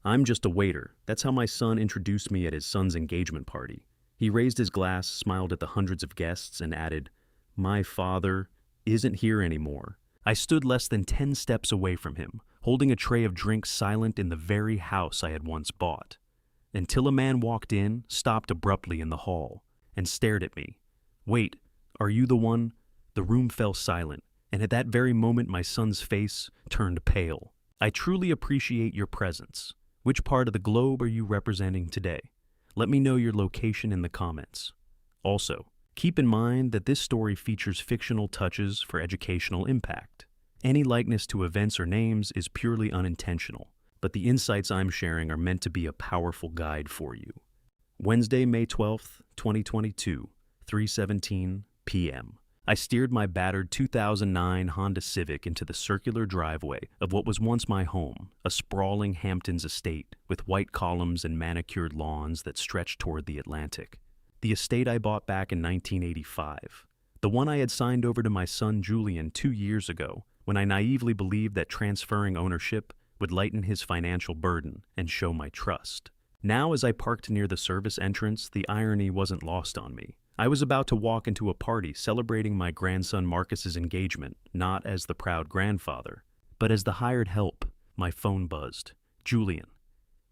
I'm just a waiter. That's how my son introduced me at his son's engagement party. He raised his glass, smiled at the hundreds of guests, and added, "My father isn't here anymore." I stood less than 10 steps away from him, holding a tray of drinks silent in the very house I had once bought, until a man walked in, stopped abruptly in the hall, and stared at me. "Wait, are you the one?" The room fell silent, and at that very moment my son's face turned pale. "I truly appreciate your presence. Which part of the globe are you representing today? Let me know your location in the comments. Also, keep in mind that this story features fictional touches for educational impact. Any likeness to events or names is purely unintentional, but the insights I'm sharing are meant to be a powerful guide for you. Wednesday, May 12th, 2022, 3:17 p.m. I steered my battered 2009 Honda Civic into the circular driveway of what was once my home, a sprawling Hamptons estate with white columns and manicured lawns that stretched toward the Atlantic. The estate I bought back in 1985. The one I had signed over to my son Julian 2 years ago, when I naively believed that transferring ownership would lighten his financial burden and show my trust. Now, as I parked near the service entrance, the irony wasn't lost on me. I was about to walk into a party celebrating my grandson Marcus's engagement, not as the proud grandfather, but as the hired help. My phone buzzed. "Julian.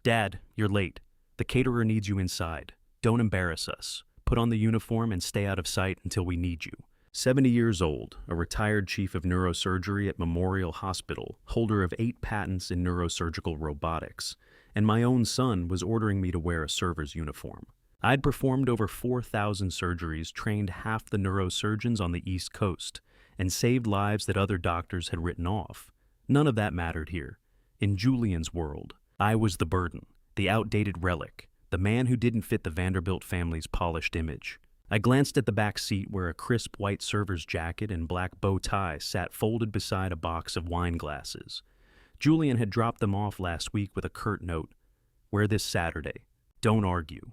Dad, you're late. The caterer needs you inside. Don't embarrass us. Put on the uniform and stay out of sight until we need you." 70 years old, a retired chief of neurosurgery at Memorial Hospital, holder of 8 patents in neurosurgical robotics, and my own son was ordering me to wear a server's uniform. I'd performed over 4,000 surgeries, trained half the neurosurgeons on the East Coast, and saved lives that other doctors had written off. None of that mattered here. In Julian's world, I was the burden, the outdated relic, the man who didn't fit the Vanderbilt family's polished image. I glanced at the back seat where a crisp white server's jacket and black bow tie sat folded beside a box of wine glasses. Julian had dropped them off last week with a curt note, "Wear this Saturday. Don't argue."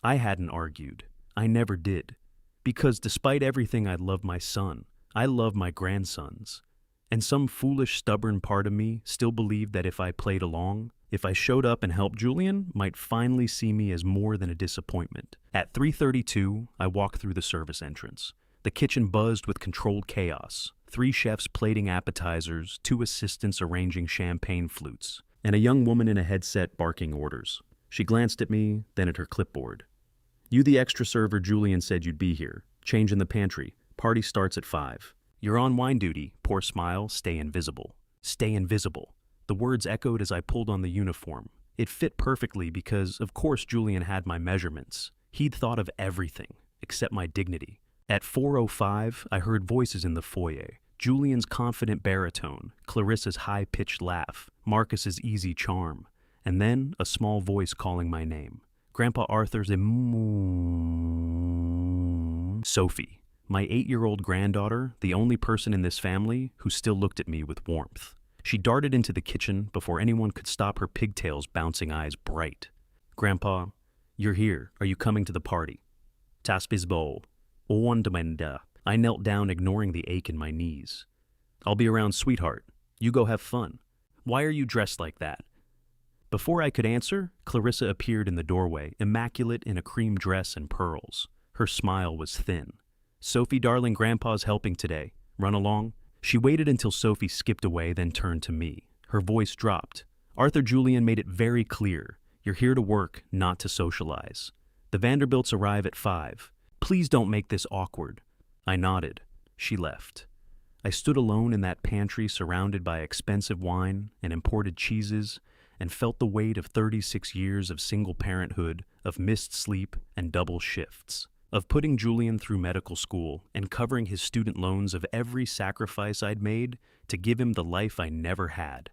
I hadn't argued. I never did. Because despite everything, I love my son. I love my grandsons. And some foolish, stubborn part of me still believed that if I played along, if I showed up and helped Julian, might finally see me as more than a disappointment. At 3:32, I walked through the service entrance. The kitchen buzzed with controlled chaos. 3 chefs plating appetizers, 2 assistants arranging champagne flutes, and a young woman in a headset barking orders. She glanced at me, then at her clipboard. "You the extra server Julian said you'd be here. Change in the pantry. Party starts at 5. You're on wine duty. Poor smile. Stay invisible." Stay invisible. The words echoed as I pulled on the uniform. It fit perfectly because, of course, Julian had my measurements. He'd thought of everything, except my dignity. At 4:05, I heard voices in the foyer. Julian's confident baritone, Clarissa's high-pitched laugh, Marcus's easy charm, and then a small voice calling my name. Grandpa Arthur's Sophie, my 8-year-old granddaughter, the only person in this family who still looked at me with warmth. She darted into the kitchen before anyone could stop her pigtails bouncing eyes bright. "Grandpa, you're here. Are you coming to the party?" "Taspisbo. Owandamenda." I knelt down, ignoring the ache in my knees. "I'll be around, sweetheart. You go have fun. Why are you dressed like that?" Before I could answer, Clarissa appeared in the doorway, immaculate in a cream dress and pearls. Her smile was thin. "Sophie, darling, Grandpa's helping today. Run along." She waited until Sophie skipped away, then turned to me. Her voice dropped. "Arthur Julian made it very clear. You're here to work, not to socialize. The Vanderbilts arrive at 5. Please don't make this awkward." I nodded. She left. I stood alone in that pantry, surrounded by expensive wine and imported cheeses, and felt the weight of 36 years of single parenthood, of missed sleep and double shifts, of putting Julian through medical school and covering his student loans, of every sacrifice I'd made to give him the life I never had.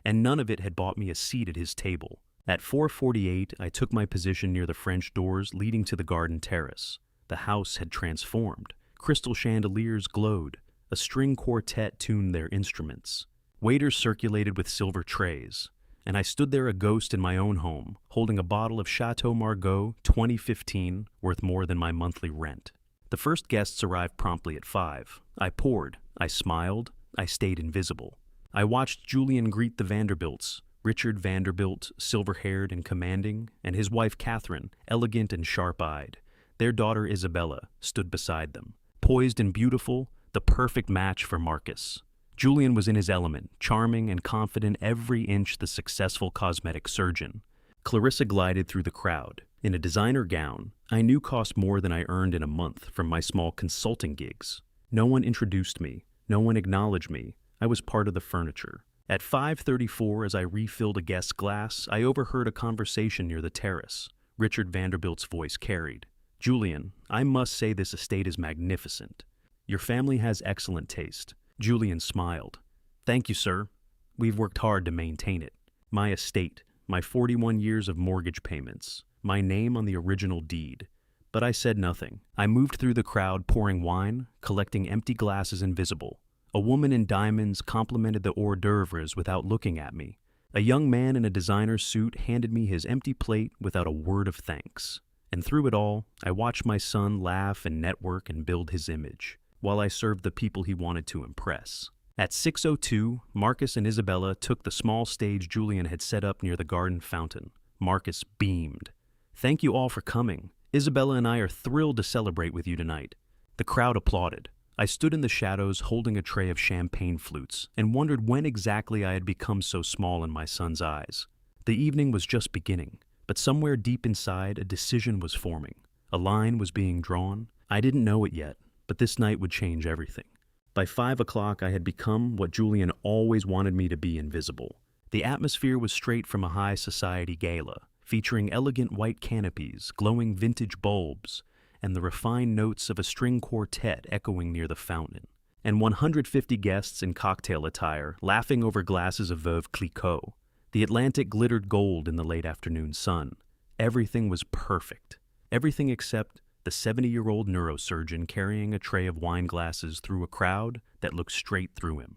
And none of it had bought me a seat at his table. At 4:48, I took my position near the French doors leading to the garden terrace. The house had transformed. Crystal chandeliers glowed. A string quartet tuned their instruments. Waiters circulated with silver trays. And I stood there a ghost in my own home, holding a bottle of Chateau Margaux 2015 worth more than my monthly rent. The first guests arrived promptly at 5. I poured. I smiled. I stayed invisible. I watched Julian greet the Vanderbilts, Richard Vanderbilt, silver-haired and commanding, and his wife Catherine, elegant and sharp-eyed. Their daughter Isabella stood beside them. Poised and beautiful, the perfect match for Marcus. Julian was in his element, charming and confident every inch the successful cosmetic surgeon. Clarissa glided through the crowd. In a designer gown I knew cost more than I earned in a month from my small consulting gigs. No one introduced me. No one acknowledged me. I was part of the furniture. At 5:34, as I refilled a guest's glass, I overheard a conversation near the terrace. Richard Vanderbilt's voice carried. "Julian, I must say this estate is magnificent. Your family has excellent taste." Julian smiled. "Thank you, sir. We've worked hard to maintain it. My estate, my 41 years of mortgage payments, my name on the original deed." But I said nothing. I moved through the crowd pouring wine, collecting empty glasses invisible. A woman in diamonds complimented the hors d'oeuvres without looking at me. A young man in a designer suit handed me his empty plate without a word of thanks. And through it all, I watched my son laugh and network and build his image, while I served the people he wanted to impress. At 6:02, Marcus and Isabella took the small stage Julian had set up near the garden fountain. Marcus beamed. "Thank you all for coming. Isabella and I are thrilled to celebrate with you tonight." The crowd applauded. I stood in the shadows holding a tray of champagne flutes and wondered when exactly I had become so small in my son's eyes. The evening was just beginning, but somewhere deep inside a decision was forming. A line was being drawn. I didn't know it yet, but this night would change everything. By 5 o'clock I had become what Julian always wanted me to be: invisible. The atmosphere was straight from a high society gala, featuring elegant white canopies, glowing vintage bulbs, and the refined notes of a string quartet echoing near the fountain, and 150 guests in cocktail attire laughing over glasses of Veuve Clicquot. The Atlantic glittered gold in the late afternoon sun. Everything was perfect. Everything except the 70-year-old neurosurgeon carrying a tray of wine glasses through a crowd that looked straight through him.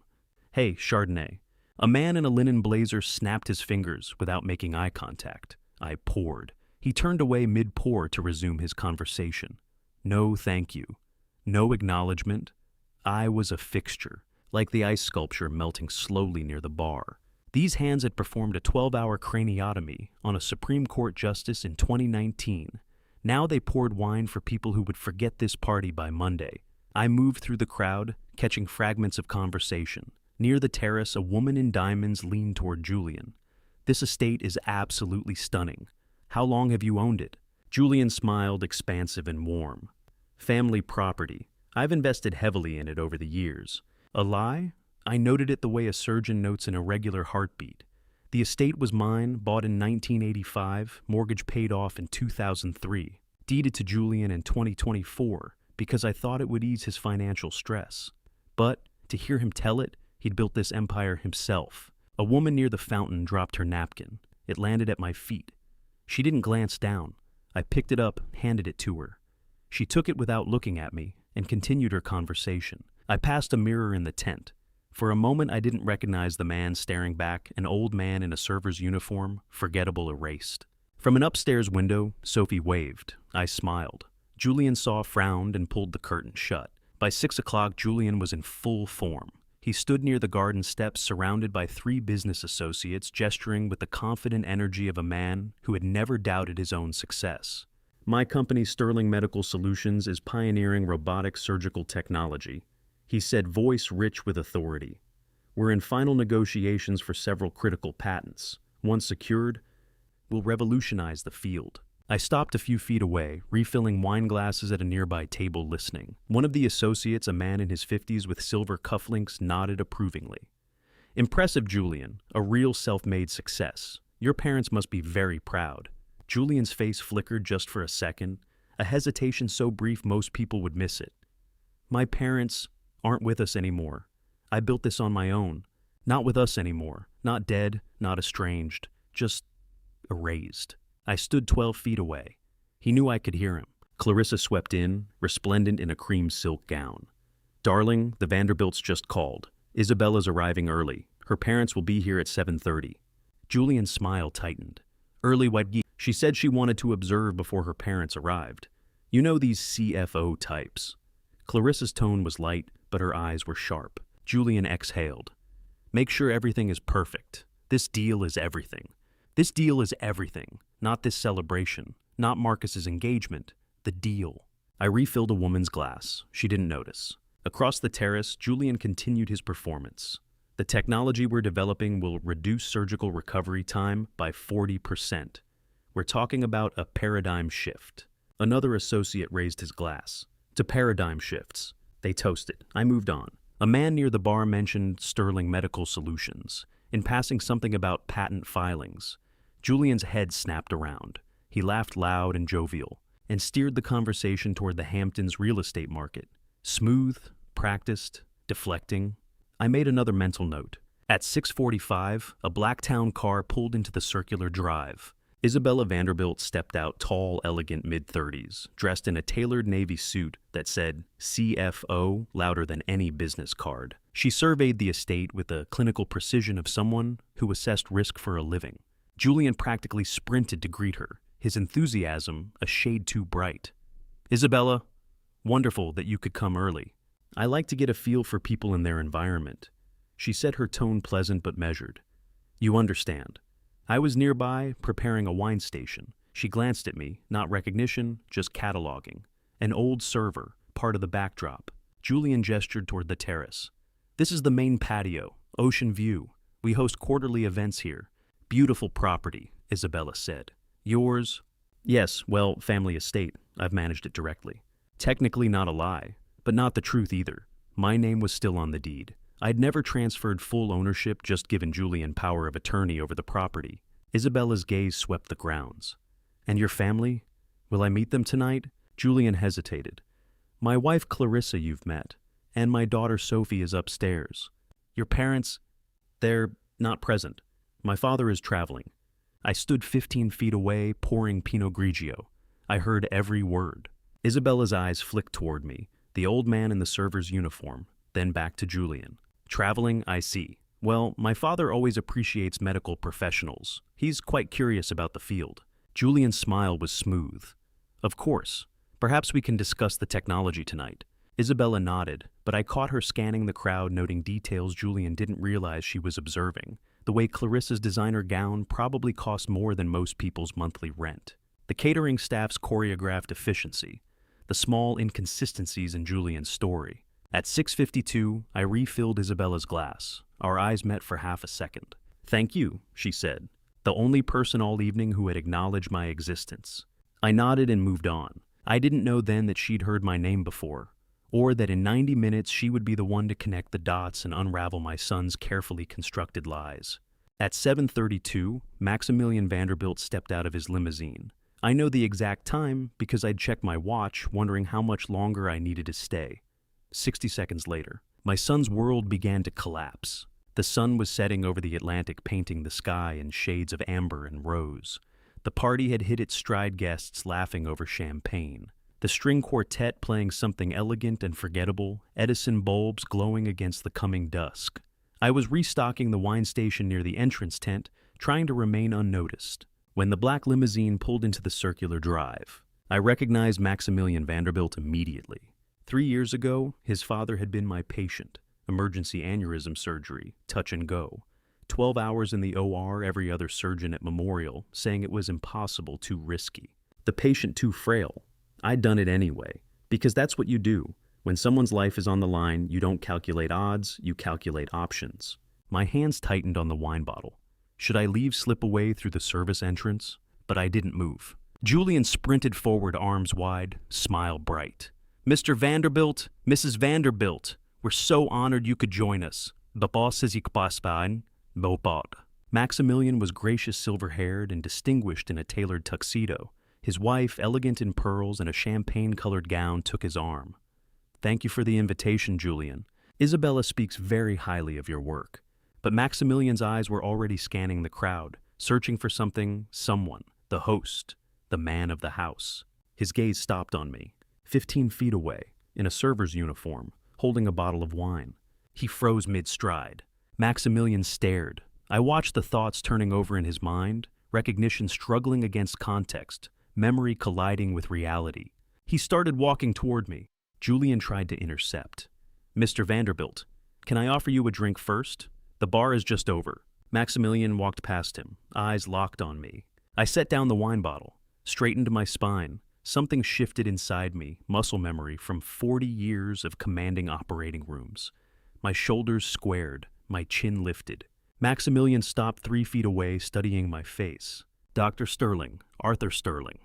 "Hey, Chardonnay." A man in a linen blazer snapped his fingers without making eye contact. I poured. He turned away mid-pour to resume his conversation. No thank you. No acknowledgement. I was a fixture, like the ice sculpture melting slowly near the bar. These hands had performed a 12-hour craniotomy on a Supreme Court justice in 2019. Now they poured wine for people who would forget this party by Monday. I moved through the crowd, catching fragments of conversation. Near the terrace, a woman in diamonds leaned toward Julian. "This estate is absolutely stunning. How long have you owned it?" Julian smiled, expansive and warm. "Family property. I've invested heavily in it over the years." A lie? I noted it the way a surgeon notes an irregular heartbeat. The estate was mine, bought in 1985, mortgage paid off in 2003, deeded to Julian in 2024 because I thought it would ease his financial stress. But to hear him tell it, he'd built this empire himself. A woman near the fountain dropped her napkin. It landed at my feet. She didn't glance down. I picked it up, handed it to her. She took it without looking at me and continued her conversation. I passed a mirror in the tent. For a moment I didn't recognize the man staring back, an old man in a server's uniform, forgettable, erased. From an upstairs window, Sophie waved. I smiled. Julian saw, frowned, and pulled the curtain shut. By 6 o'clock, Julian was in full form. He stood near the garden steps surrounded by 3 business associates, gesturing with the confident energy of a man who had never doubted his own success. "My company, Sterling Medical Solutions, is pioneering robotic surgical technology," he said, voice rich with authority. "We're in final negotiations for several critical patents. Once secured, we'll revolutionize the field." I stopped a few feet away, refilling wine glasses at a nearby table, listening. One of the associates, a man in his 50s with silver cufflinks, nodded approvingly. "Impressive, Julian. A real self-made success. Your parents must be very proud." Julian's face flickered just for a second, a hesitation so brief most people would miss it. "My parents aren't with us anymore. I built this on my own. Not with us anymore. Not dead, not estranged. Just erased." I stood 12 feet away. He knew I could hear him. Clarissa swept in, resplendent in a cream silk gown. "Darling, the Vanderbilts just called. Isabella's arriving early. Her parents will be here at 7:30. Julian's smile tightened. "Early what ye?" She said she wanted to observe before her parents arrived. "You know these CFO types." Clarissa's tone was light, but her eyes were sharp. Julian exhaled. "Make sure everything is perfect. This deal is everything. This deal is everything. Not this celebration. Not Marcus's engagement. The deal. I refilled a woman's glass. She didn't notice. Across the terrace, Julian continued his performance. The technology we're developing will reduce surgical recovery time by 40%. We're talking about a paradigm shift. Another associate raised his glass. To paradigm shifts. They toasted. I moved on. A man near the bar mentioned Sterling Medical Solutions, in passing something about patent filings. Julian's head snapped around. He laughed loud and jovial, and steered the conversation toward the Hamptons real estate market. Smooth, practiced, deflecting. I made another mental note. At 6:45, a Blacktown car pulled into the circular drive. Isabella Vanderbilt stepped out, tall, elegant, mid-30s, dressed in a tailored navy suit that said CFO louder than any business card. She surveyed the estate with the clinical precision of someone who assessed risk for a living. Julian practically sprinted to greet her, his enthusiasm a shade too bright. Isabella, wonderful that you could come early. I like to get a feel for people in their environment. She said, her tone pleasant but measured. You understand. I was nearby, preparing a wine station. She glanced at me, not recognition, just cataloging. An old server, part of the backdrop. Julian gestured toward the terrace. This is the main patio, ocean view. We host quarterly events here. Beautiful property, Isabella said. Yours? Yes, well, family estate. I've managed it directly. Technically not a lie, but not the truth either. My name was still on the deed. I'd never transferred full ownership, just given Julian power of attorney over the property. Isabella's gaze swept the grounds. And your family? Will I meet them tonight? Julian hesitated. My wife Clarissa you've met, and my daughter Sophie is upstairs. Your parents? They're not present. My father is traveling. I stood 15 feet away, pouring Pinot Grigio. I heard every word. Isabella's eyes flicked toward me, the old man in the server's uniform, then back to Julian. Traveling, I see. Well, my father always appreciates medical professionals. He's quite curious about the field. Julian's smile was smooth. Of course. Perhaps we can discuss the technology tonight. Isabella nodded, but I caught her scanning the crowd, noting details Julian didn't realize she was observing. The way Clarissa's designer gown probably cost more than most people's monthly rent. The catering staff's choreographed efficiency. The small inconsistencies in Julian's story. At 6:52, I refilled Isabella's glass. Our eyes met for half a second. Thank you, she said, the only person all evening who had acknowledged my existence. I nodded and moved on. I didn't know then that she'd heard my name before, or that in 90 minutes she would be the one to connect the dots and unravel my son's carefully constructed lies. At 7:32, Maximilian Vanderbilt stepped out of his limousine. I know the exact time because I'd checked my watch, wondering how much longer I needed to stay. 60 seconds later, my son's world began to collapse. The sun was setting over the Atlantic, painting the sky in shades of amber and rose. The party had hit its stride, guests laughing over champagne. The string quartet playing something elegant and forgettable, Edison bulbs glowing against the coming dusk. I was restocking the wine station near the entrance tent, trying to remain unnoticed, when the black limousine pulled into the circular drive. I recognized Maximilian Vanderbilt immediately. 3 years ago, his father had been my patient. Emergency aneurysm surgery, touch and go. 12 hours in the OR, every other surgeon at Memorial saying it was impossible, too risky. The patient too frail. I'd done it anyway, because that's what you do. When someone's life is on the line, you don't calculate odds, you calculate options. My hands tightened on the wine bottle. Should I leave, slip away through the service entrance? But I didn't move. Julian sprinted forward, arms wide, smile bright. Mr. Vanderbilt, Mrs. Vanderbilt, we're so honored you could join us. The boss says you could pass by. Maximilian was gracious, silver-haired, and distinguished in a tailored tuxedo. His wife, elegant in pearls and a champagne-colored gown, took his arm. Thank you for the invitation, Julian. Isabella speaks very highly of your work. But Maximilian's eyes were already scanning the crowd, searching for something, someone, the host, the man of the house. His gaze stopped on me, 15 feet away, in a server's uniform, holding a bottle of wine. He froze mid-stride. Maximilian stared. I watched the thoughts turning over in his mind, recognition struggling against context, memory colliding with reality. He started walking toward me. Julian tried to intercept. Mr. Vanderbilt, can I offer you a drink first? The bar is just over. Maximilian walked past him, eyes locked on me. I set down the wine bottle, straightened my spine. Something shifted inside me, muscle memory from 40 years of commanding operating rooms. My shoulders squared, my chin lifted. Maximilian stopped 3 feet away, studying my face. "Dr. Sterling, Arthur Sterling."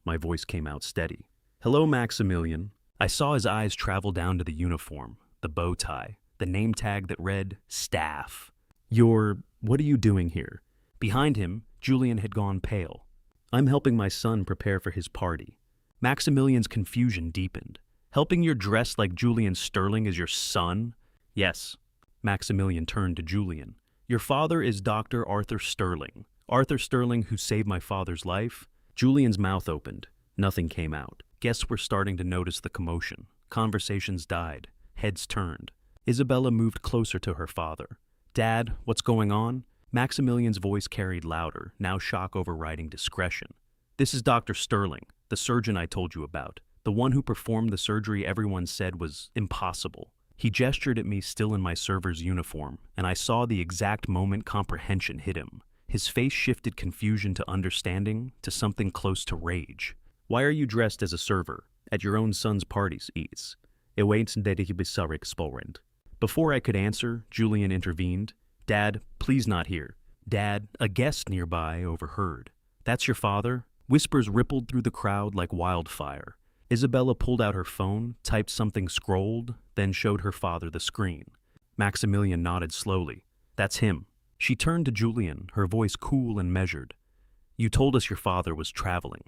My voice came out steady. "Hello, Maximilian." I saw his eyes travel down to the uniform, the bow tie, the name tag that read Staff. What are you doing here?" Behind him, Julian had gone pale. "I'm helping my son prepare for his party." Maximilian's confusion deepened. "Helping your dress like Julian Sterling is your son?" "Yes." Maximilian turned to Julian. "Your father is Dr. Arthur Sterling. Arthur Sterling, who saved my father's life." Julian's mouth opened. Nothing came out. Guests were starting to notice the commotion. Conversations died. Heads turned. Isabella moved closer to her father. "Dad, what's going on?" Maximilian's voice carried louder, now shock overriding discretion. "This is Dr. Sterling, the surgeon I told you about, the one who performed the surgery everyone said was impossible." He gestured at me, still in my server's uniform, and I saw the exact moment comprehension hit him. His face shifted confusion to understanding, to something close to rage. "Why are you dressed as a server? At your own son's parties, Eats. Before I could answer, Julian intervened. "Dad, please not here." "Dad," a guest nearby overheard. "That's your father?" Whispers rippled through the crowd like wildfire. Isabella pulled out her phone, typed something scrolled, then showed her father the screen. Maximilian nodded slowly. "That's him." She turned to Julian, her voice cool and measured. "You told us your father was traveling."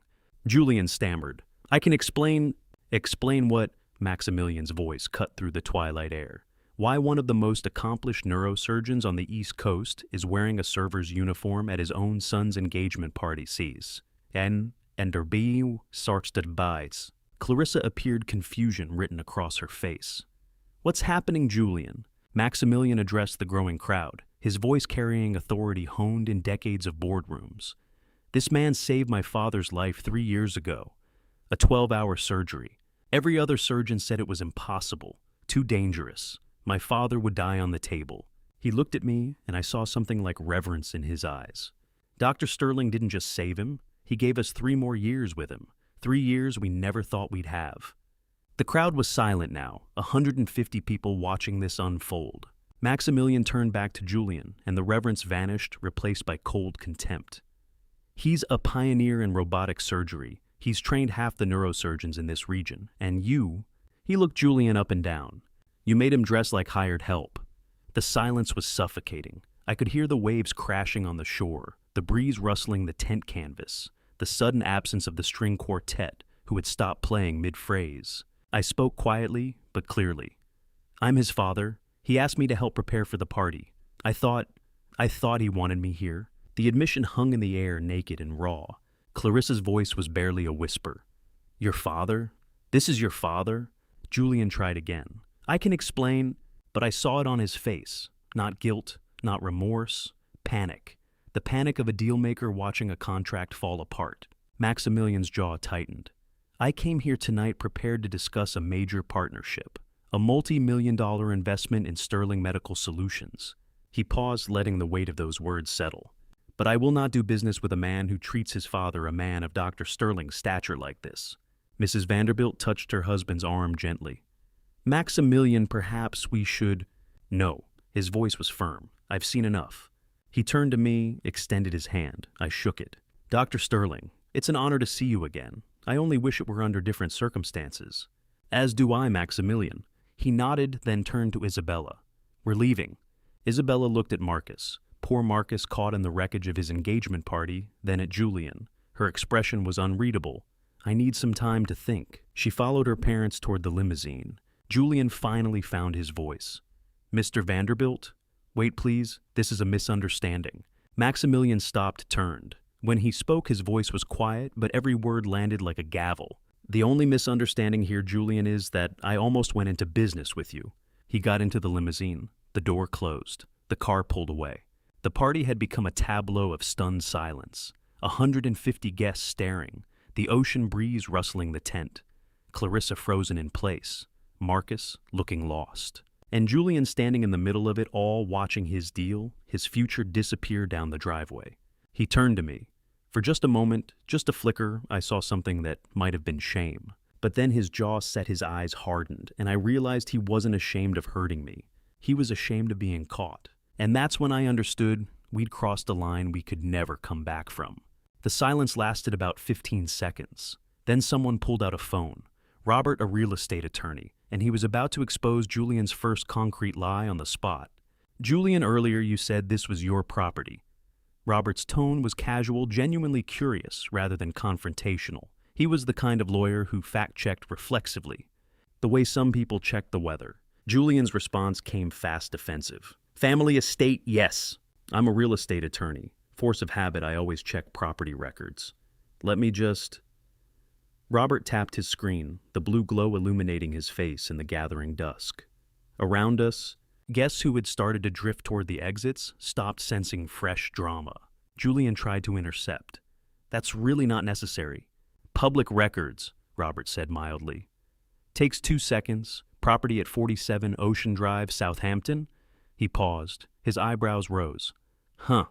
Julian stammered. "I can explain..." "Explain what?" Maximilian's voice cut through the twilight air. "Why one of the most accomplished neurosurgeons on the East Coast is wearing a server's uniform at his own son's engagement party sees. En der Bio sartsted bites." Clarissa appeared, confusion written across her face. "What's happening, Julian?" Maximilian addressed the growing crowd, his voice carrying authority honed in decades of boardrooms. "This man saved my father's life 3 years ago. A 12-hour surgery. Every other surgeon said it was impossible, too dangerous. My father would die on the table." He looked at me, and I saw something like reverence in his eyes. "Dr. Sterling didn't just save him, he gave us 3 more years with him. 3 years we never thought we'd have." The crowd was silent now, 150 people watching this unfold. Maximilian turned back to Julian, and the reverence vanished, replaced by cold contempt. "He's a pioneer in robotic surgery. He's trained half the neurosurgeons in this region, and you..." He looked Julian up and down. "You made him dress like hired help." The silence was suffocating. I could hear the waves crashing on the shore, the breeze rustling the tent canvas, the sudden absence of the string quartet, who had stopped playing mid-phrase. I spoke quietly, but clearly. "I'm his father. He asked me to help prepare for the party. I thought he wanted me here." The admission hung in the air, naked and raw. Clarissa's voice was barely a whisper. "Your father? This is your father?" Julian tried again. "I can explain," but I saw it on his face. Not guilt, not remorse, panic. The panic of a dealmaker watching a contract fall apart. Maximilian's jaw tightened. "I came here tonight prepared to discuss a major partnership, a multi-million-dollar investment in Sterling Medical Solutions." He paused, letting the weight of those words settle. "But I will not do business with a man who treats his father, a man of Dr. Sterling's stature, like this." Mrs. Vanderbilt touched her husband's arm gently. "Maximilian, perhaps we should..." "No." His voice was firm. "I've seen enough." He turned to me, extended his hand. I shook it. "Dr. Sterling, it's an honor to see you again. I only wish it were under different circumstances." "As do I, Maximilian." He nodded, then turned to Isabella. "We're leaving." Isabella looked at Marcus. Poor Marcus, caught in the wreckage of his engagement party, then at Julian. Her expression was unreadable. "I need some time to think." She followed her parents toward the limousine. Julian finally found his voice. "Mr. Vanderbilt? Wait, please. This is a misunderstanding." Maximilian stopped, turned. When he spoke, his voice was quiet, but every word landed like a gavel. "The only misunderstanding here, Julian, is that I almost went into business with you." He got into the limousine. The door closed. The car pulled away. The party had become a tableau of stunned silence. 150 guests staring. The ocean breeze rustling the tent. Clarissa frozen in place. Marcus looking lost. And Julian standing in the middle of it all, watching his deal, his future disappear down the driveway. He turned to me. For just a moment, just a flicker, I saw something that might have been shame. But then his jaw set, his eyes hardened, and I realized he wasn't ashamed of hurting me. He was ashamed of being caught. And that's when I understood we'd crossed a line we could never come back from. The silence lasted about 15 seconds. Then someone pulled out a phone. Robert, a real estate attorney, and he was about to expose Julian's first concrete lie on the spot. Julian, earlier you said this was your property. Robert's tone was casual, genuinely curious rather than confrontational. He was the kind of lawyer who fact-checked reflexively, the way some people check the weather. Julian's response came fast defensive. Family estate, yes. I'm a real estate attorney. Force of habit, I always check property records. Let me just... Robert tapped his screen, the blue glow illuminating his face in the gathering dusk. Around us, guests who had started to drift toward the exits stopped sensing fresh drama. Julian tried to intercept. That's really not necessary. Public records, Robert said mildly. Takes 2 seconds. Property at 47 Ocean Drive, Southampton? He paused. His eyebrows rose. Huh.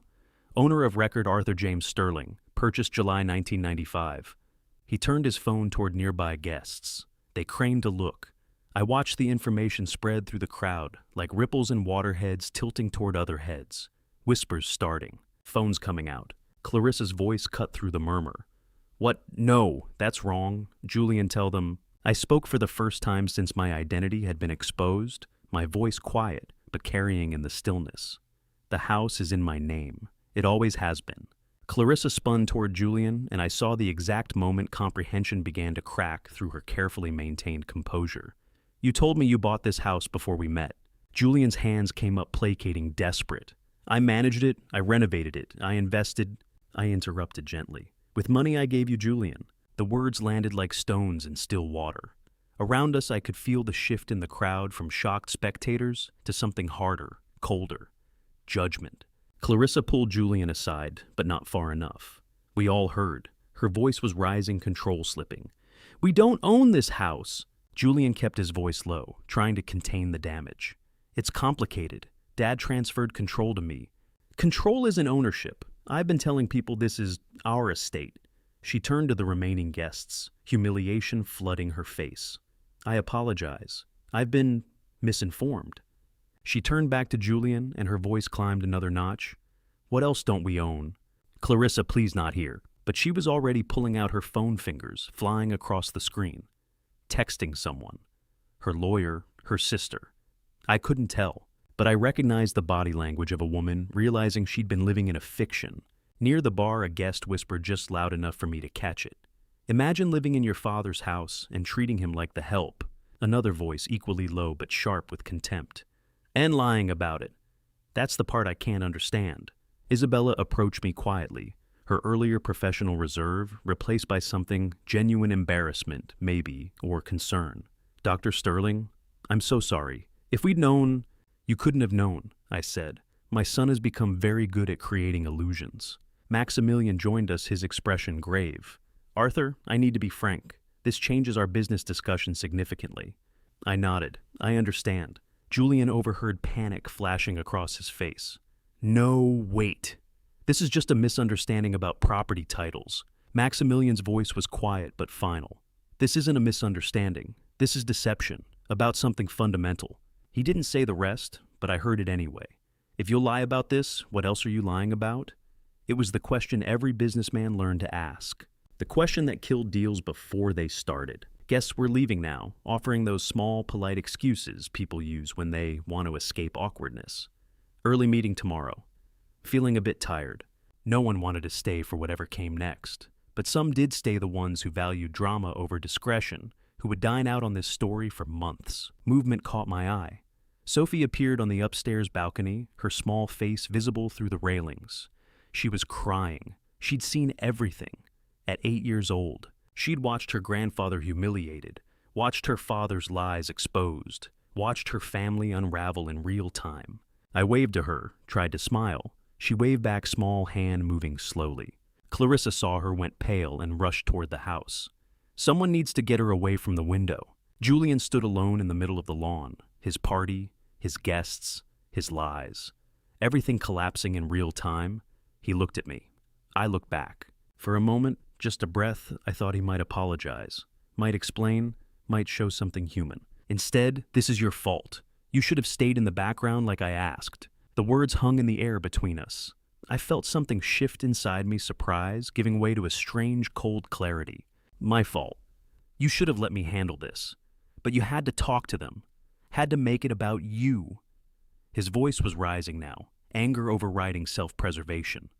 Owner of record Arthur James Sterling. Purchased July 1995. He turned his phone toward nearby guests. They craned to look. I watched the information spread through the crowd, like ripples in waterheads tilting toward other heads. Whispers starting. Phones coming out. Clarissa's voice cut through the murmur. What? No, that's wrong. Julian, tell them. I spoke for the first time since my identity had been exposed, my voice quiet, but carrying in the stillness. The house is in my name. It always has been. Clarissa spun toward Julian, and I saw the exact moment comprehension began to crack through her carefully maintained composure. You told me you bought this house before we met. Julian's hands came up placating, desperate. I managed it, I renovated it, I invested... I interrupted gently. With money I gave you, Julian. The words landed like stones in still water. Around us I could feel the shift in the crowd from shocked spectators to something harder, colder. Judgment. Clarissa pulled Julian aside, but not far enough. We all heard. Her voice was rising, control slipping. We don't own this house. Julian kept his voice low, trying to contain the damage. It's complicated. Dad transferred control to me. Control isn't ownership. I've been telling people this is our estate. She turned to the remaining guests, humiliation flooding her face. I apologize. I've been misinformed. She turned back to Julian, and her voice climbed another notch. What else don't we own? Clarissa, please not here. But she was already pulling out her phone fingers, flying across the screen. Texting someone. Her lawyer, her sister. I couldn't tell, but I recognized the body language of a woman, realizing she'd been living in a fiction. Near the bar, a guest whispered just loud enough for me to catch it. Imagine living in your father's house and treating him like the help. Another voice, equally low but sharp with contempt. And lying about it. That's the part I can't understand. Isabella approached me quietly, her earlier professional reserve replaced by something genuine embarrassment, maybe, or concern. Dr. Sterling, I'm so sorry. If we'd known... You couldn't have known, I said. My son has become very good at creating illusions. Maximilian joined us, his expression grave. Arthur, I need to be frank. This changes our business discussion significantly. I nodded. I understand. Julian overheard panic flashing across his face. No, wait. This is just a misunderstanding about property titles. Maximilian's voice was quiet but final. This isn't a misunderstanding. This is deception, about something fundamental. He didn't say the rest, but I heard it anyway. If you'll lie about this, what else are you lying about? It was the question every businessman learned to ask. The question that killed deals before they started. Guests were leaving now, offering those small, polite excuses people use when they want to escape awkwardness. Early meeting tomorrow. Feeling a bit tired. No one wanted to stay for whatever came next, but some did stay, the ones who valued drama over discretion, who would dine out on this story for months. Movement caught my eye. Sophie appeared on the upstairs balcony, her small face visible through the railings. She was crying. She'd seen everything. At 8 years old, she'd watched her grandfather humiliated, watched her father's lies exposed, watched her family unravel in real time. I waved to her, tried to smile. She waved back, small hand moving slowly. Clarissa saw her, went pale, and rushed toward the house. Someone needs to get her away from the window. Julian stood alone in the middle of the lawn, his party, his guests, his lies. Everything collapsing in real time. He looked at me. I looked back. For a moment, just a breath, I thought he might apologize, might explain, might show something human. Instead, "This is your fault. You should have stayed in the background like I asked." The words hung in the air between us. I felt something shift inside me, surprise, giving way to a strange, cold clarity. "My fault. You should have let me handle this. But you had to talk to them. Had to make it about you." His voice was rising now, anger overriding self-preservation.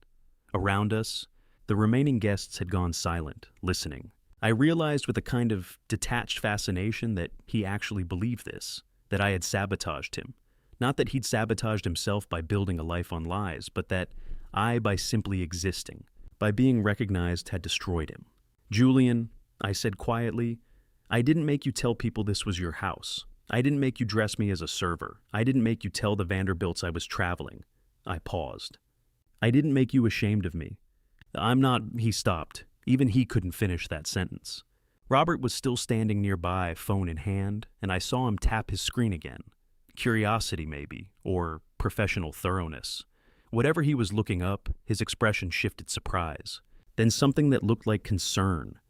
Around us, the remaining guests had gone silent, listening. I realized with a kind of detached fascination that he actually believed this, that I had sabotaged him. Not that he'd sabotaged himself by building a life on lies, but that I, by simply existing, by being recognized, had destroyed him. "Julian," I said quietly, "I didn't make you tell people this was your house. I didn't make you dress me as a server. I didn't make you tell the Vanderbilts I was traveling." I paused. "I didn't make you ashamed of me. I'm not—" He stopped. Even he couldn't finish that sentence. Robert was still standing nearby, phone in hand, and I saw him tap his screen again. Curiosity, maybe, or professional thoroughness. Whatever he was looking up, his expression shifted surprise. Then something that looked like concern.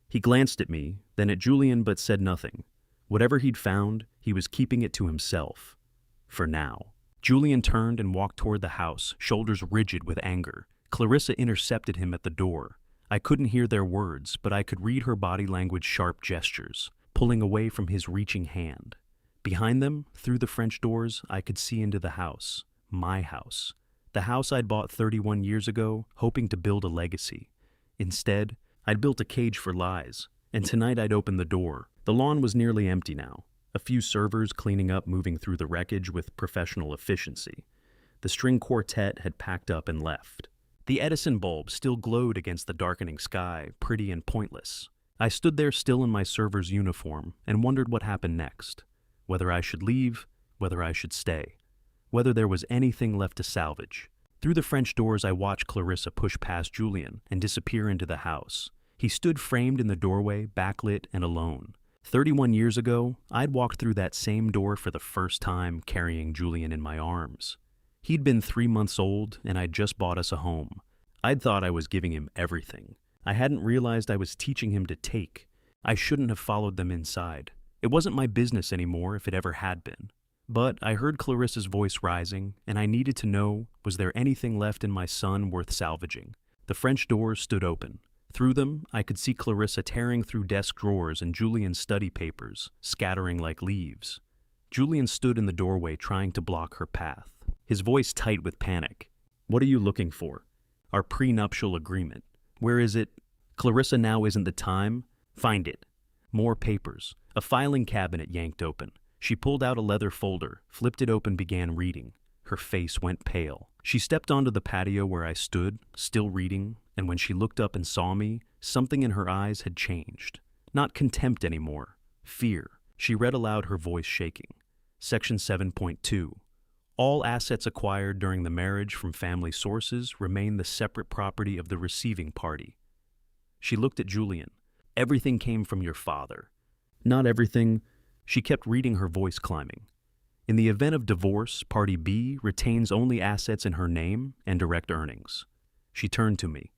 He glanced at me, then at Julian, but said nothing. Whatever he'd found, he was keeping it to himself. For now. Julian turned and walked toward the house, shoulders rigid with anger. Clarissa intercepted him at the door. I couldn't hear their words, but I could read her body language sharp gestures, pulling away from his reaching hand. Behind them, through the French doors, I could see into the house. My house. The house I'd bought 31 years ago, hoping to build a legacy. Instead, I'd built a cage for lies, and tonight I'd opened the door. The lawn was nearly empty now. A few servers cleaning up, moving through the wreckage with professional efficiency. The string quartet had packed up and left. The Edison bulb still glowed against the darkening sky, pretty and pointless. I stood there still in my server's uniform and wondered what happened next. Whether I should leave, whether I should stay. Whether there was anything left to salvage. Through the French doors I watched Clarissa push past Julian and disappear into the house. He stood framed in the doorway, backlit and alone. 31 years ago, I'd walked through that same door for the first time, carrying Julian in my arms. He'd been 3 months old, and I'd just bought us a home. I'd thought I was giving him everything. I hadn't realized I was teaching him to take. I shouldn't have followed them inside. It wasn't my business anymore if it ever had been. But I heard Clarissa's voice rising, and I needed to know, was there anything left in my son worth salvaging? The French doors stood open. Through them, I could see Clarissa tearing through desk drawers and Julian's study papers, scattering like leaves. Julian stood in the doorway trying to block her path, his voice tight with panic. "What are you looking for?" "Our prenuptial agreement." "Where is it?" "Clarissa, now isn't the time." "Find it." More papers. A filing cabinet yanked open. She pulled out a leather folder, flipped it open, began reading. Her face went pale. She stepped onto the patio where I stood, still reading, and when she looked up and saw me, something in her eyes had changed. Not contempt anymore. Fear. She read aloud, her voice shaking. Section 7.2. All assets acquired during the marriage from family sources remain the separate property of the receiving party. She looked at Julian. "Everything came from your father." "Not everything." She kept reading, her voice climbing. "In the event of divorce, Party B retains only assets in her name and direct earnings." She turned to me.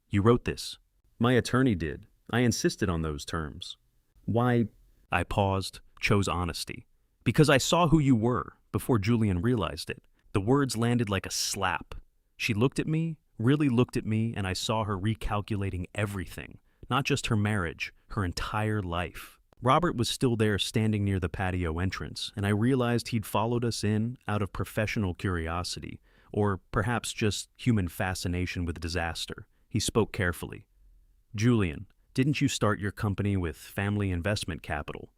"You wrote this." "My attorney did. I insisted on those terms." "Why?" I paused, chose honesty. "Because I saw who you were, before Julian realized it." The words landed like a slap. She looked at me, really looked at me, and I saw her recalculating everything. Not just her marriage, her entire life. Robert was still there, standing near the patio entrance, and I realized he'd followed us in out of professional curiosity, or perhaps just human fascination with disaster. He spoke carefully. "Julian, didn't you start your company with family investment capital?"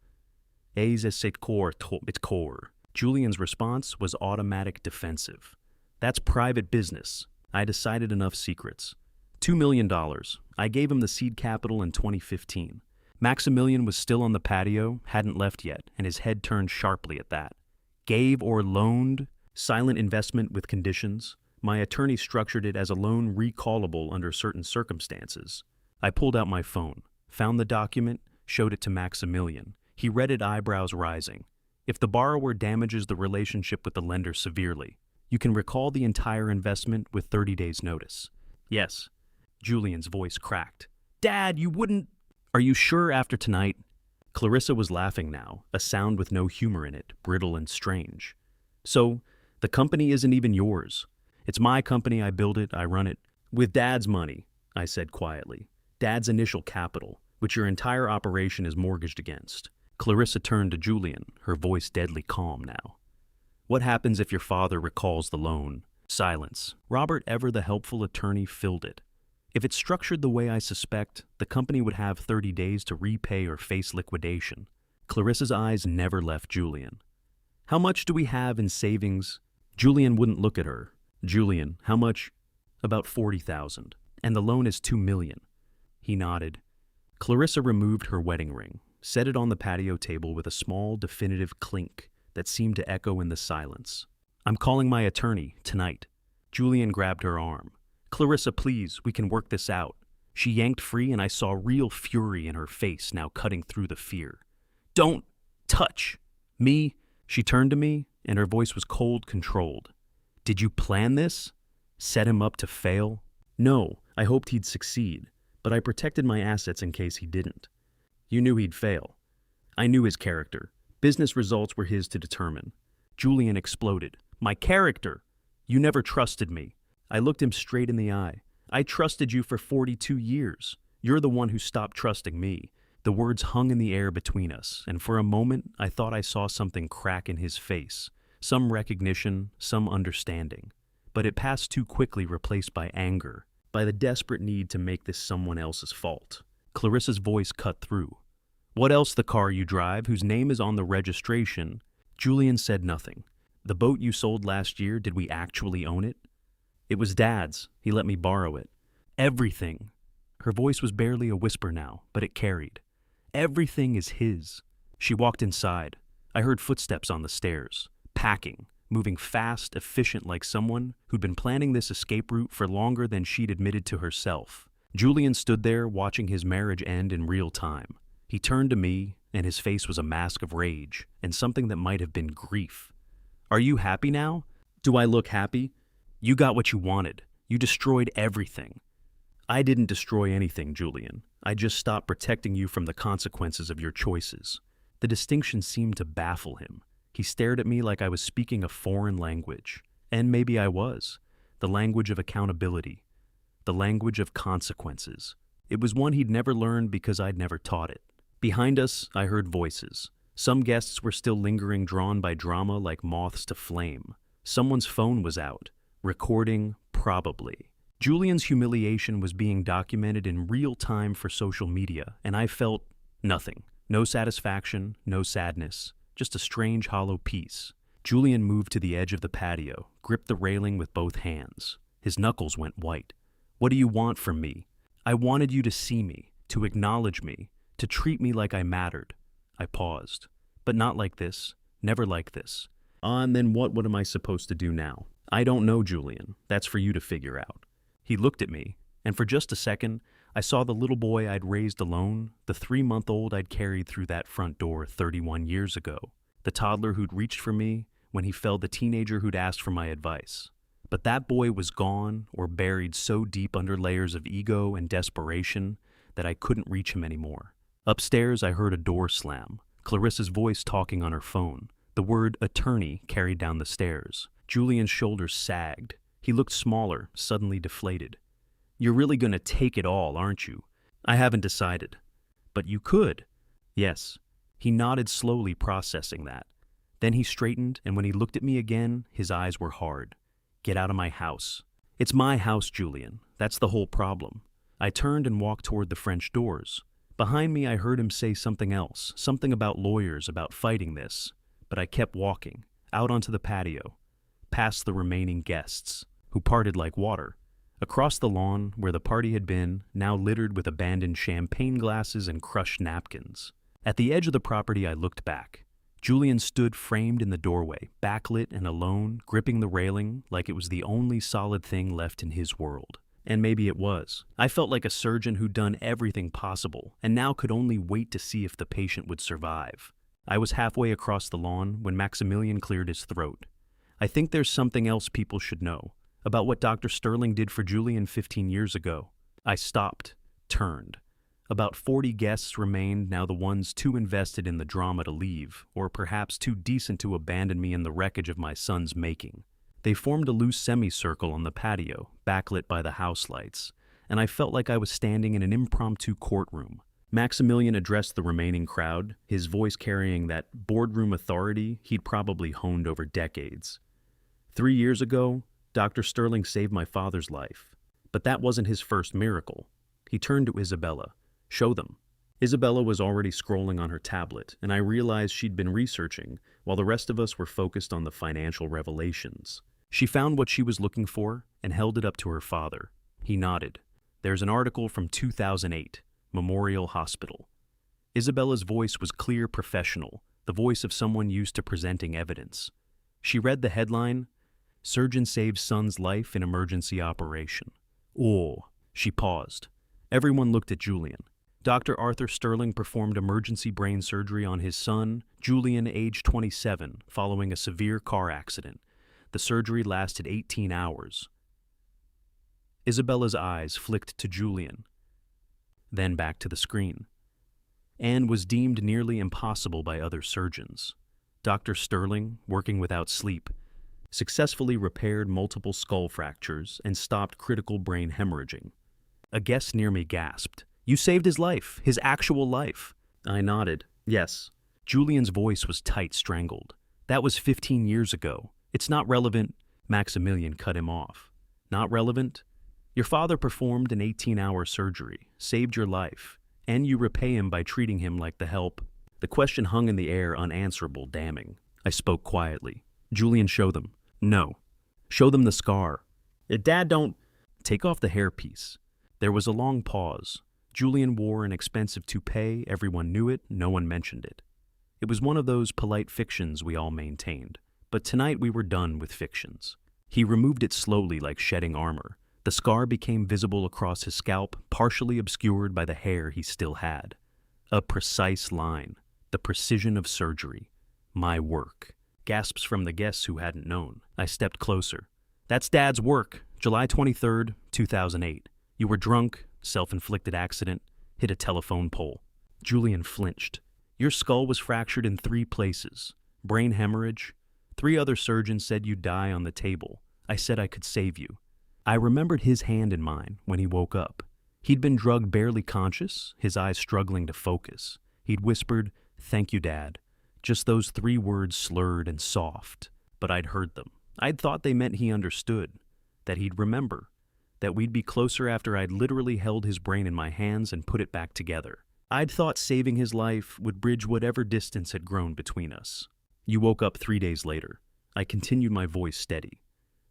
It's core. Julian's response was automatic defensive. "That's private business. I decided enough secrets. $2 million. I gave him the seed capital in 2015. Maximilian was still on the patio, hadn't left yet, and his head turned sharply at that. Gave or loaned? Silent investment with conditions. My attorney structured it as a loan recallable under certain circumstances. I pulled out my phone, found the document, showed it to Maximilian. He read it, eyebrows rising. if the borrower damages the relationship with the lender severely, you can recall the entire investment with 30 days' notice. Yes. Julian's voice cracked. Dad, you wouldn't... Are you sure after tonight? Clarissa was laughing now, a sound with no humor in it, brittle and strange. So, the company isn't even yours. It's my company, I build it, I run it. With Dad's money, I said quietly. Dad's initial capital, which your entire operation is mortgaged against. Clarissa turned to Julian, her voice deadly calm now. What happens if your father recalls the loan? Silence. Robert, ever the helpful attorney, filled it. If it's structured the way I suspect, the company would have 30 days to repay or face liquidation. Clarissa's eyes never left Julian. How much do we have in savings? Julian wouldn't look at her. Julian, how much? About 40,000. And the loan is 2 million. He nodded. Clarissa removed her wedding ring, set it on the patio table with a small, definitive clink that seemed to echo in the silence. I'm calling my attorney, tonight. Julian grabbed her arm. Clarissa, please, we can work this out. She yanked free and I saw real fury in her face now cutting through the fear. Don't touch me. She turned to me and her voice was cold, controlled. Did you plan this? Set him up to fail? No, I hoped he'd succeed, but I protected my assets in case he didn't. You knew he'd fail. I knew his character. Business results were his to determine. Julian exploded. My character! You never trusted me. I looked him straight in the eye. I trusted you for 42 years. You're the one who stopped trusting me. The words hung in the air between us, and for a moment I thought I saw something crack in his face, some recognition, some understanding. But it passed too quickly, replaced by anger, by the desperate need to make this someone else's fault. Clarissa's voice cut through. What else the car you drive, whose name is on the registration? Julian said nothing. The boat you sold last year, did we actually own it? It was Dad's. He let me borrow it. Everything. Her voice was barely a whisper now, but it carried. Everything is his. She walked inside. I heard footsteps on the stairs. Packing, moving fast, efficient like someone who'd been planning this escape route for longer than she'd admitted to herself. Julian stood there watching his marriage end in real time. He turned to me, and his face was a mask of rage and something that might have been grief. Are you happy now? Do I look happy? You got what you wanted. You destroyed everything. I didn't destroy anything, Julian. I just stopped protecting you from the consequences of your choices. The distinction seemed to baffle him. He stared at me like I was speaking a foreign language. And maybe I was. The language of accountability. The language of consequences. It was one he'd never learned because I'd never taught it. Behind us, I heard voices. Some guests were still lingering, drawn by drama like moths to flame. Someone's phone was out. Recording, probably. Julian's humiliation was being documented in real time for social media, and I felt nothing. No satisfaction, no sadness, just a strange hollow peace. Julian moved to the edge of the patio, gripped the railing with both hands. His knuckles went white. What do you want from me? I wanted you to see me, to acknowledge me, to treat me like I mattered. I paused. But not like this. Never like this. And then what am I supposed to do now? I don't know, Julian. That's for you to figure out. He looked at me, and for just a second, I saw the little boy I'd raised alone, the 3-month-old I'd carried through that front door 31 years ago, the toddler who'd reached for me when he fell, the teenager who'd asked for my advice. But that boy was gone or buried so deep under layers of ego and desperation that I couldn't reach him anymore. Upstairs, I heard a door slam, Clarissa's voice talking on her phone. The word attorney carried down the stairs. Julian's shoulders sagged. He looked smaller, suddenly deflated. You're really going to take it all, aren't you? I haven't decided. But you could. Yes. He nodded slowly, processing that. Then he straightened, and when he looked at me again, his eyes were hard. Get out of my house. It's my house, Julian. That's the whole problem. I turned and walked toward the French doors. Behind me, I heard him say something else, something about lawyers, about fighting this. But I kept walking, out onto the patio, past the remaining guests, who parted like water. Across the lawn, where the party had been, now littered with abandoned champagne glasses and crushed napkins. At the edge of the property, I looked back. Julian stood framed in the doorway, backlit and alone, gripping the railing like it was the only solid thing left in his world. And maybe it was. I felt like a surgeon who'd done everything possible, and now could only wait to see if the patient would survive. I was halfway across the lawn when Maximilian cleared his throat. I think there's something else people should know about what Dr. Sterling did for Julian 15 years ago. I stopped, turned. About 40 guests remained, now the ones too invested in the drama to leave, or perhaps too decent to abandon me in the wreckage of my son's making. They formed a loose semicircle on the patio, backlit by the house lights, and I felt like I was standing in an impromptu courtroom. Maximilian addressed the remaining crowd, his voice carrying that boardroom authority he'd probably honed over decades. 3 years ago, Dr. Sterling saved my father's life. But that wasn't his first miracle. He turned to Isabella. Show them. Isabella was already scrolling on her tablet, and I realized she'd been researching while the rest of us were focused on the financial revelations. She found what she was looking for and held it up to her father. He nodded. There's an article from 2008, Memorial Hospital. Isabella's voice was clear, professional, the voice of someone used to presenting evidence. She read the headline, Surgeon Saves Son's Life in Emergency Operation. Oh, she paused. Everyone looked at Julian. Dr. Arthur Sterling performed emergency brain surgery on his son, Julian, age 27, following a severe car accident. The surgery lasted 18 hours. Isabella's eyes flicked to Julian, then back to the screen. And was deemed nearly impossible by other surgeons. Dr. Sterling, working without sleep, successfully repaired multiple skull fractures and stopped critical brain hemorrhaging. A guest near me gasped. You saved his life, his actual life. I nodded. Yes. Julian's voice was tight, strangled. That was 15 years ago. It's not relevant. Maximilian cut him off. Not relevant? Your father performed an 18-hour surgery, saved your life, and you repay him by treating him like the help. The question hung in the air, unanswerable, damning. I spoke quietly. Julian, show them. No. Show them the scar. Dad, don't. Take off the hairpiece. There was a long pause. Julian wore an expensive toupee. Everyone knew it. No one mentioned it. It was one of those polite fictions we all maintained. But tonight we were done with fictions. He removed it slowly like shedding armor. The scar became visible across his scalp, partially obscured by the hair he still had. A precise line. The precision of surgery. My work. Gasps from the guests who hadn't known. I stepped closer. That's Dad's work. July 23rd, 2008. You were drunk, self-inflicted accident, hit a telephone pole. Julian flinched. Your skull was fractured in 3 places. Brain hemorrhage. 3 other surgeons said you'd die on the table. I said I could save you. I remembered his hand in mine when he woke up. He'd been drugged, barely conscious, his eyes struggling to focus. He'd whispered, "Thank you, Dad." Just those 3 words, slurred and soft. But I'd heard them. I'd thought they meant he understood, that he'd remember, that we'd be closer after I'd literally held his brain in my hands and put it back together. I'd thought saving his life would bridge whatever distance had grown between us. You woke up 3 days later. I continued, my voice steady.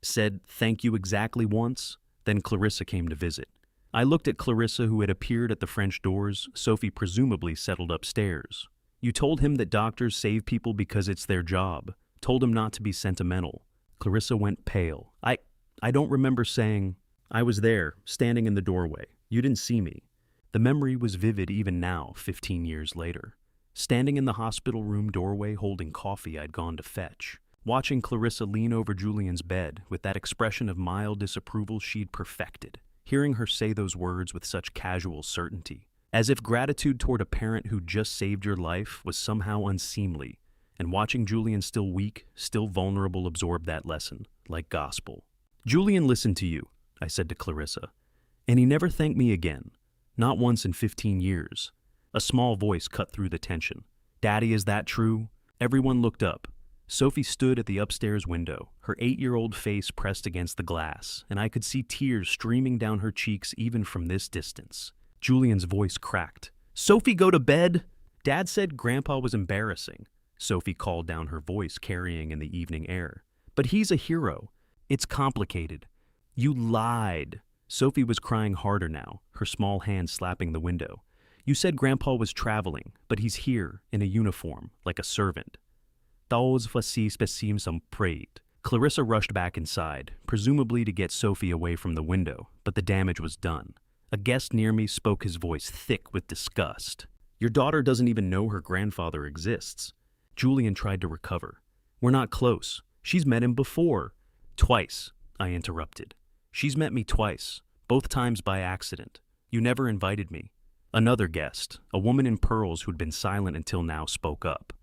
Said thank you exactly once, then Clarissa came to visit. I looked at Clarissa, who had appeared at the French doors. Sophie presumably settled upstairs. You told him that doctors save people because it's their job. Told him not to be sentimental. Clarissa went pale. I don't remember saying. I was there, standing in the doorway. You didn't see me. The memory was vivid even now, 15 years later. Standing in the hospital room doorway holding coffee I'd gone to fetch. Watching Clarissa lean over Julian's bed with that expression of mild disapproval she'd perfected. Hearing her say those words with such casual certainty. As if gratitude toward a parent who just saved your life was somehow unseemly. And watching Julian, still weak, still vulnerable, absorb that lesson, like gospel. Julian listened to you, I said to Clarissa. And he never thanked me again. Not once in 15 years. A small voice cut through the tension. Daddy, is that true? Everyone looked up. Sophie stood at the upstairs window, her 8-year-old face pressed against the glass, and I could see tears streaming down her cheeks even from this distance. Julian's voice cracked. Sophie, go to bed! Dad said Grandpa was embarrassing. Sophie called down, her voice carrying in the evening air. But he's a hero. It's complicated. You lied. Sophie was crying harder now, her small hand slapping the window. You said Grandpa was traveling, but he's here, in a uniform, like a servant. Those facetious some prayed. Clarissa rushed back inside, presumably to get Sophie away from the window, but the damage was done. A guest near me spoke, his voice thick with disgust. Your daughter doesn't even know her grandfather exists. Julian tried to recover. We're not close. She's met him before. Twice, I interrupted. She's met me twice, both times by accident. You never invited me. Another guest, a woman in pearls who'd been silent until now, spoke up.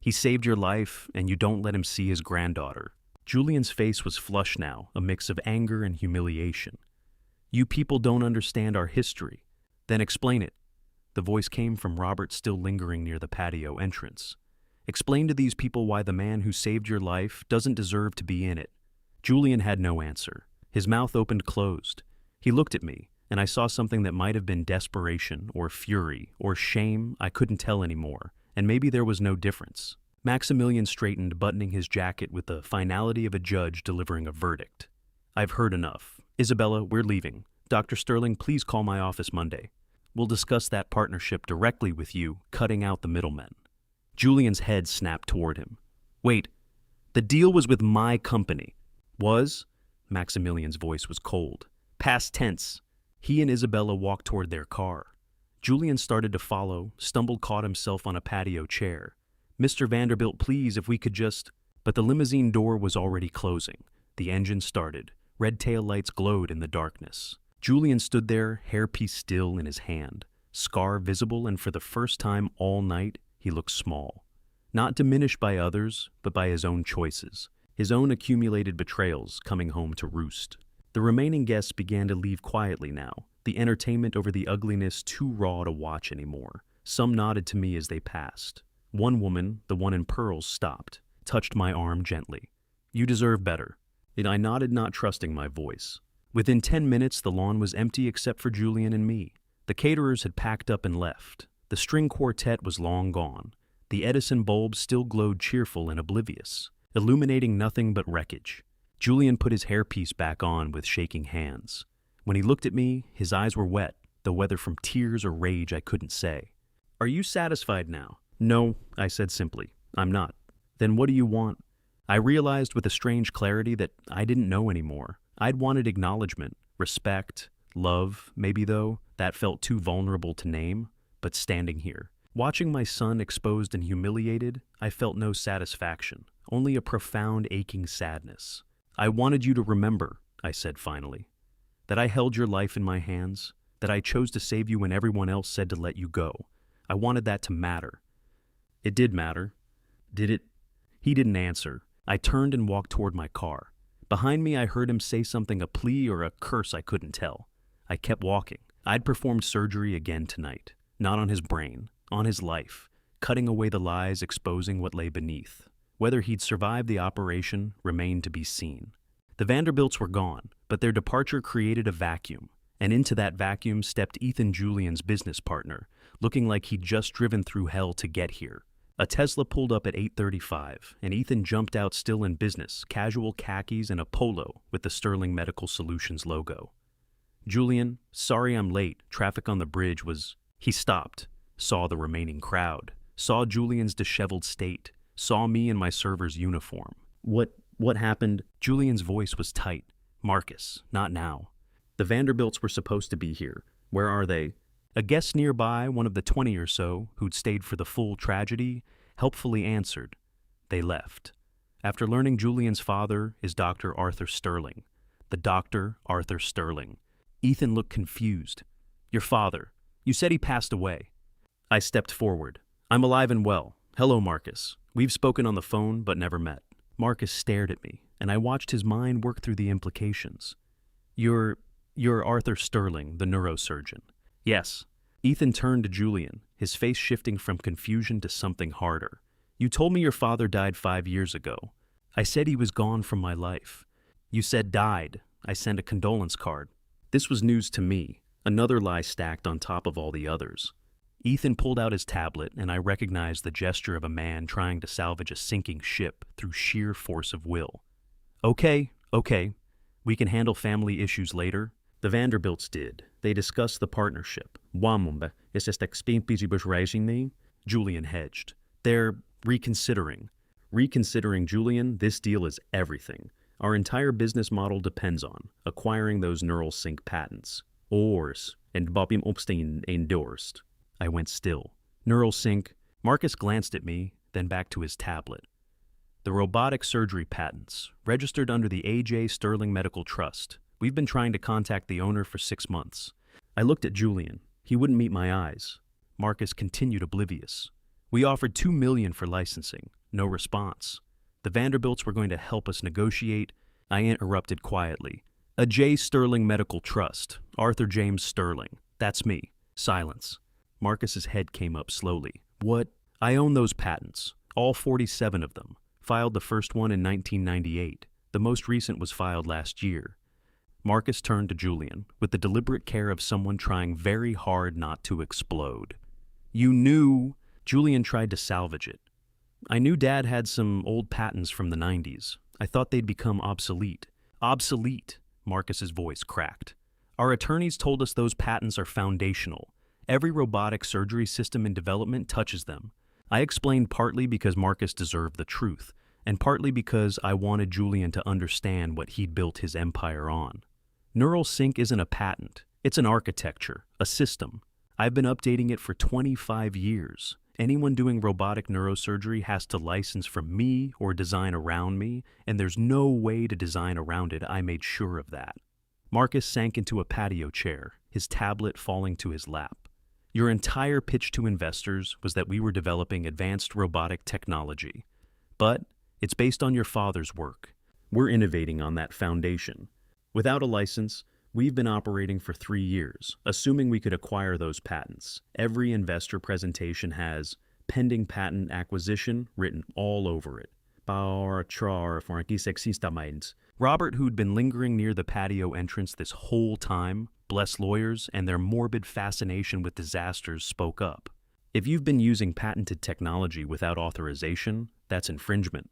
He saved your life, and you don't let him see his granddaughter. Julian's face was flushed now, a mix of anger and humiliation. You people don't understand our history. Then explain it. The voice came from Robert, still lingering near the patio entrance. Explain to these people why the man who saved your life doesn't deserve to be in it. Julian had no answer. His mouth opened closed. He looked at me, and I saw something that might have been desperation or fury or shame. I couldn't tell anymore, and maybe there was no difference. Maximilian straightened, buttoning his jacket with the finality of a judge delivering a verdict. I've heard enough. Isabella, we're leaving. Dr. Sterling, please call my office Monday. We'll discuss that partnership directly with you, cutting out the middlemen. Julian's head snapped toward him. Wait, the deal was with my company. Was? Maximilian's voice was cold. Past tense. He and Isabella walked toward their car. Julian started to follow, stumbled, caught himself on a patio chair. Mr. Vanderbilt, please, if we could just... But the limousine door was already closing. The engine started. Red tail lights glowed in the darkness. Julian stood there, hairpiece still in his hand, scar visible, and for the first time all night, he looked small. Not diminished by others, but by his own choices, his own accumulated betrayals coming home to roost. The remaining guests began to leave quietly now, the entertainment over the ugliness too raw to watch anymore. Some nodded to me as they passed. One woman, the one in pearls, stopped, touched my arm gently. You deserve better. And I nodded, not trusting my voice. Within 10 minutes, the lawn was empty except for Julian and me. The caterers had packed up and left. The string quartet was long gone. The Edison bulb still glowed cheerful and oblivious, illuminating nothing but wreckage. Julian put his hairpiece back on with shaking hands. When he looked at me, his eyes were wet, though whether from tears or rage I couldn't say. Are you satisfied now? No, I said simply. I'm not. Then what do you want? I realized with a strange clarity that I didn't know anymore. I'd wanted acknowledgement, respect, love, maybe though, that felt too vulnerable to name. But standing here, watching my son exposed and humiliated, I felt no satisfaction, only a profound aching sadness. I wanted you to remember, I said finally, that I held your life in my hands, that I chose to save you when everyone else said to let you go. I wanted that to matter. It did matter. Did it? He didn't answer. I turned and walked toward my car. Behind me, I heard him say something, a plea or a curse I couldn't tell. I kept walking. I'd performed surgery again tonight. Not on his brain, on his life, cutting away the lies, exposing what lay beneath. Whether he'd survived the operation remained to be seen. The Vanderbilts were gone, but their departure created a vacuum, and into that vacuum stepped Ethan, Julian's business partner, looking like he'd just driven through hell to get here. A Tesla pulled up at 8:35, and Ethan jumped out still in business, casual khakis and a polo with the Sterling Medical Solutions logo. Julian, sorry I'm late. Traffic on the bridge was... He stopped, saw the remaining crowd, saw Julian's disheveled state, saw me in my server's uniform. What happened? Julian's voice was tight. Marcus, not now. The Vanderbilts were supposed to be here. Where are they? A guest nearby, one of the 20 or so, who'd stayed for the full tragedy, helpfully answered. They left. After learning Julian's father is Dr. Arthur Sterling. The Dr. Arthur Sterling. Ethan looked confused. Your father. You said he passed away. I stepped forward. I'm alive and well. Hello, Marcus. We've spoken on the phone, but never met. Marcus stared at me, and I watched his mind work through the implications. You're Arthur Sterling, the neurosurgeon. Yes. Ethan turned to Julian, his face shifting from confusion to something harder. You told me your father died 5 years ago. I said he was gone from my life. You said died. I sent a condolence card. This was news to me, another lie stacked on top of all the others. Ethan pulled out his tablet, and I recognized the gesture of a man trying to salvage a sinking ship through sheer force of will. Okay. We can handle family issues later. The Vanderbilts did. They discussed the partnership. Julian hedged. They're reconsidering. Reconsidering, Julian, this deal is everything. Our entire business model depends on acquiring those neural sync patents. Ours, and Bobby Obstein endorsed. I went still. Neural sync. Marcus glanced at me, then back to his tablet. The robotic surgery patents, registered under the A.J. Sterling Medical Trust. We've been trying to contact the owner for 6 months. I looked at Julian. He wouldn't meet my eyes. Marcus continued oblivious. We offered $2 million for licensing. No response. The Vanderbilts were going to help us negotiate. I interrupted quietly. A J. Sterling Medical Trust. Arthur James Sterling. That's me. Silence. Marcus's head came up slowly. What? I own those patents. All 47 of them. Filed the first one in 1998. The most recent was filed last year. Marcus turned to Julian, with the deliberate care of someone trying very hard not to explode. You knew... Julian tried to salvage it. I knew Dad had some old patents from the 90s. I thought they'd become obsolete. Obsolete, Marcus's voice cracked. Our attorneys told us those patents are foundational. Every robotic surgery system in development touches them. I explained partly because Marcus deserved the truth, and partly because I wanted Julian to understand what he'd built his empire on. Neural sync isn't a patent. It's an architecture, a system. I've been updating it for 25 years. Anyone doing robotic neurosurgery has to license from me or design around me, and there's no way to design around it. I made sure of that. Marcus sank into a patio chair, his tablet falling to his lap. Your entire pitch to investors was that we were developing advanced robotic technology. But it's based on your father's work. We're innovating on that foundation. Without a license, we've been operating for 3 years, assuming we could acquire those patents. Every investor presentation has pending patent acquisition written all over it. Robert, who'd been lingering near the patio entrance this whole time, bless lawyers and their morbid fascination with disasters, spoke up. If you've been using patented technology without authorization, that's infringement.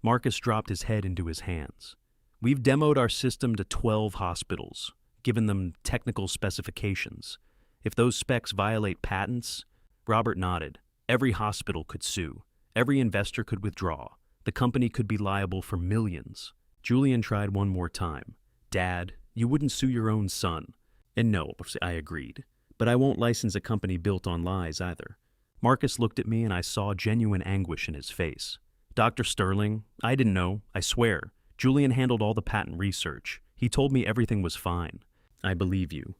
Marcus dropped his head into his hands. We've demoed our system to 12 hospitals, given them technical specifications. If those specs violate patents, Robert nodded. Every hospital could sue. Every investor could withdraw. The company could be liable for millions. Julian tried one more time. Dad, you wouldn't sue your own son. And no, I agreed. But I won't license a company built on lies either. Marcus looked at me and I saw genuine anguish in his face. Dr. Sterling, I didn't know, I swear. Julian handled all the patent research. He told me everything was fine. I believe you.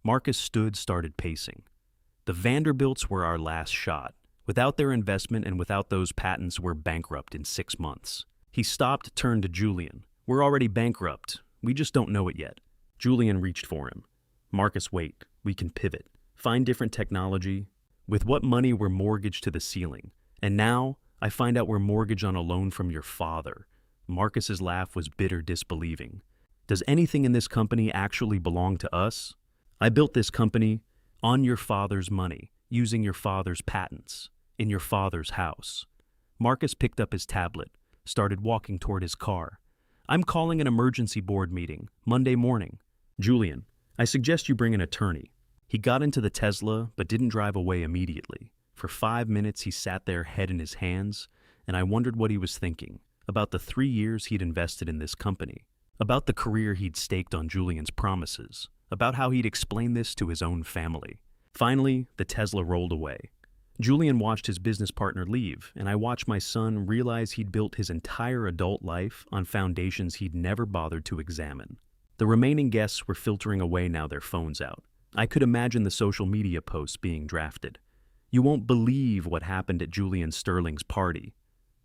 Marcus started pacing. The Vanderbilts were our last shot. Without their investment and without those patents, we're bankrupt in 6 months. He stopped, turned to Julian. We're already bankrupt. We just don't know it yet. Julian reached for him. Marcus, wait. We can pivot. Find different technology. With what money we're mortgaged to the ceiling. And now, I find out we're mortgaged on a loan from your father. Marcus's laugh was bitter disbelieving. Does anything in this company actually belong to us? I built this company on your father's money, using your father's patents, in your father's house. Marcus picked up his tablet, started walking toward his car. I'm calling an emergency board meeting, Monday morning. Julian, I suggest you bring an attorney. He got into the Tesla, but didn't drive away immediately. For 5 minutes, he sat there, head in his hands, and I wondered what he was thinking. About the 3 years he'd invested in this company. About the career he'd staked on Julian's promises. About how he'd explain this to his own family. Finally, the Tesla rolled away. Julian watched his business partner leave, and I watched my son realize he'd built his entire adult life on foundations he'd never bothered to examine. The remaining guests were filtering away now, their phones out. I could imagine the social media posts being drafted. You won't believe what happened at Julian Sterling's party.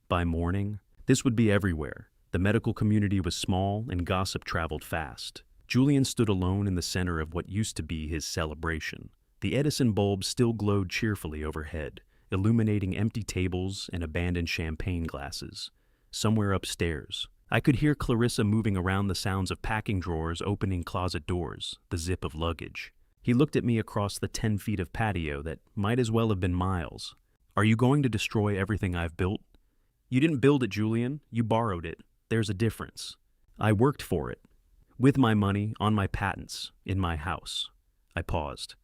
By morning, this would be everywhere. The medical community was small and gossip traveled fast. Julian stood alone in the center of what used to be his celebration. The Edison bulb still glowed cheerfully overhead, illuminating empty tables and abandoned champagne glasses. Somewhere upstairs, I could hear Clarissa moving around, the sounds of packing drawers opening closet doors, the zip of luggage. He looked at me across the 10 feet of patio that might as well have been miles. Are you going to destroy everything I've built? You didn't build it, Julian. You borrowed it. There's a difference. I worked for it. With my money, on my patents, in my house. I paused.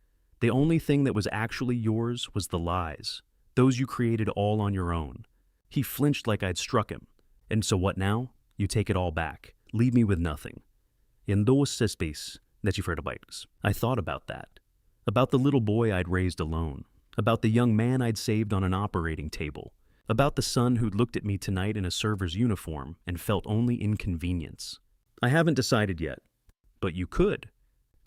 The only thing that was actually yours was the lies. Those you created all on your own. He flinched like I'd struck him. And so what now? You take it all back. Leave me with nothing. In those space that you bikes. I thought about that. About the little boy I'd raised alone. About the young man I'd saved on an operating table. About the son who'd looked at me tonight in a server's uniform and felt only inconvenience. I haven't decided yet. But you could.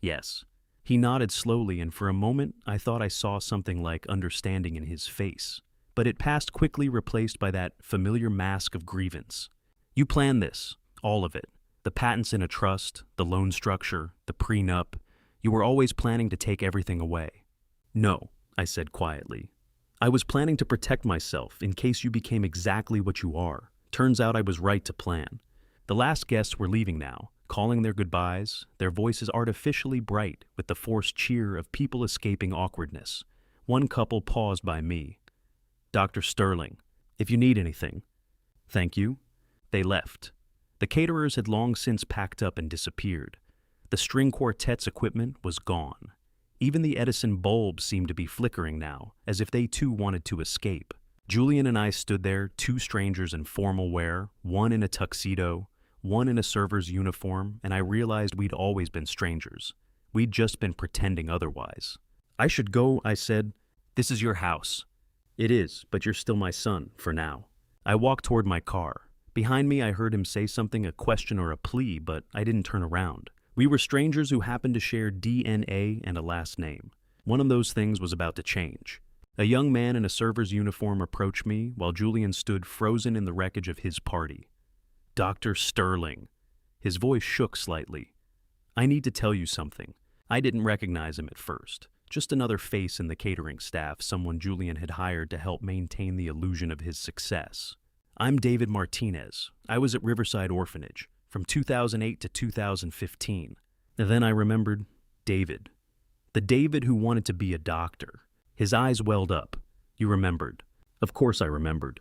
Yes. He nodded slowly, and for a moment I thought I saw something like understanding in his face. But it passed quickly, replaced by that familiar mask of grievance. You planned this, all of it. The patents in a trust, the loan structure, the prenup. You were always planning to take everything away. No, I said quietly. I was planning to protect myself in case you became exactly what you are. Turns out I was right to plan. The last guests were leaving now, calling their goodbyes, their voices artificially bright with the forced cheer of people escaping awkwardness. One couple paused by me. Dr. Sterling, if you need anything. Thank you. They left. The caterers had long since packed up and disappeared. The string quartet's equipment was gone. Even the Edison bulbs seemed to be flickering now, as if they too wanted to escape. Julian and I stood there, two strangers in formal wear, one in a tuxedo, one in a server's uniform, and I realized we'd always been strangers. We'd just been pretending otherwise. I should go, I said. This is your house. It is, but you're still my son, for now. I walked toward my car. Behind me I heard him say something, a question or a plea, but I didn't turn around. We were strangers who happened to share DNA and a last name. One of those things was about to change. A young man in a server's uniform approached me while Julian stood frozen in the wreckage of his party. Dr. Sterling. His voice shook slightly. I need to tell you something. I didn't recognize him at first. Just another face in the catering staff, someone Julian had hired to help maintain the illusion of his success. I'm David Martinez. I was at Riverside Orphanage from 2008 to 2015. And then I remembered David. The David who wanted to be a doctor. His eyes welled up. You remembered. Of course I remembered.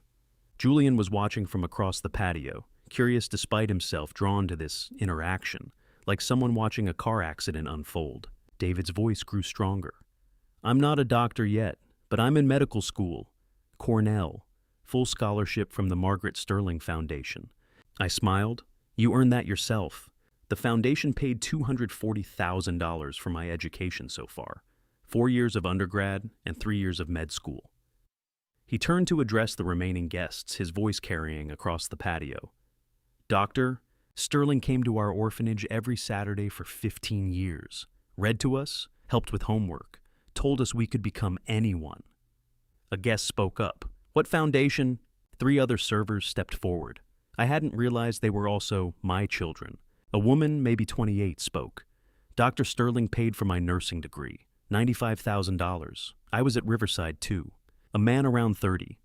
Julian was watching from across the patio, curious despite himself, drawn to this interaction, like someone watching a car accident unfold. David's voice grew stronger. I'm not a doctor yet, but I'm in medical school. Cornell. Full scholarship from the Margaret Sterling Foundation. I smiled. You earned that yourself. The foundation paid $240,000 for my education so far. 4 years of undergrad and 3 years of med school. He turned to address the remaining guests, his voice carrying across the patio. Doctor, Sterling came to our orphanage every Saturday for 15 years. Read to us, helped with homework, told us we could become anyone. A guest spoke up. What foundation? 3 other servers stepped forward. I hadn't realized they were also my children. A woman, maybe 28, spoke. Dr. Sterling paid for my nursing degree, $95,000. I was at Riverside too. A man around 30.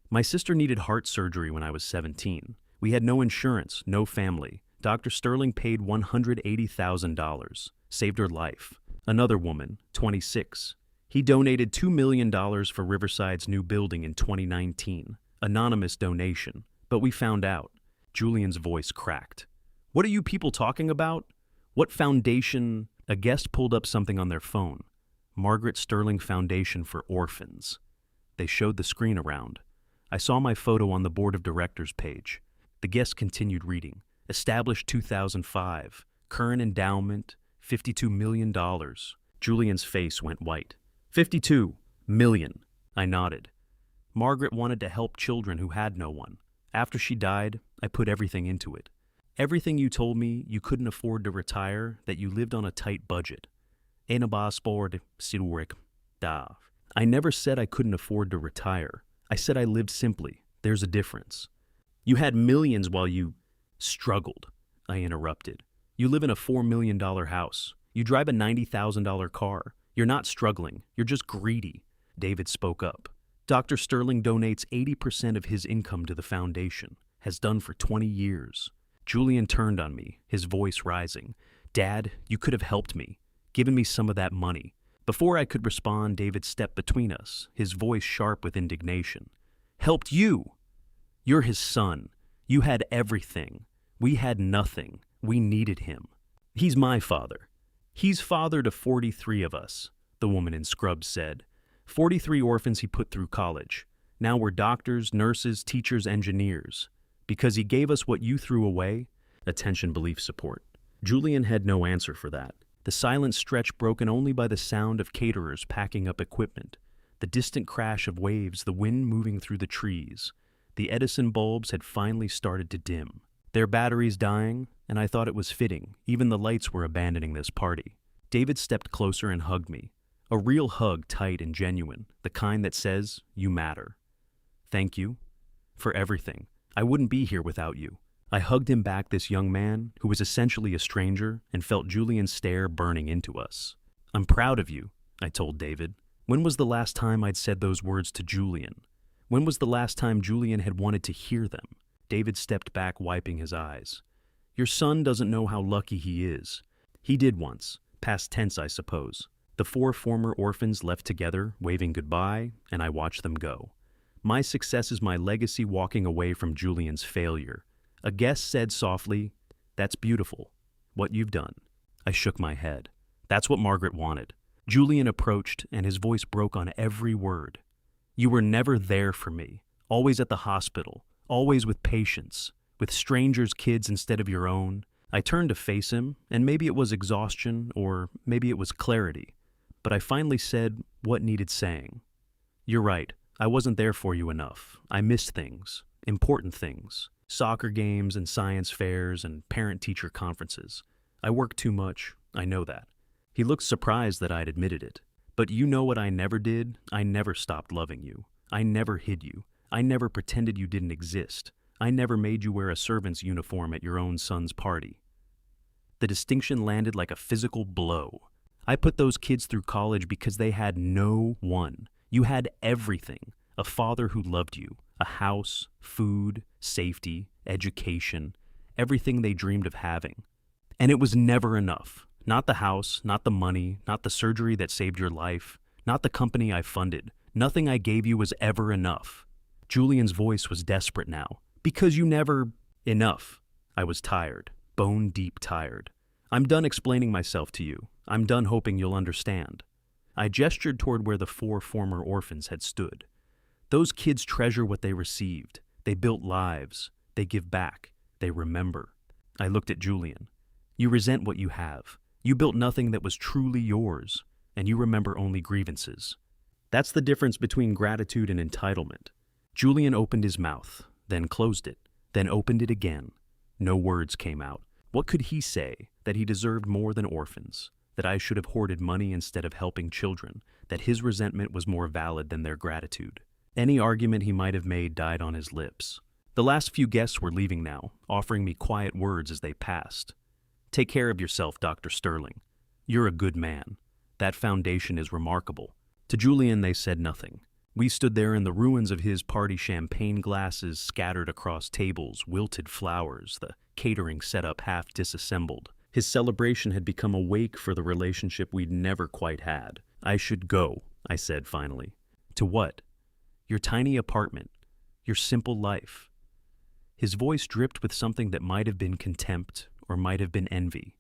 My sister needed heart surgery when I was 17. We had no insurance, no family. Dr. Sterling paid $180,000, saved her life. Another woman, 26. He donated $2 million for Riverside's new building in 2019. Anonymous donation. But we found out. Julian's voice cracked. What are you people talking about? What foundation? A guest pulled up something on their phone. Margaret Sterling Foundation for Orphans. They showed the screen around. I saw my photo on the board of directors page. The guest continued reading. Established 2005. Current endowment, $52 million. Julian's face went white. 52 million. I nodded. Margaret wanted to help children who had no one. After she died, I put everything into it. Everything you told me you couldn't afford to retire, that you lived on a tight budget. I never said I couldn't afford to retire. I said I lived simply. There's a difference. You had millions while you struggled, I interrupted. You live in a $4 million house. You drive a $90,000 car. You're not struggling. You're just greedy. David spoke up. Dr. Sterling donates 80% of his income to the foundation, has done for 20 years. Julian turned on me, his voice rising. Dad, you could have helped me, given me some of that money. Before I could respond, David stepped between us, his voice sharp with indignation. Helped you? You're his son. You had everything. We had nothing. We needed him. He's my father. He's father to 43 of us, the woman in scrubs said. 43 orphans he put through college. Now we're doctors, nurses, teachers, engineers. Because he gave us what you threw away, attention, belief, support. Julian had no answer for that. The silence stretched broken only by the sound of caterers packing up equipment. The distant crash of waves, the wind moving through the trees. The Edison bulbs had finally started to dim, their batteries dying, and I thought it was fitting. Even the lights were abandoning this party. David stepped closer and hugged me. A real hug, tight and genuine, the kind that says, "You matter." "Thank you for everything. I wouldn't be here without you." I hugged him back, this young man, who was essentially a stranger, and felt Julian's stare burning into us. "I'm proud of you," I told David. When was the last time I'd said those words to Julian? When was the last time Julian had wanted to hear them? David stepped back, wiping his eyes. "Your son doesn't know how lucky he is. He did once, past tense, I suppose." The 4 former orphans left together, waving goodbye, and I watched them go. My success is my legacy, walking away from Julian's failure. A guest said softly, "That's beautiful, what you've done." I shook my head. That's what Margaret wanted. Julian approached, and his voice broke on every word. "You were never there for me, always at the hospital, always with patients, with strangers' kids instead of your own." I turned to face him, and maybe it was exhaustion, or maybe it was clarity, but I finally said what needed saying. "You're right, I wasn't there for you enough. I missed things, important things, soccer games and science fairs and parent-teacher conferences. I worked too much, I know that." He looked surprised that I'd admitted it. "But you know what I never did? I never stopped loving you. I never hid you. I never pretended you didn't exist. I never made you wear a servant's uniform at your own son's party." The distinction landed like a physical blow. I put those kids through college because they had no one. You had everything. A father who loved you, a house, food, safety, education, everything they dreamed of having. And it was never enough. Not the house, not the money, not the surgery that saved your life, not the company I funded. Nothing I gave you was ever enough. Julian's voice was desperate now. "Because you never—" Enough. I was tired, bone-deep tired. "I'm done explaining myself to you. I'm done hoping you'll understand." I gestured toward where the 4 former orphans had stood. Those kids treasure what they received. They built lives. They give back. They remember. I looked at Julian. "You resent what you have. You built nothing that was truly yours, and you remember only grievances. That's the difference between gratitude and entitlement." Julian opened his mouth, then closed it, then opened it again. No words came out. What could he say? That he deserved more than orphans, that I should have hoarded money instead of helping children, that his resentment was more valid than their gratitude. Any argument he might have made died on his lips. The last few guests were leaving now, offering me quiet words as they passed. "Take care of yourself, Dr. Sterling. You're a good man. That foundation is remarkable." To Julian they said nothing. We stood there in the ruins of his party, champagne glasses scattered across tables, wilted flowers, the catering setup half disassembled. His celebration had become a wake for the relationship we'd never quite had. "I should go," I said finally. "To what?" "Your tiny apartment. Your simple life." His voice dripped with something that might have been contempt or might have been envy.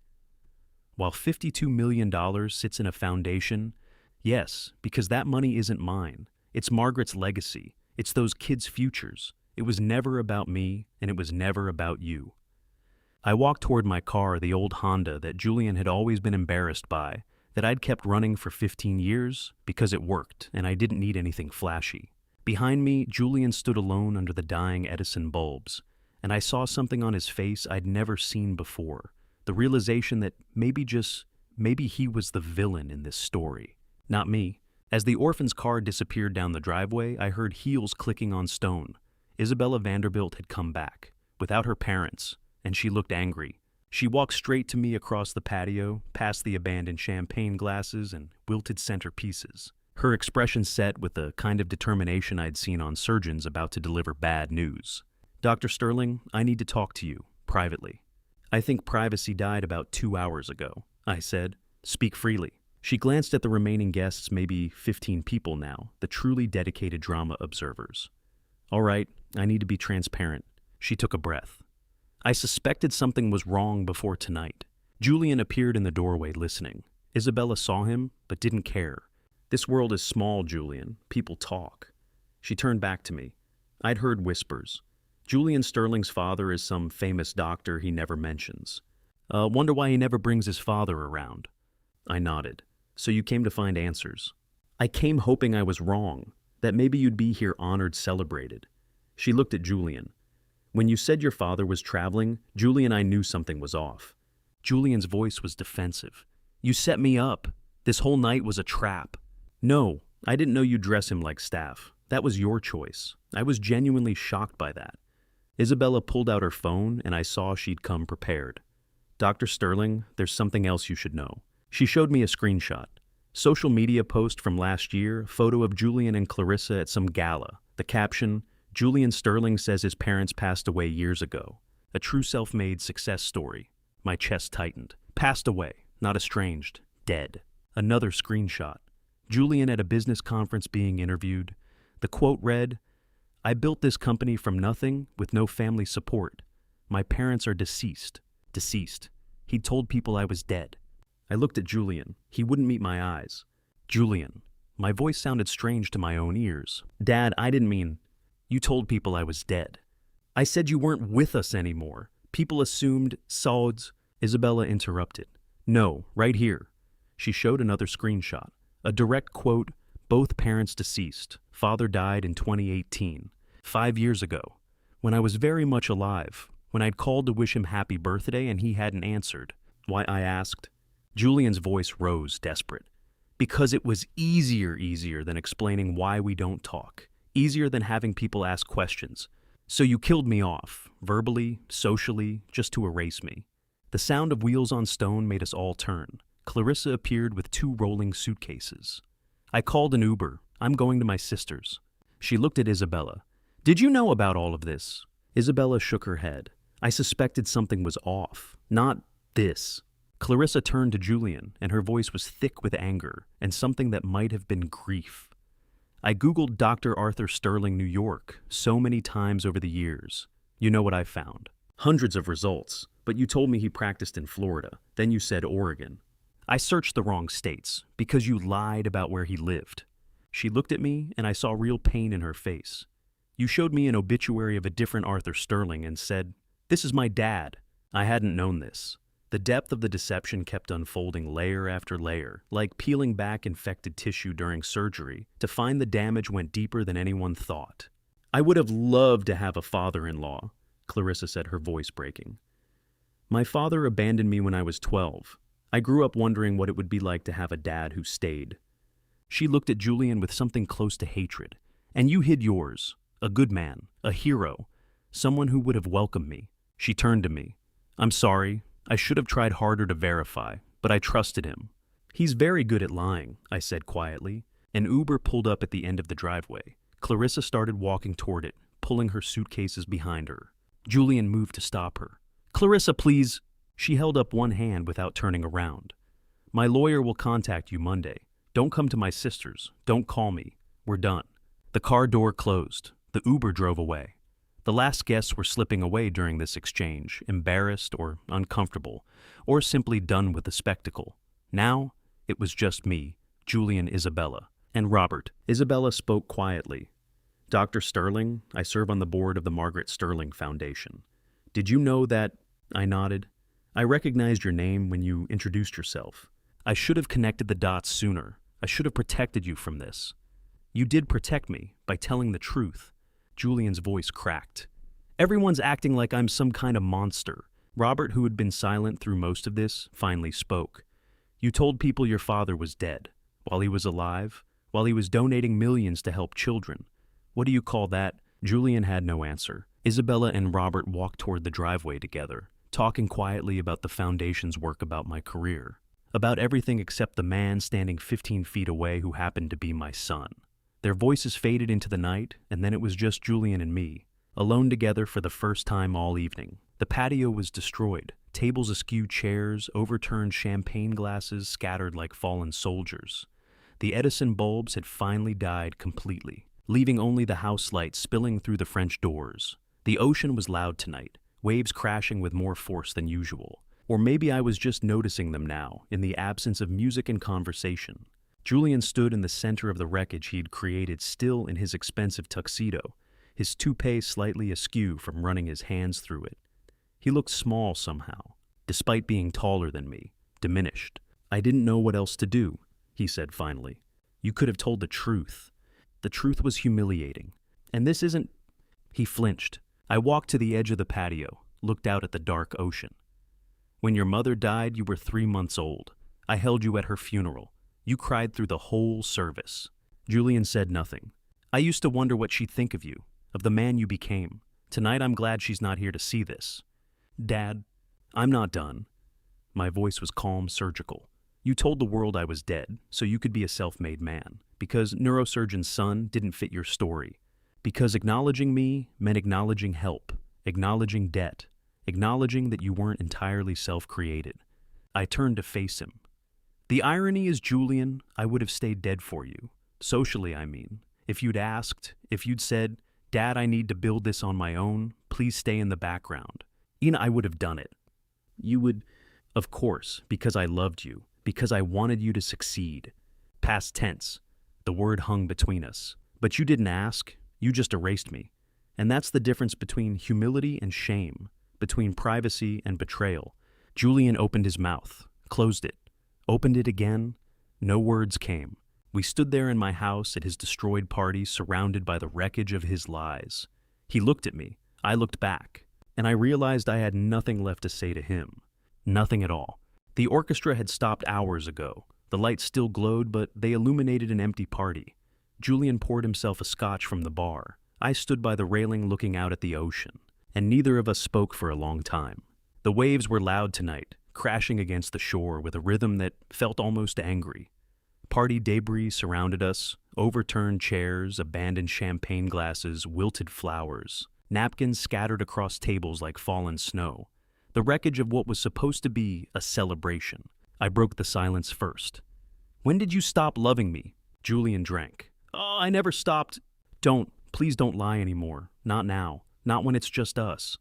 "While $52 million sits in a foundation, yes, because that money isn't mine. It's Margaret's legacy. It's those kids' futures. It was never about me, and it was never about you." I walked toward my car, the old Honda that Julian had always been embarrassed by, that I'd kept running for 15 years because it worked and I didn't need anything flashy. Behind me, Julian stood alone under the dying Edison bulbs, and I saw something on his face I'd never seen before, the realization that maybe he was the villain in this story, not me. As the orphan's car disappeared down the driveway, I heard heels clicking on stone. Isabella Vanderbilt had come back, without her parents, and she looked angry. She walked straight to me across the patio, past the abandoned champagne glasses and wilted centerpieces. Her expression set with the kind of determination I'd seen on surgeons about to deliver bad news. "Dr. Sterling, I need to talk to you, privately." "I think privacy died about 2 hours ago," I said. "Speak freely." She glanced at the remaining guests, maybe 15 people now, the truly dedicated drama observers. "All right, I need to be transparent." She took a breath. "I suspected something was wrong before tonight." Julian appeared in the doorway listening. Isabella saw him, but didn't care. "This world is small, Julian. People talk." She turned back to me. I'd heard whispers. "Julian Sterling's father is some famous doctor he never mentions. Wonder why he never brings his father around." I nodded. "So you came to find answers?" I came hoping I was wrong, that maybe you'd be here honored, celebrated. She looked at Julian. When you said your father was traveling, Julian, I knew something was off. Julian's voice was defensive. You set me up. This whole night was a trap. No, I didn't know you'd dress him like staff. That was your choice. I was genuinely shocked by that. Isabella pulled out her phone, and I saw she'd come prepared. Dr. Sterling, there's something else you should know. She showed me a screenshot. Social media post from last year, photo of Julian and Clarissa at some gala. The caption, Julian Sterling says his parents passed away years ago. A true self-made success story. My chest tightened. Passed away, not estranged, dead. Another screenshot. Julian at a business conference being interviewed. The quote read, I built this company from nothing with no family support. My parents are deceased. Deceased. He'd told people I was dead. I looked at Julian. He wouldn't meet my eyes. Julian. My voice sounded strange to my own ears. Dad, I didn't mean... You told people I was dead. I said you weren't with us anymore. People assumed Sauds. Isabella interrupted. No, right here. She showed another screenshot. A direct quote, both parents deceased. Father died in 2018. 5 years ago. When I was very much alive. When I'd called to wish him happy birthday and he hadn't answered. Why, I asked. Julian's voice rose, desperate. Because it was easier than explaining why we don't talk. Easier than having people ask questions. So you killed me off, verbally, socially, just to erase me. The sound of wheels on stone made us all turn. Clarissa appeared with 2 rolling suitcases. I called an Uber. I'm going to my sister's. She looked at Isabella. Did you know about all of this? Isabella shook her head. I suspected something was off. Not this. Clarissa turned to Julian, and her voice was thick with anger and something that might have been grief. I Googled Dr. Arthur Sterling, New York, so many times over the years. You know what I found? Hundreds of results, but you told me he practiced in Florida. Then you said Oregon. I searched the wrong states because you lied about where he lived. She looked at me, and I saw real pain in her face. You showed me an obituary of a different Arthur Sterling and said, this is my dad. I hadn't known this. The depth of the deception kept unfolding layer after layer, like peeling back infected tissue during surgery, to find the damage went deeper than anyone thought. I would have loved to have a father-in-law, Clarissa said, her voice breaking. My father abandoned me when I was 12. I grew up wondering what it would be like to have a dad who stayed. She looked at Julian with something close to hatred. And you hid yours. A good man. A hero. Someone who would have welcomed me. She turned to me. I'm sorry. I should have tried harder to verify, but I trusted him. He's very good at lying, I said quietly. An Uber pulled up at the end of the driveway. Clarissa started walking toward it, pulling her suitcases behind her. Julian moved to stop her. Clarissa, please. She held up one hand without turning around. My lawyer will contact you Monday. Don't come to my sister's. Don't call me. We're done. The car door closed. The Uber drove away. The last guests were slipping away during this exchange, embarrassed or uncomfortable, or simply done with the spectacle. Now, it was just me, Julian, Isabella, and Robert. Isabella spoke quietly. Dr. Sterling, I serve on the board of the Margaret Sterling Foundation. Did you know that? I nodded. I recognized your name when you introduced yourself. I should have connected the dots sooner. I should have protected you from this. You did protect me by telling the truth. Julian's voice cracked. Everyone's acting like I'm some kind of monster. Robert, who had been silent through most of this, finally spoke. You told people your father was dead, while he was alive, while he was donating millions to help children. What do you call that? Julian had no answer. Isabella and Robert walked toward the driveway together, talking quietly about the foundation's work, about my career, about everything except the man standing 15 feet away who happened to be my son. Their voices faded into the night, and then it was just Julian and me, alone together for the first time all evening. The patio was destroyed, tables askew, chairs, overturned champagne glasses scattered like fallen soldiers. The Edison bulbs had finally died completely, leaving only the house light spilling through the French doors. The ocean was loud tonight, waves crashing with more force than usual. Or maybe I was just noticing them now, in the absence of music and conversation. Julian stood in the center of the wreckage he'd created, still in his expensive tuxedo, his toupee slightly askew from running his hands through it. He looked small somehow, despite being taller than me, diminished. I didn't know what else to do, he said finally. You could have told the truth. The truth was humiliating. And this isn't... He flinched. I walked to the edge of the patio, looked out at the dark ocean. When your mother died, you were 3 months old. I held you at her funeral. You cried through the whole service. Julian said nothing. I used to wonder what she'd think of you, of the man you became. Tonight I'm glad she's not here to see this. Dad, I'm not done. My voice was calm, surgical. You told the world I was dead, so you could be a self-made man, because neurosurgeon's son didn't fit your story. Because acknowledging me meant acknowledging help, acknowledging debt, acknowledging that you weren't entirely self-created. I turned to face him. The irony is, Julian, I would have stayed dead for you. Socially, I mean. If you'd asked, if you'd said, Dad, I need to build this on my own, please stay in the background. I would have done it. You would, of course, because I loved you, because I wanted you to succeed. Past tense. The word hung between us. But you didn't ask, you just erased me. And that's the difference between humility and shame, between privacy and betrayal. Julian opened his mouth, closed it, opened it again. No words came. We stood there in my house at his destroyed party, surrounded by the wreckage of his lies. He looked at me. I looked back. And I realized I had nothing left to say to him. Nothing at all. The orchestra had stopped hours ago. The lights still glowed, but they illuminated an empty party. Julian poured himself a scotch from the bar. I stood by the railing looking out at the ocean, and neither of us spoke for a long time. The waves were loud tonight, crashing against the shore with a rhythm that felt almost angry. Party debris surrounded us, overturned chairs, abandoned champagne glasses, wilted flowers, napkins scattered across tables like fallen snow. The wreckage of what was supposed to be a celebration. I broke the silence first. When did you stop loving me? Julian drank. Oh, I never stopped. Please don't lie anymore. Not now. Not when it's just us.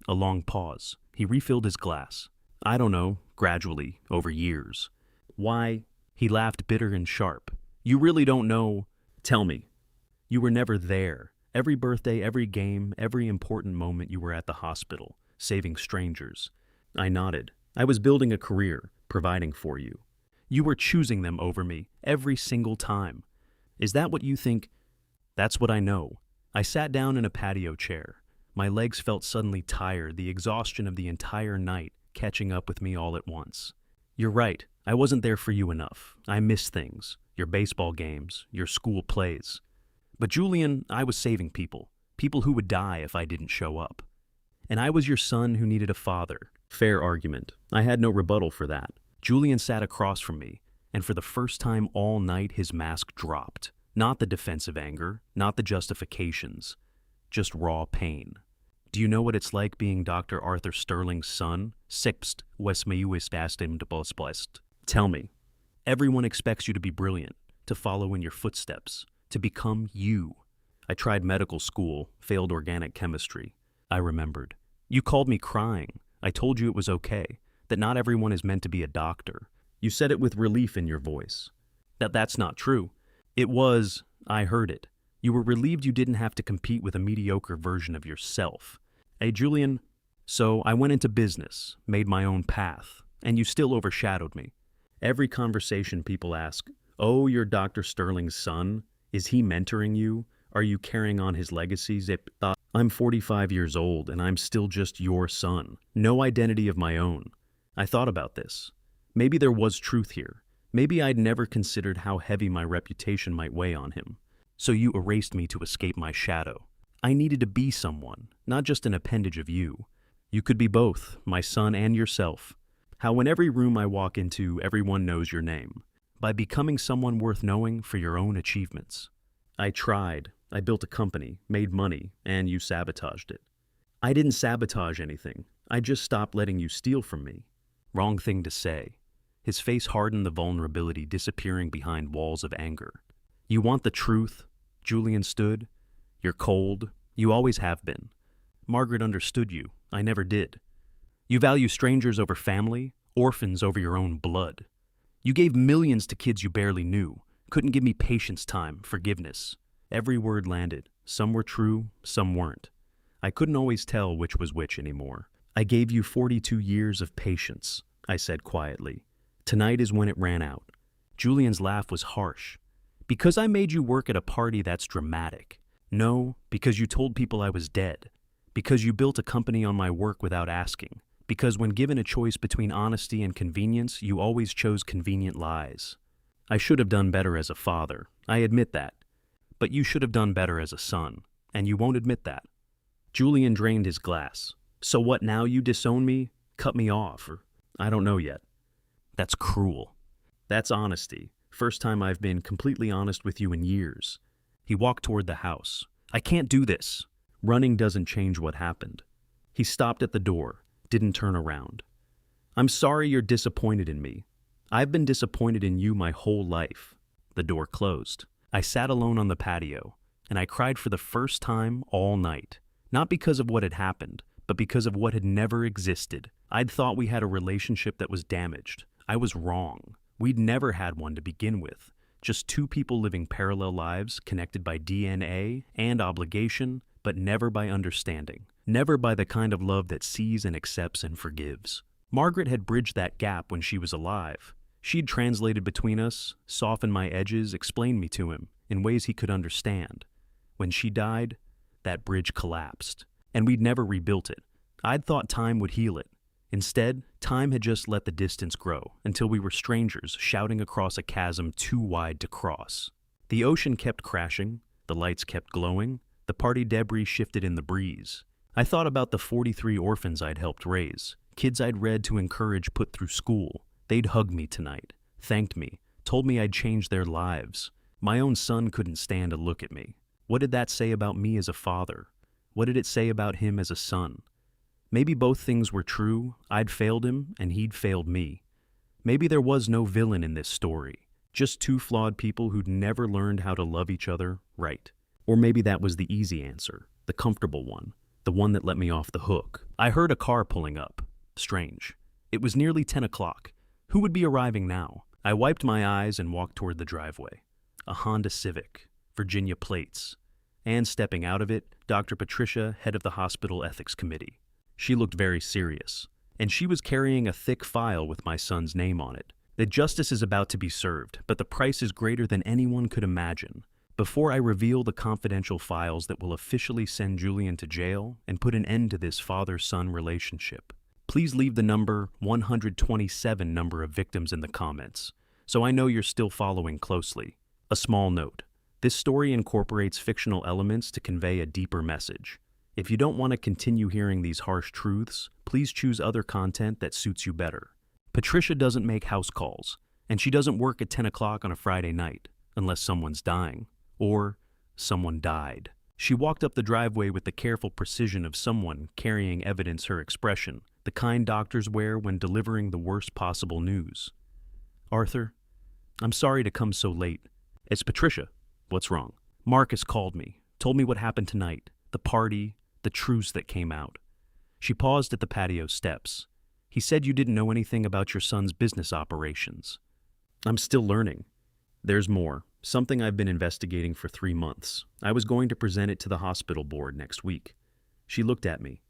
A long pause. He refilled his glass. I don't know, gradually, over years. Why? He laughed bitter and sharp. You really don't know. Tell me. You were never there. Every birthday, every game, every important moment you were at the hospital, saving strangers. I nodded. I was building a career, providing for you. You were choosing them over me, every single time. Is that what you think? That's what I know. I sat down in a patio chair. My legs felt suddenly tired, the exhaustion of the entire night catching up with me all at once. You're right. I wasn't there for you enough. I missed things. Your baseball games, your school plays. But Julian, I was saving people. People who would die if I didn't show up. And I was your son who needed a father. Fair argument. I had no rebuttal for that. Julian sat across from me, and for the first time all night his mask dropped. Not the defensive anger, not the justifications, just raw pain. Do you know what it's like being Dr. Arthur Sterling's son? Sixth, Tell me. Everyone expects you to be brilliant, to follow in your footsteps, to become you. I tried medical school, failed organic chemistry. I remembered. You called me crying. I told you it was okay, that not everyone is meant to be a doctor. You said it with relief in your voice. That's not true. It was, I heard it. You were relieved you didn't have to compete with a mediocre version of yourself. Hey, Julian, so I went into business, made my own path, and you still overshadowed me. Every conversation people ask, oh, you're Dr. Sterling's son? Is he mentoring you? Are you carrying on his legacy? I'm 45 years old, and I'm still just your son. No identity of my own. I thought about this. Maybe there was truth here. Maybe I'd never considered how heavy my reputation might weigh on him. So you erased me to escape my shadow. I needed to be someone, not just an appendage of you. You could be both, my son and yourself. How in every room I walk into, everyone knows your name. By becoming someone worth knowing for your own achievements. I tried. I built a company, made money, and you sabotaged it. I didn't sabotage anything. I just stopped letting you steal from me. Wrong thing to say. His face hardened, the vulnerability disappearing behind walls of anger. You want the truth? Julian stood. You're cold. You always have been. Margaret understood you. I never did. You value strangers over family, orphans over your own blood. You gave millions to kids you barely knew. Couldn't give me patience, time, forgiveness. Every word landed. Some were true, some weren't. I couldn't always tell which was which anymore. I gave you 42 years of patience, I said quietly. Tonight is when it ran out. Julian's laugh was harsh. Because I made you work at a party that's dramatic. No, because you told people I was dead. Because you built a company on my work without asking. Because when given a choice between honesty and convenience, you always chose convenient lies. I should have done better as a father, I admit that. But you should have done better as a son, and you won't admit that. Julian drained his glass. So what now, you disown me? Cut me off, or I don't know yet. That's cruel. That's honesty. First time I've been completely honest with you in years. He walked toward the house. I can't do this. Running doesn't change what happened. He stopped at the door, didn't turn around. I'm sorry you're disappointed in me. I've been disappointed in you my whole life. The door closed. I sat alone on the patio, and I cried for the first time all night. Not because of what had happened, but because of what had never existed. I'd thought we had a relationship that was damaged. I was wrong. We'd never had one to begin with. Just two people living parallel lives, connected by DNA and obligation, but never by understanding. Never by the kind of love that sees and accepts and forgives. Margaret had bridged that gap when she was alive. She'd translated between us, softened my edges, explained me to him in ways he could understand. When she died, that bridge collapsed, and we'd never rebuilt it. I'd thought time would heal it. Instead, time had just let the distance grow until we were strangers shouting across a chasm too wide to cross. The ocean kept crashing, the lights kept glowing, the party debris shifted in the breeze. I thought about the 43 orphans I'd helped raise, kids I'd read to encourage put through school. They'd hug me tonight, thanked me, told me I'd changed their lives. My own son couldn't stand to look at me. What did that say about me as a father? What did it say about him as a son? Maybe both things were true. I'd failed him, and he'd failed me. Maybe there was no villain in this story, just two flawed people who'd never learned how to love each other right. Or maybe that was the easy answer, the comfortable one, the one that let me off the hook. I heard a car pulling up. Strange. It was nearly 10 o'clock. Who would be arriving now? I wiped my eyes and walked toward the driveway. A Honda Civic, Virginia plates. And stepping out of it, Dr. Patricia, head of the hospital ethics committee. She looked very serious, and she was carrying a thick file with my son's name on it. The justice is about to be served, but the price is greater than anyone could imagine. Before I reveal the confidential files that will officially send Julian to jail and put an end to this father-son relationship, please leave the number 127 number of victims in the comments, so I know you're still following closely. A small note. This story incorporates fictional elements to convey a deeper message. If you don't want to continue hearing these harsh truths, please choose other content that suits you better. Patricia doesn't make house calls, and she doesn't work at 10 o'clock on a Friday night, unless someone's dying, or someone died. She walked up the driveway with the careful precision of someone carrying evidence. Her expression, the kind doctors wear when delivering the worst possible news. Arthur, I'm sorry to come so late. It's Patricia. What's wrong? Marcus called me, told me what happened tonight, the party, the truths that came out. She paused at the patio steps. He said you didn't know anything about your son's business operations. I'm still learning. There's more, something I've been investigating for 3 months. I was going to present it to the hospital board next week. She looked at me,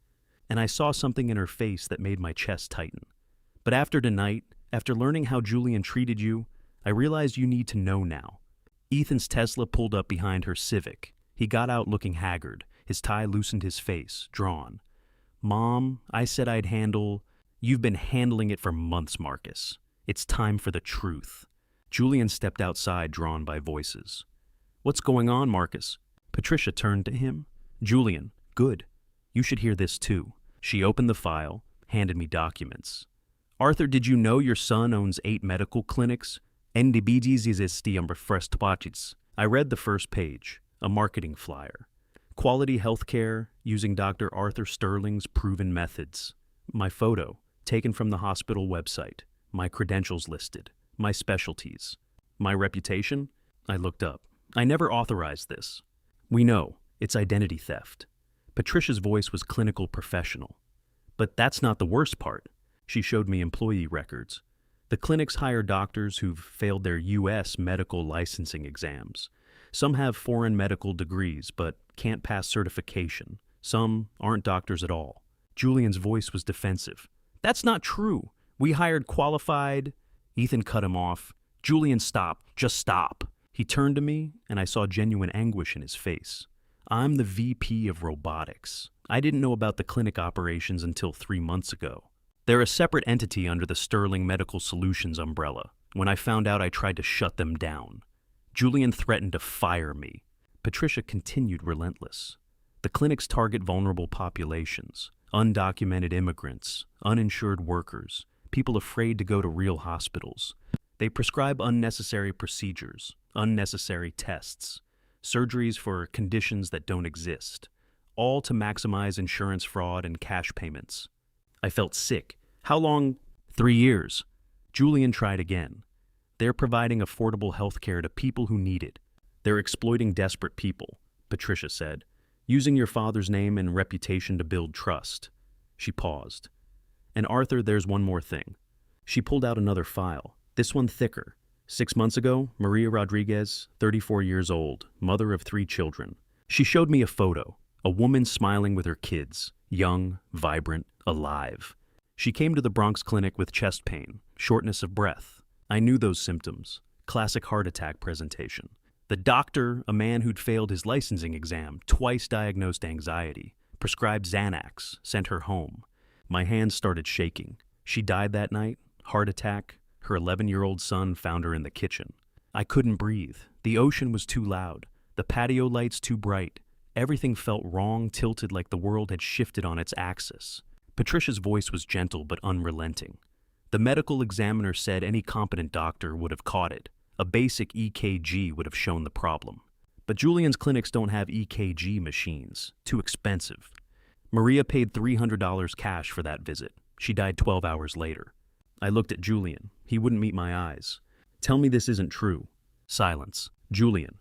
and I saw something in her face that made my chest tighten. But after tonight, after learning how Julian treated you, I realized you need to know now. Ethan's Tesla pulled up behind her Civic. He got out looking haggard. His tie loosened his face, drawn. Mom, I said I'd handle... You've been handling it for months, Marcus. It's time for the truth. Julian stepped outside, drawn by voices. What's going on, Marcus? Patricia turned to him. Julian, good. You should hear this too. She opened the file, handed me documents. Arthur, did you know your son owns 8 medical clinics? NDBGs is I read the first page, a marketing flyer. Quality healthcare using Dr. Arthur Sterling's proven methods. My photo, taken from the hospital website. My credentials listed. My specialties. My reputation? I looked up. I never authorized this. We know, it's identity theft. Patricia's voice was clinical professional. But that's not the worst part. She showed me employee records. The clinics hire doctors who've failed their U.S. medical licensing exams. Some have foreign medical degrees, but can't pass certification. Some aren't doctors at all. Julian's voice was defensive. That's not true. We hired qualified... Ethan cut him off. Julian, stop. Just stop. He turned to me, and I saw genuine anguish in his face. I'm the VP of robotics. I didn't know about the clinic operations until 3 months ago. They're a separate entity under the Sterling Medical Solutions umbrella. When I found out, I tried to shut them down. Julian threatened to fire me. Patricia continued relentless. The clinics target vulnerable populations, undocumented immigrants, uninsured workers, people afraid to go to real hospitals. They prescribe unnecessary procedures, unnecessary tests, surgeries for conditions that don't exist, all to maximize insurance fraud and cash payments. I felt sick. How long? 3 years. Julian tried again. They're providing affordable health care to people who need it. They're exploiting desperate people, Patricia said, using your father's name and reputation to build trust. She paused. And Arthur, there's one more thing. She pulled out another file, this one thicker. 6 months ago, Maria Rodriguez, 34 years old, mother of 3 children. She showed me a photo, a woman smiling with her kids, young, vibrant, alive. She came to the Bronx clinic with chest pain, shortness of breath. I knew those symptoms. Classic heart attack presentation. The doctor, a man who'd failed his licensing exam, twice diagnosed anxiety, prescribed Xanax, sent her home. My hands started shaking. She died that night, heart attack. Her 11-year-old son found her in the kitchen. I couldn't breathe. The ocean was too loud. The patio lights too bright. Everything felt wrong, tilted like the world had shifted on its axis. Patricia's voice was gentle but unrelenting. The medical examiner said any competent doctor would have caught it. A basic EKG would have shown the problem. But Julian's clinics don't have EKG machines. Too expensive. Maria paid $300 cash for that visit. She died 12 hours later. I looked at Julian. He wouldn't meet my eyes. Tell me this isn't true. Silence. Julian.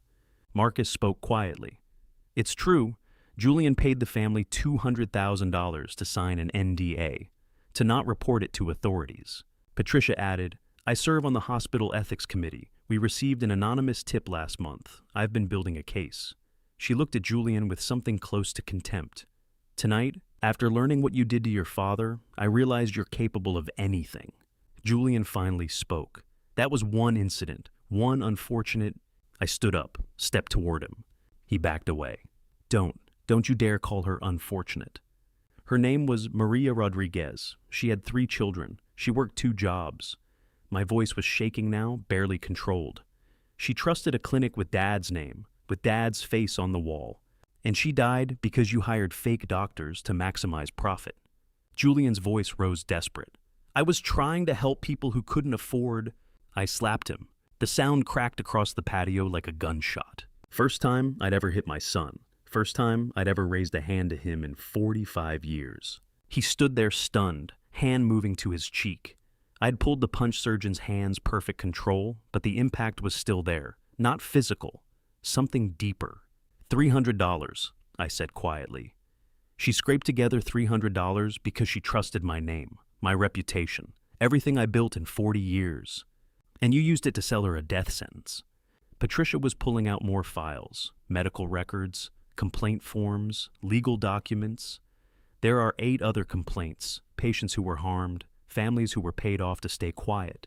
Marcus spoke quietly. It's true. Julian paid the family $200,000 to sign an NDA, to not report it to authorities. Patricia added, I serve on the hospital ethics committee. We received an anonymous tip last month. I've been building a case. She looked at Julian with something close to contempt. Tonight, after learning what you did to your father, I realized you're capable of anything. Julian finally spoke. That was one incident, one unfortunate. I stood up, stepped toward him. He backed away. Don't you dare call her unfortunate. Her name was Maria Rodriguez. She had 3 children. She worked 2 jobs. My voice was shaking now, barely controlled. She trusted a clinic with Dad's name, with Dad's face on the wall. And she died because you hired fake doctors to maximize profit. Julian's voice rose desperate. I was trying to help people who couldn't afford. I slapped him. The sound cracked across the patio like a gunshot. First time I'd ever hit my son. First time I'd ever raised a hand to him in 45 years. He stood there stunned, hand moving to his cheek. I'd pulled the punch surgeon's hand's perfect control, but the impact was still there. Not physical. Something deeper. $300, I said quietly. She scraped together $300 because she trusted my name, my reputation, everything I built in 40 years. And you used it to sell her a death sentence. Patricia was pulling out more files, medical records, complaint forms, legal documents. There are 8 other complaints, patients who were harmed, families who were paid off to stay quiet.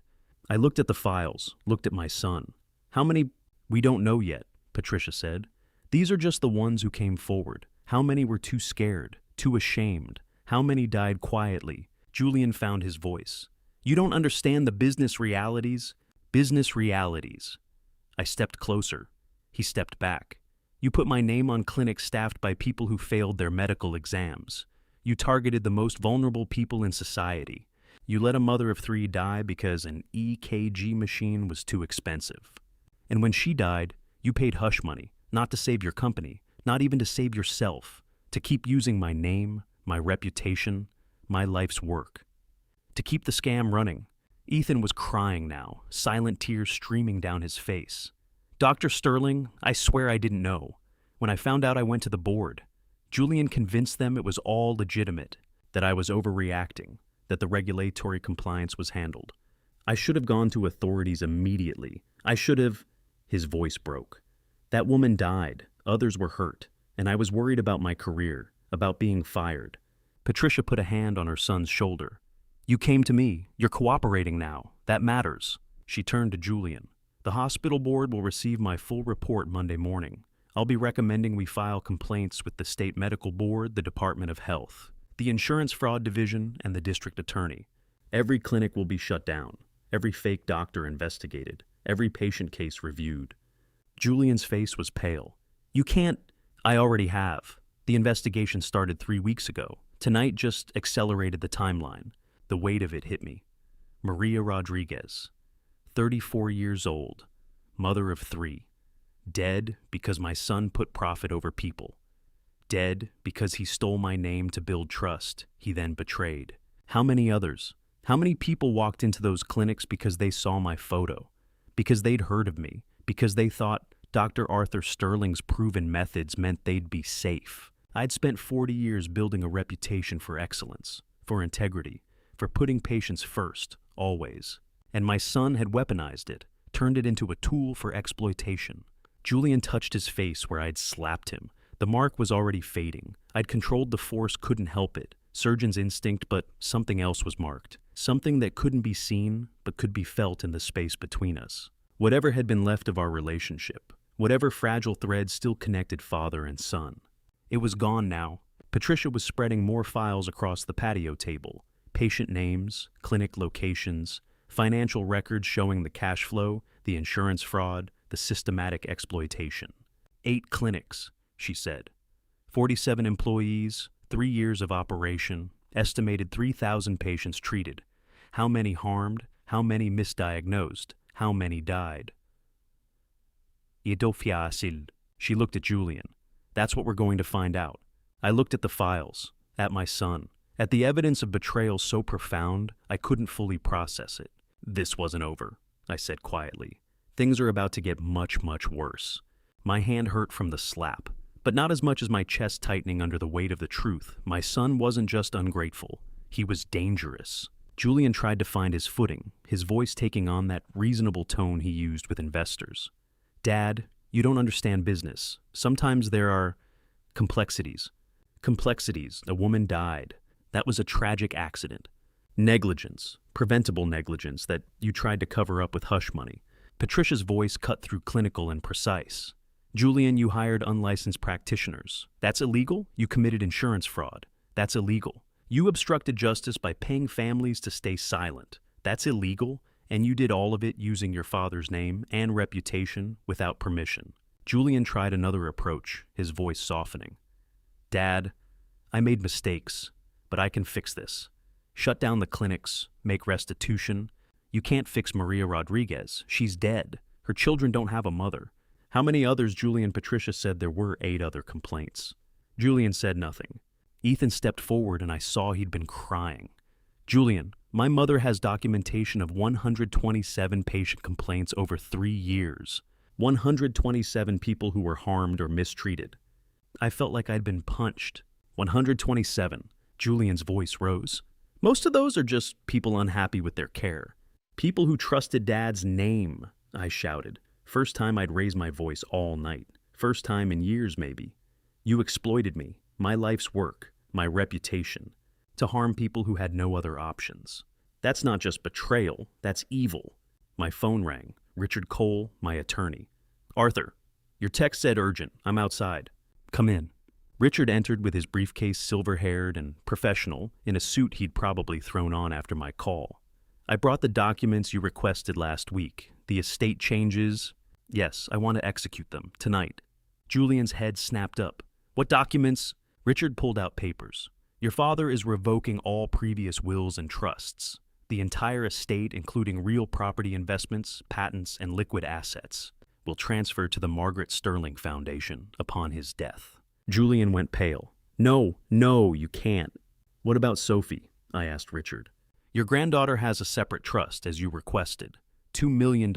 I looked at the files, looked at my son. How many? We don't know yet, Patricia said. These are just the ones who came forward. How many were too scared, too ashamed? How many died quietly? Julian found his voice. You don't understand the business realities. Business realities. I stepped closer. He stepped back. You put my name on clinics staffed by people who failed their medical exams. You targeted the most vulnerable people in society. You let a mother of 3 die because an EKG machine was too expensive. And when she died, you paid hush money, not to save your company, not even to save yourself, to keep using my name, my reputation, my life's work. To keep the scam running. Ethan was crying now, silent tears streaming down his face. Dr. Sterling, I swear I didn't know. When I found out, I went to the board. Julian convinced them it was all legitimate, that I was overreacting, that the regulatory compliance was handled. I should have gone to authorities immediately. I should have. His voice broke. That woman died. Others were hurt. And I was worried about my career, about being fired. Patricia put a hand on her son's shoulder. You came to me. You're cooperating now. That matters. She turned to Julian. The hospital board will receive my full report Monday morning. I'll be recommending we file complaints with the state medical board, the Department of Health, the insurance fraud division, and the district attorney. Every clinic will be shut down, every fake doctor investigated, every patient case reviewed. Julian's face was pale. You can't. I already have. The investigation started 3 weeks ago. Tonight just accelerated the timeline. The weight of it hit me. Maria Rodriguez, 34 years old, mother of 3. Dead because my son put profit over people. Dead because he stole my name to build trust he then betrayed. How many others? How many people walked into those clinics because they saw my photo? Because they'd heard of me? Because they thought Dr. Arthur Sterling's proven methods meant they'd be safe? I'd spent 40 years building a reputation for excellence, for integrity, for putting patients first, always. And my son had weaponized it, turned it into a tool for exploitation. Julian touched his face where I'd slapped him. The mark was already fading. I'd controlled the force, couldn't help it. Surgeon's instinct, but something else was marked. Something that couldn't be seen, but could be felt in the space between us. Whatever had been left of our relationship, whatever fragile thread still connected father and son. It was gone now. Patricia was spreading more files across the patio table. Patient names, clinic locations, financial records showing the cash flow, the insurance fraud, the systematic exploitation. 8 clinics, she said. 47 employees, 3 years of operation, estimated 3,000 patients treated. How many harmed? How many misdiagnosed? How many died? Idofiasil. She looked at Julian. That's what we're going to find out. I looked at the files, at my son, at the evidence of betrayal so profound I couldn't fully process it. This wasn't over, I said quietly. Things are about to get much, much worse. My hand hurt from the slap, but not as much as my chest tightening under the weight of the truth. My son wasn't just ungrateful. He was dangerous. Julian tried to find his footing, his voice taking on that reasonable tone he used with investors. Dad, you don't understand business. Sometimes there are complexities. Complexities. A woman died. That was a tragic accident. Negligence. Preventable negligence that you tried to cover up with hush money. Patricia's voice cut through clinical and precise. Julian, you hired unlicensed practitioners. That's illegal. You committed insurance fraud. That's illegal. You obstructed justice by paying families to stay silent. That's illegal. And you did all of it using your father's name and reputation without permission. Julian tried another approach, his voice softening. Dad, I made mistakes, but I can fix this. Shut down the clinics, make restitution. You can't fix Maria Rodriguez. She's dead. Her children don't have a mother. How many others? Julian Patricia said there were 8 other complaints. Julian said nothing. Ethan stepped forward and I saw he'd been crying. Julian, my mother has documentation of 127 patient complaints over 3 years. 127 people who were harmed or mistreated. I felt like I'd been punched. 127. Julian's voice rose. Most of those are just people unhappy with their care. People who trusted Dad's name, I shouted. First time I'd raised my voice all night. First time in years, maybe. You exploited me, my life's work, my reputation, to harm people who had no other options. That's not just betrayal, that's evil. My phone rang. Richard Cole, my attorney. Arthur, your text said urgent. I'm outside. Come in. Richard entered with his briefcase, silver-haired and professional, in a suit he'd probably thrown on after my call. I brought the documents you requested last week. The estate changes. Yes, I want to execute them, tonight. Julian's head snapped up. What documents? Richard pulled out papers. Your father is revoking all previous wills and trusts. The entire estate, including real property investments, patents, and liquid assets, will transfer to the Margaret Sterling Foundation upon his death. Julian went pale. No, you can't. What about Sophie? I asked Richard. Your granddaughter has a separate trust, as you requested. $2 million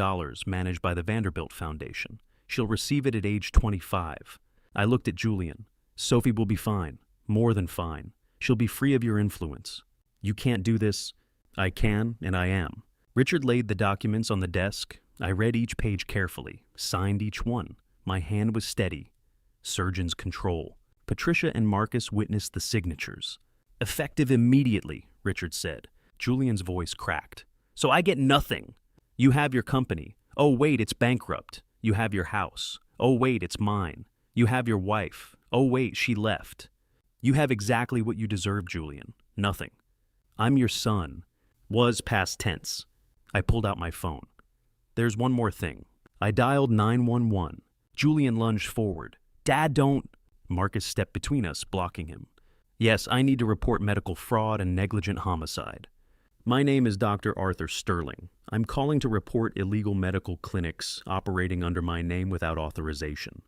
managed by the Vanderbilt Foundation. She'll receive it at age 25. I looked at Julian. Sophie will be fine. More than fine. She'll be free of your influence. You can't do this. I can, and I am. Richard laid the documents on the desk. I read each page carefully, signed each one. My hand was steady. Surgeon's control. Patricia and Marcus witnessed the signatures. Effective immediately, Richard said. Julian's voice cracked. So I get nothing. You have your company. Oh, wait, it's bankrupt. You have your house. Oh, wait, it's mine. You have your wife. Oh, wait, she left. You have exactly what you deserve, Julian. Nothing. I'm your son. Was past tense. I pulled out my phone. There's one more thing. I dialed 911. Julian lunged forward. Dad, don't. Marcus stepped between us, blocking him. Yes, I need to report medical fraud and negligent homicide. My name is Dr. Arthur Sterling. I'm calling to report illegal medical clinics operating under my name without authorization.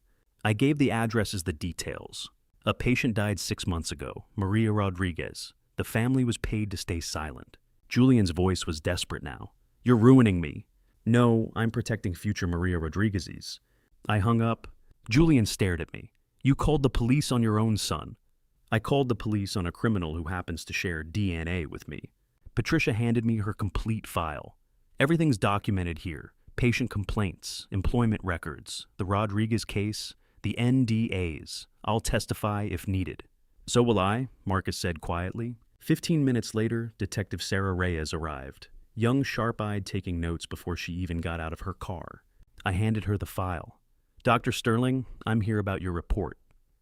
I gave the address as the details. A patient died 6 months ago, Maria Rodriguez. The family was paid to stay silent. Julian's voice was desperate now. You're ruining me. No, I'm protecting future Maria Rodriguez's. I hung up. Julian stared at me. You called the police on your own son. I called the police on a criminal who happens to share DNA with me. Patricia handed me her complete file. Everything's documented here. Patient complaints, employment records, the Rodriguez case, the NDAs. I'll testify if needed. So will I, Marcus said quietly. 15 minutes later, Detective Sarah Reyes arrived, young, sharp-eyed, taking notes before she even got out of her car. I handed her the file. Dr. Sterling, I'm here about your report.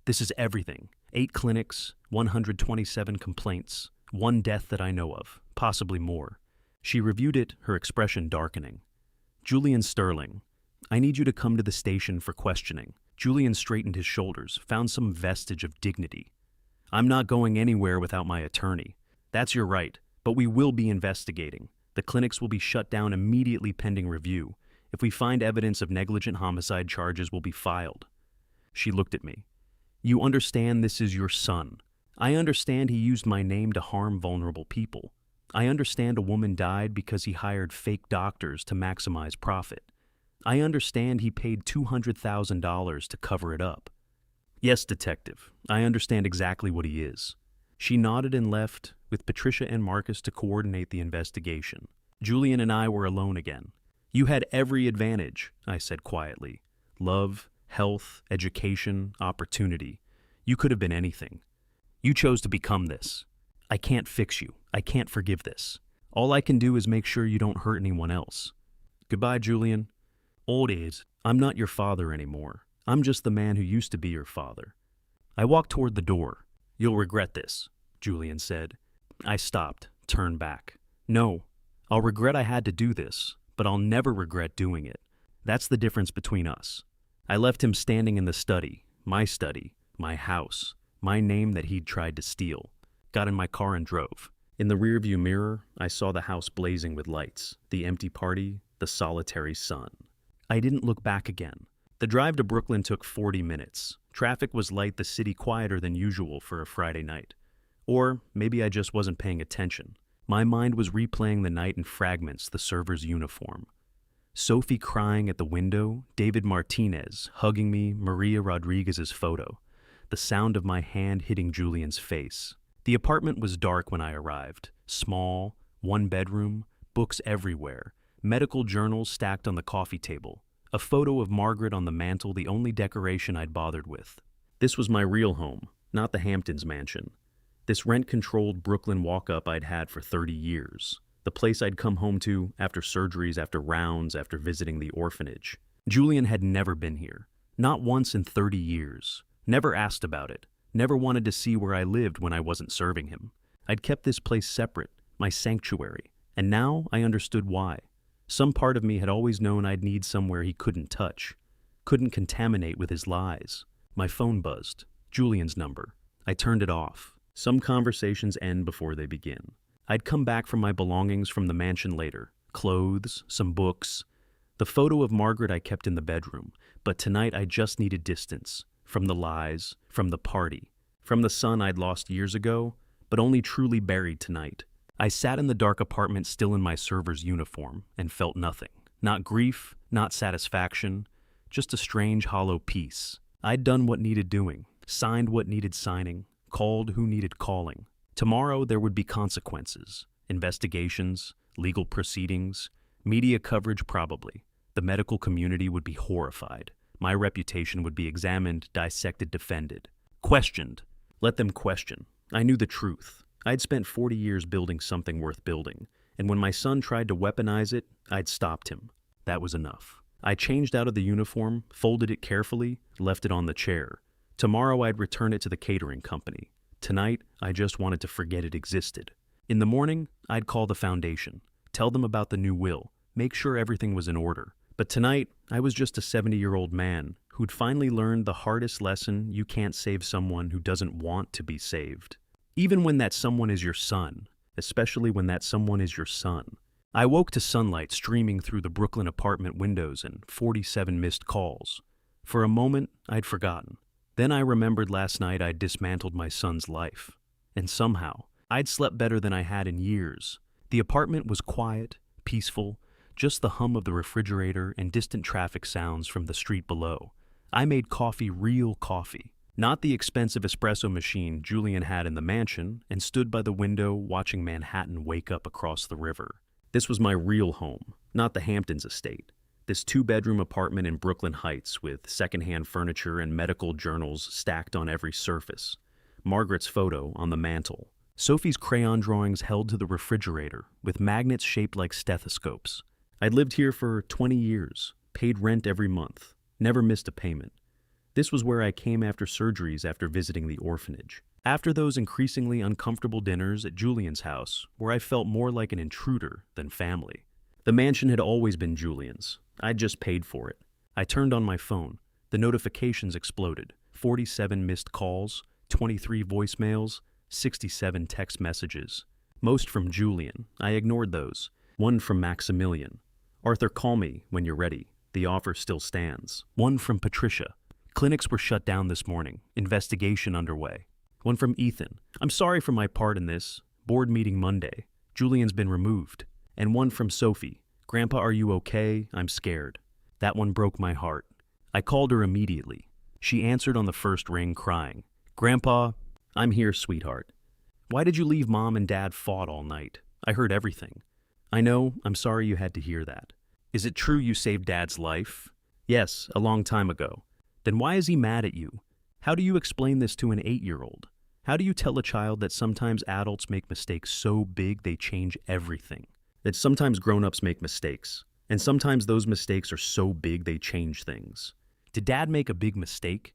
This is everything. 8 clinics, 127 complaints, 1 death that I know of, possibly more. She reviewed it, her expression darkening. Julian Sterling, I need you to come to the station for questioning. Julian straightened his shoulders, found some vestige of dignity. I'm not going anywhere without my attorney. That's your right, but we will be investigating. The clinics will be shut down immediately pending review. If we find evidence of negligent homicide, charges will be filed. She looked at me. You understand this is your son. I understand he used my name to harm vulnerable people. I understand a woman died because he hired fake doctors to maximize profit. I understand he paid $200,000 to cover it up. Yes, detective, I understand exactly what he is. She nodded and left, with Patricia and Marcus to coordinate the investigation. Julian and I were alone again. You had every advantage, I said quietly. Love, health, education, opportunity. You could have been anything. You chose to become this. I can't fix you. I can't forgive this. All I can do is make sure you don't hurt anyone else. Goodbye, Julian. Old age, I'm not your father anymore. I'm just the man who used to be your father. I walked toward the door. You'll regret this, Julian said. I stopped, turned back. No, I'll regret I had to do this, but I'll never regret doing it. That's the difference between us. I left him standing in the study, my house, my name that he'd tried to steal. Got in my car and drove. In the rearview mirror, I saw the house blazing with lights, the empty party, the solitary sun. I didn't look back again. The drive to Brooklyn took 40 minutes. Traffic was light, the city quieter than usual for a Friday night. Or maybe I just wasn't paying attention. My mind was replaying the night in fragments, the server's uniform. Sophie crying at the window, David Martinez hugging me, Maria Rodriguez's photo, the sound of my hand hitting Julian's face. The apartment was dark when I arrived. Small, 1 bedroom, books everywhere, medical journals stacked on the coffee table, a photo of Margaret on the mantel, the only decoration I'd bothered with. This was my real home, not the Hamptons mansion. This rent-controlled Brooklyn walk-up I'd had for 30 years. The place I'd come home to after surgeries, after rounds, after visiting the orphanage. Julian had never been here. Not once in 30 years. Never asked about it. Never wanted to see where I lived when I wasn't serving him. I'd kept this place separate, my sanctuary. And now I understood why. Some part of me had always known I'd need somewhere he couldn't touch. Couldn't contaminate with his lies. My phone buzzed. Julian's number. I turned it off. Some conversations end before they begin. I'd come back from my belongings from the mansion later. Clothes, some books. The photo of Margaret I kept in the bedroom. But tonight I just needed distance. From the lies, from the party, from the son I'd lost years ago, but only truly buried tonight. I sat in the dark apartment still in my server's uniform and felt nothing. Not grief, not satisfaction, just a strange hollow peace. I'd done what needed doing, signed what needed signing, called who needed calling. Tomorrow there would be consequences, investigations, legal proceedings, media coverage probably. The medical community would be horrified. My reputation would be examined, dissected, defended. Questioned. Let them question. I knew the truth. I'd spent 40 years building something worth building, and when my son tried to weaponize it, I'd stopped him. That was enough. I changed out of the uniform, folded it carefully, left it on the chair. Tomorrow I'd return it to the catering company. Tonight, I just wanted to forget it existed. In the morning, I'd call the foundation, tell them about the new will, make sure everything was in order. But tonight, I was just a 70-year-old man who'd finally learned the hardest lesson: you can't save someone who doesn't want to be saved. Even when that someone is your son, especially when that someone is your son. I woke to sunlight streaming through the Brooklyn apartment windows and 47 missed calls. For a moment, I'd forgotten. Then I remembered last night I'd dismantled my son's life. And somehow, I'd slept better than I had in years. The apartment was quiet, peaceful, just the hum of the refrigerator and distant traffic sounds from the street below. I made coffee, real coffee, not the expensive espresso machine Julian had in the mansion, and stood by the window watching Manhattan wake up across the river. This was my real home, not the Hamptons estate. This 2-bedroom apartment in Brooklyn Heights with secondhand furniture and medical journals stacked on every surface. Margaret's photo on the mantle. Sophie's crayon drawings held to the refrigerator with magnets shaped like stethoscopes. I'd lived here for 20 years, paid rent every month, never missed a payment. This was where I came after surgeries after visiting the orphanage. After those increasingly uncomfortable dinners at Julian's house, where I felt more like an intruder than family. The mansion had always been Julian's. I'd just paid for it. I turned on my phone. The notifications exploded. 47 missed calls, 23 voicemails, 67 text messages. Most from Julian. I ignored those. One from Maximilian. Arthur, call me when you're ready. The offer still stands. One from Patricia. Clinics were shut down this morning. Investigation underway. One from Ethan. I'm sorry for my part in this. Board meeting Monday. Julian's been removed. And one from Sophie. Grandpa, are you okay? I'm scared. That one broke my heart. I called her immediately. She answered on the first ring, crying. Grandpa, I'm here, sweetheart. Why did you leave Mom and Dad fought all night? I heard everything. I know, I'm sorry you had to hear that. Is it true you saved Dad's life? Yes, a long time ago. Then why is he mad at you? How do you explain this to an 8-year-old? How do you tell a child that sometimes adults make mistakes so big they change everything? That sometimes grown-ups make mistakes, and sometimes those mistakes are so big they change things. Did Dad make a big mistake?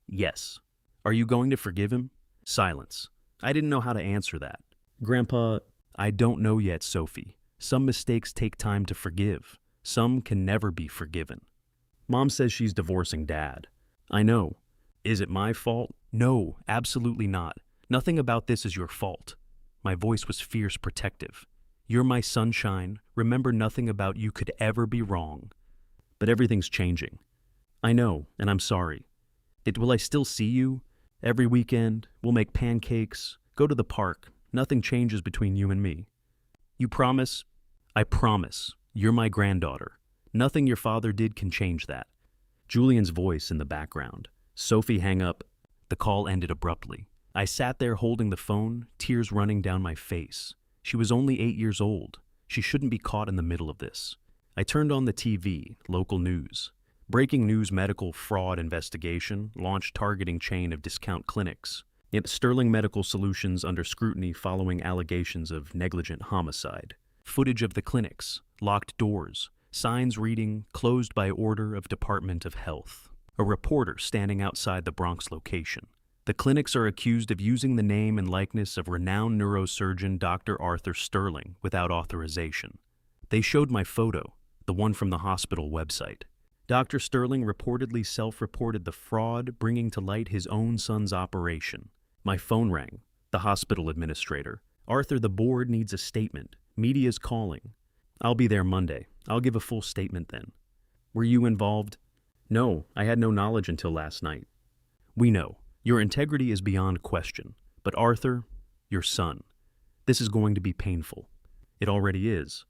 Yes. Are you going to forgive him? Silence. I didn't know how to answer that. Grandpa, I don't know yet, Sophie. Some mistakes take time to forgive. Some can never be forgiven. Mom says she's divorcing Dad. I know. Is it my fault? No, absolutely not. Nothing about this is your fault. My voice was fierce, protective. You're my sunshine. Remember, nothing about you could ever be wrong. But everything's changing. I know, and I'm sorry. Will I still see you? Every weekend, we'll make pancakes, go to the park. Nothing changes between you and me. You promise? I promise. You're my granddaughter. Nothing your father did can change that. Julian's voice in the background. Sophie, hang up. The call ended abruptly. I sat there holding the phone, tears running down my face. She was only 8 years old. She shouldn't be caught in the middle of this. I turned on the TV, local news. Breaking news: medical fraud investigation, launched targeting chain of discount clinics. Yet Sterling Medical Solutions under scrutiny following allegations of negligent homicide. Footage of the clinics, locked doors, signs reading, closed by order of Department of Health. A reporter standing outside the Bronx location. The clinics are accused of using the name and likeness of renowned neurosurgeon Dr. Arthur Sterling without authorization. They showed my photo, the one from the hospital website. Dr. Sterling reportedly self-reported the fraud, bringing to light his own son's operation. My phone rang. The hospital administrator. Arthur, the board needs a statement. Media's calling. I'll be there Monday. I'll give a full statement then. Were you involved? No, I had no knowledge until last night. We know. Your integrity is beyond question. But Arthur, your son. This is going to be painful. It already is.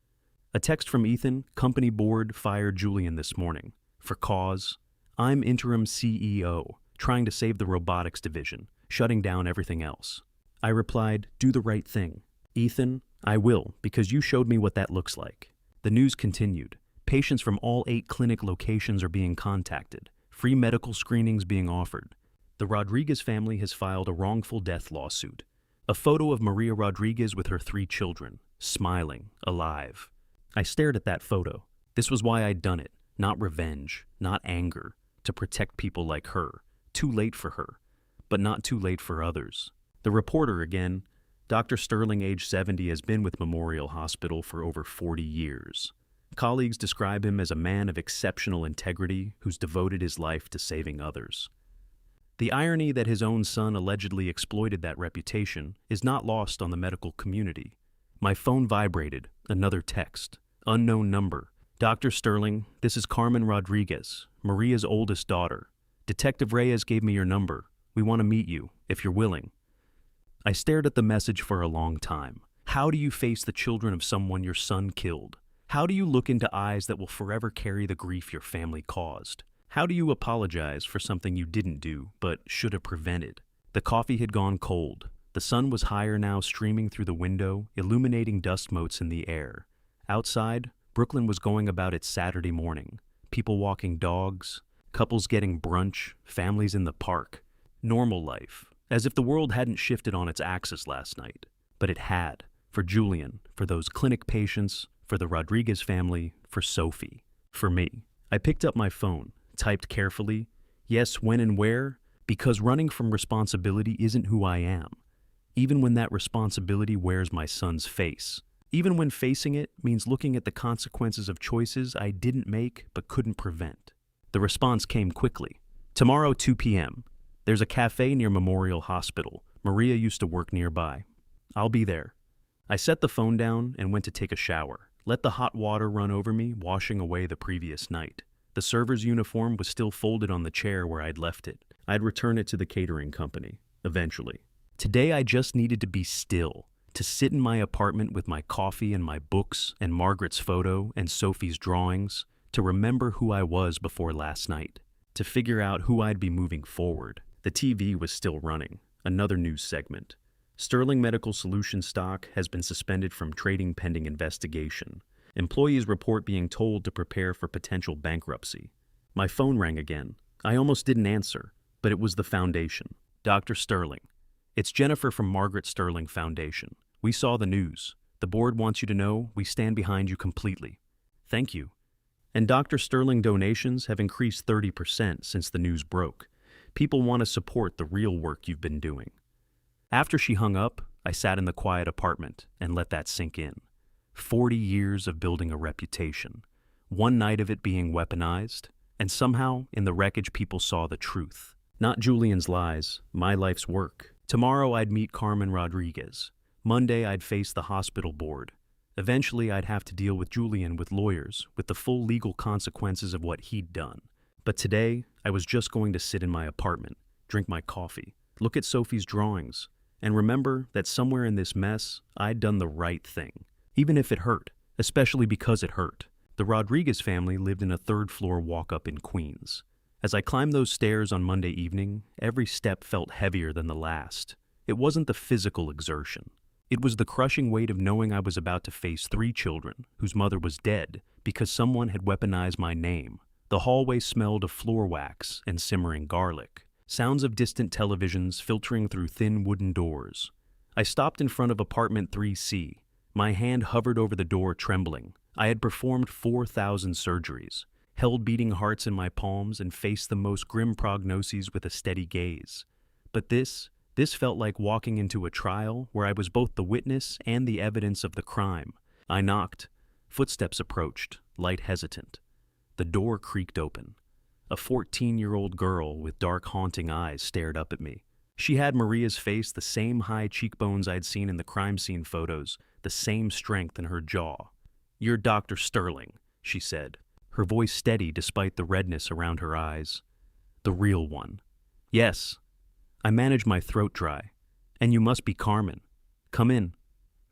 A text from Ethan, company board fired Julian this morning. For cause, I'm interim CEO, trying to save the robotics division, shutting down everything else. I replied, do the right thing. Ethan, I will, because you showed me what that looks like. The news continued. Patients from all 8 clinic locations are being contacted. Free medical screenings being offered. The Rodriguez family has filed a wrongful death lawsuit. A photo of Maria Rodriguez with her 3 children, smiling, alive. I stared at that photo. This was why I'd done it. Not revenge, not anger, to protect people like her. Too late for her, but not too late for others. The reporter again. Dr. Sterling, age 70, has been with Memorial Hospital for over 40 years. Colleagues describe him as a man of exceptional integrity who's devoted his life to saving others. The irony that his own son allegedly exploited that reputation is not lost on the medical community. My phone vibrated. Another text. Unknown number. Dr. Sterling, this is Carmen Rodriguez, Maria's oldest daughter. Detective Reyes gave me your number. We want to meet you, if you're willing. I stared at the message for a long time. How do you face the children of someone your son killed? How do you look into eyes that will forever carry the grief your family caused? How do you apologize for something you didn't do, but should have prevented? The coffee had gone cold. The sun was higher now, streaming through the window, illuminating dust motes in the air. Outside, Brooklyn was going about its Saturday morning. People walking dogs, couples getting brunch, families in the park. Normal life, as if the world hadn't shifted on its axis last night. But it had, for Julian, for those clinic patients, for the Rodriguez family, for Sophie, for me. I picked up my phone, typed carefully, yes, when and where, because running from responsibility isn't who I am. Even when that responsibility wears my son's face. Even when facing it means looking at the consequences of choices I didn't make but couldn't prevent. The response came quickly. Tomorrow, 2 p.m. There's a cafe near Memorial Hospital. Maria used to work nearby. I'll be there. I set the phone down and went to take a shower. Let the hot water run over me, washing away the previous night. The server's uniform was still folded on the chair where I'd left it. I'd return it to the catering company, eventually. Today I just needed to be still, to sit in my apartment with my coffee and my books and Margaret's photo and Sophie's drawings, to remember who I was before last night, to figure out who I'd be moving forward. The TV was still running. Another news segment. Sterling Medical Solutions stock has been suspended from trading pending investigation. Employees report being told to prepare for potential bankruptcy. My phone rang again. I almost didn't answer, but it was the foundation. Dr. Sterling. It's Jennifer from Margaret Sterling Foundation. We saw the news. The board wants you to know we stand behind you completely. Thank you. And Dr. Sterling donations have increased 30% since the news broke. People want to support the real work you've been doing. After she hung up, I sat in the quiet apartment and let that sink in. 40 years of building a reputation. One night of it being weaponized, and somehow in the wreckage people saw the truth. Not Julian's lies, my life's work. Tomorrow I'd meet Carmen Rodriguez. Monday I'd face the hospital board. Eventually I'd have to deal with Julian with lawyers, with the full legal consequences of what he'd done. But today, I was just going to sit in my apartment, drink my coffee, look at Sophie's drawings, and remember that somewhere in this mess, I'd done the right thing. Even if it hurt, especially because it hurt. The Rodriguez family lived in a third-floor walk-up in Queens. As I climbed those stairs on Monday evening, every step felt heavier than the last. It wasn't the physical exertion. It was the crushing weight of knowing I was about to face 3 children whose mother was dead because someone had weaponized my name. The hallway smelled of floor wax and simmering garlic. Sounds of distant televisions filtering through thin wooden doors. I stopped in front of apartment 3C. My hand hovered over the door, trembling. I had performed 4,000 surgeries, held beating hearts in my palms, and faced the most grim prognoses with a steady gaze. But this felt like walking into a trial where I was both the witness and the evidence of the crime. I knocked. Footsteps approached, light hesitant. The door creaked open. A 14-year-old girl with dark, haunting eyes stared up at me. She had Maria's face, the same high cheekbones I'd seen in the crime scene photos, the same strength in her jaw. "You're Dr. Sterling," she said, her voice steady despite the redness around her eyes. "The real one." "Yes." I managed my throat dry. "And you must be Carmen. Come in."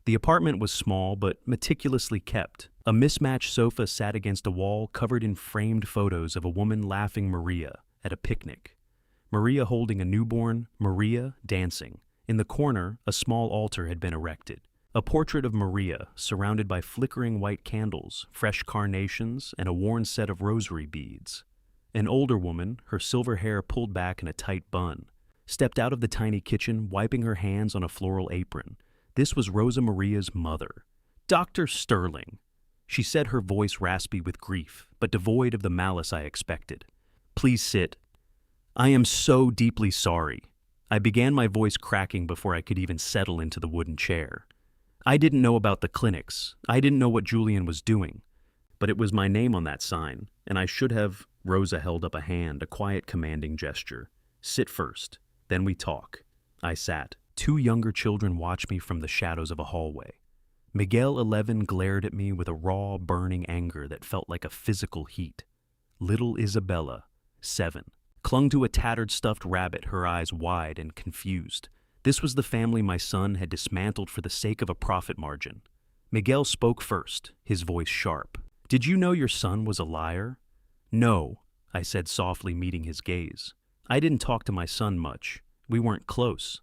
The apartment was small but meticulously kept. A mismatched sofa sat against a wall covered in framed photos of a woman laughing Maria at a picnic. Maria holding a newborn, Maria dancing. In the corner, a small altar had been erected. A portrait of Maria, surrounded by flickering white candles, fresh carnations, and a worn set of rosary beads. An older woman, her silver hair pulled back in a tight bun, stepped out of the tiny kitchen, wiping her hands on a floral apron. This was Rosa Maria's mother. "Dr. Sterling." She said, her voice raspy with grief, but devoid of the malice I expected. "Please sit. I am so deeply sorry." I began, my voice cracking before I could even settle into the wooden chair. I didn't know about the clinics. I didn't know what Julian was doing. But it was my name on that sign, and I should have. Rosa held up a hand, a quiet, commanding gesture. "Sit first, then we talk." I sat. Two younger children watched me from the shadows of a hallway. Miguel, 11, glared at me with a raw, burning anger that felt like a physical heat. Little Isabella, 7, clung to a tattered stuffed rabbit, her eyes wide and confused. This was the family my son had dismantled for the sake of a profit margin. Miguel spoke first, his voice sharp. "Did you know your son was a liar?" "No," I said softly, meeting his gaze. "I didn't talk to my son much. We weren't close."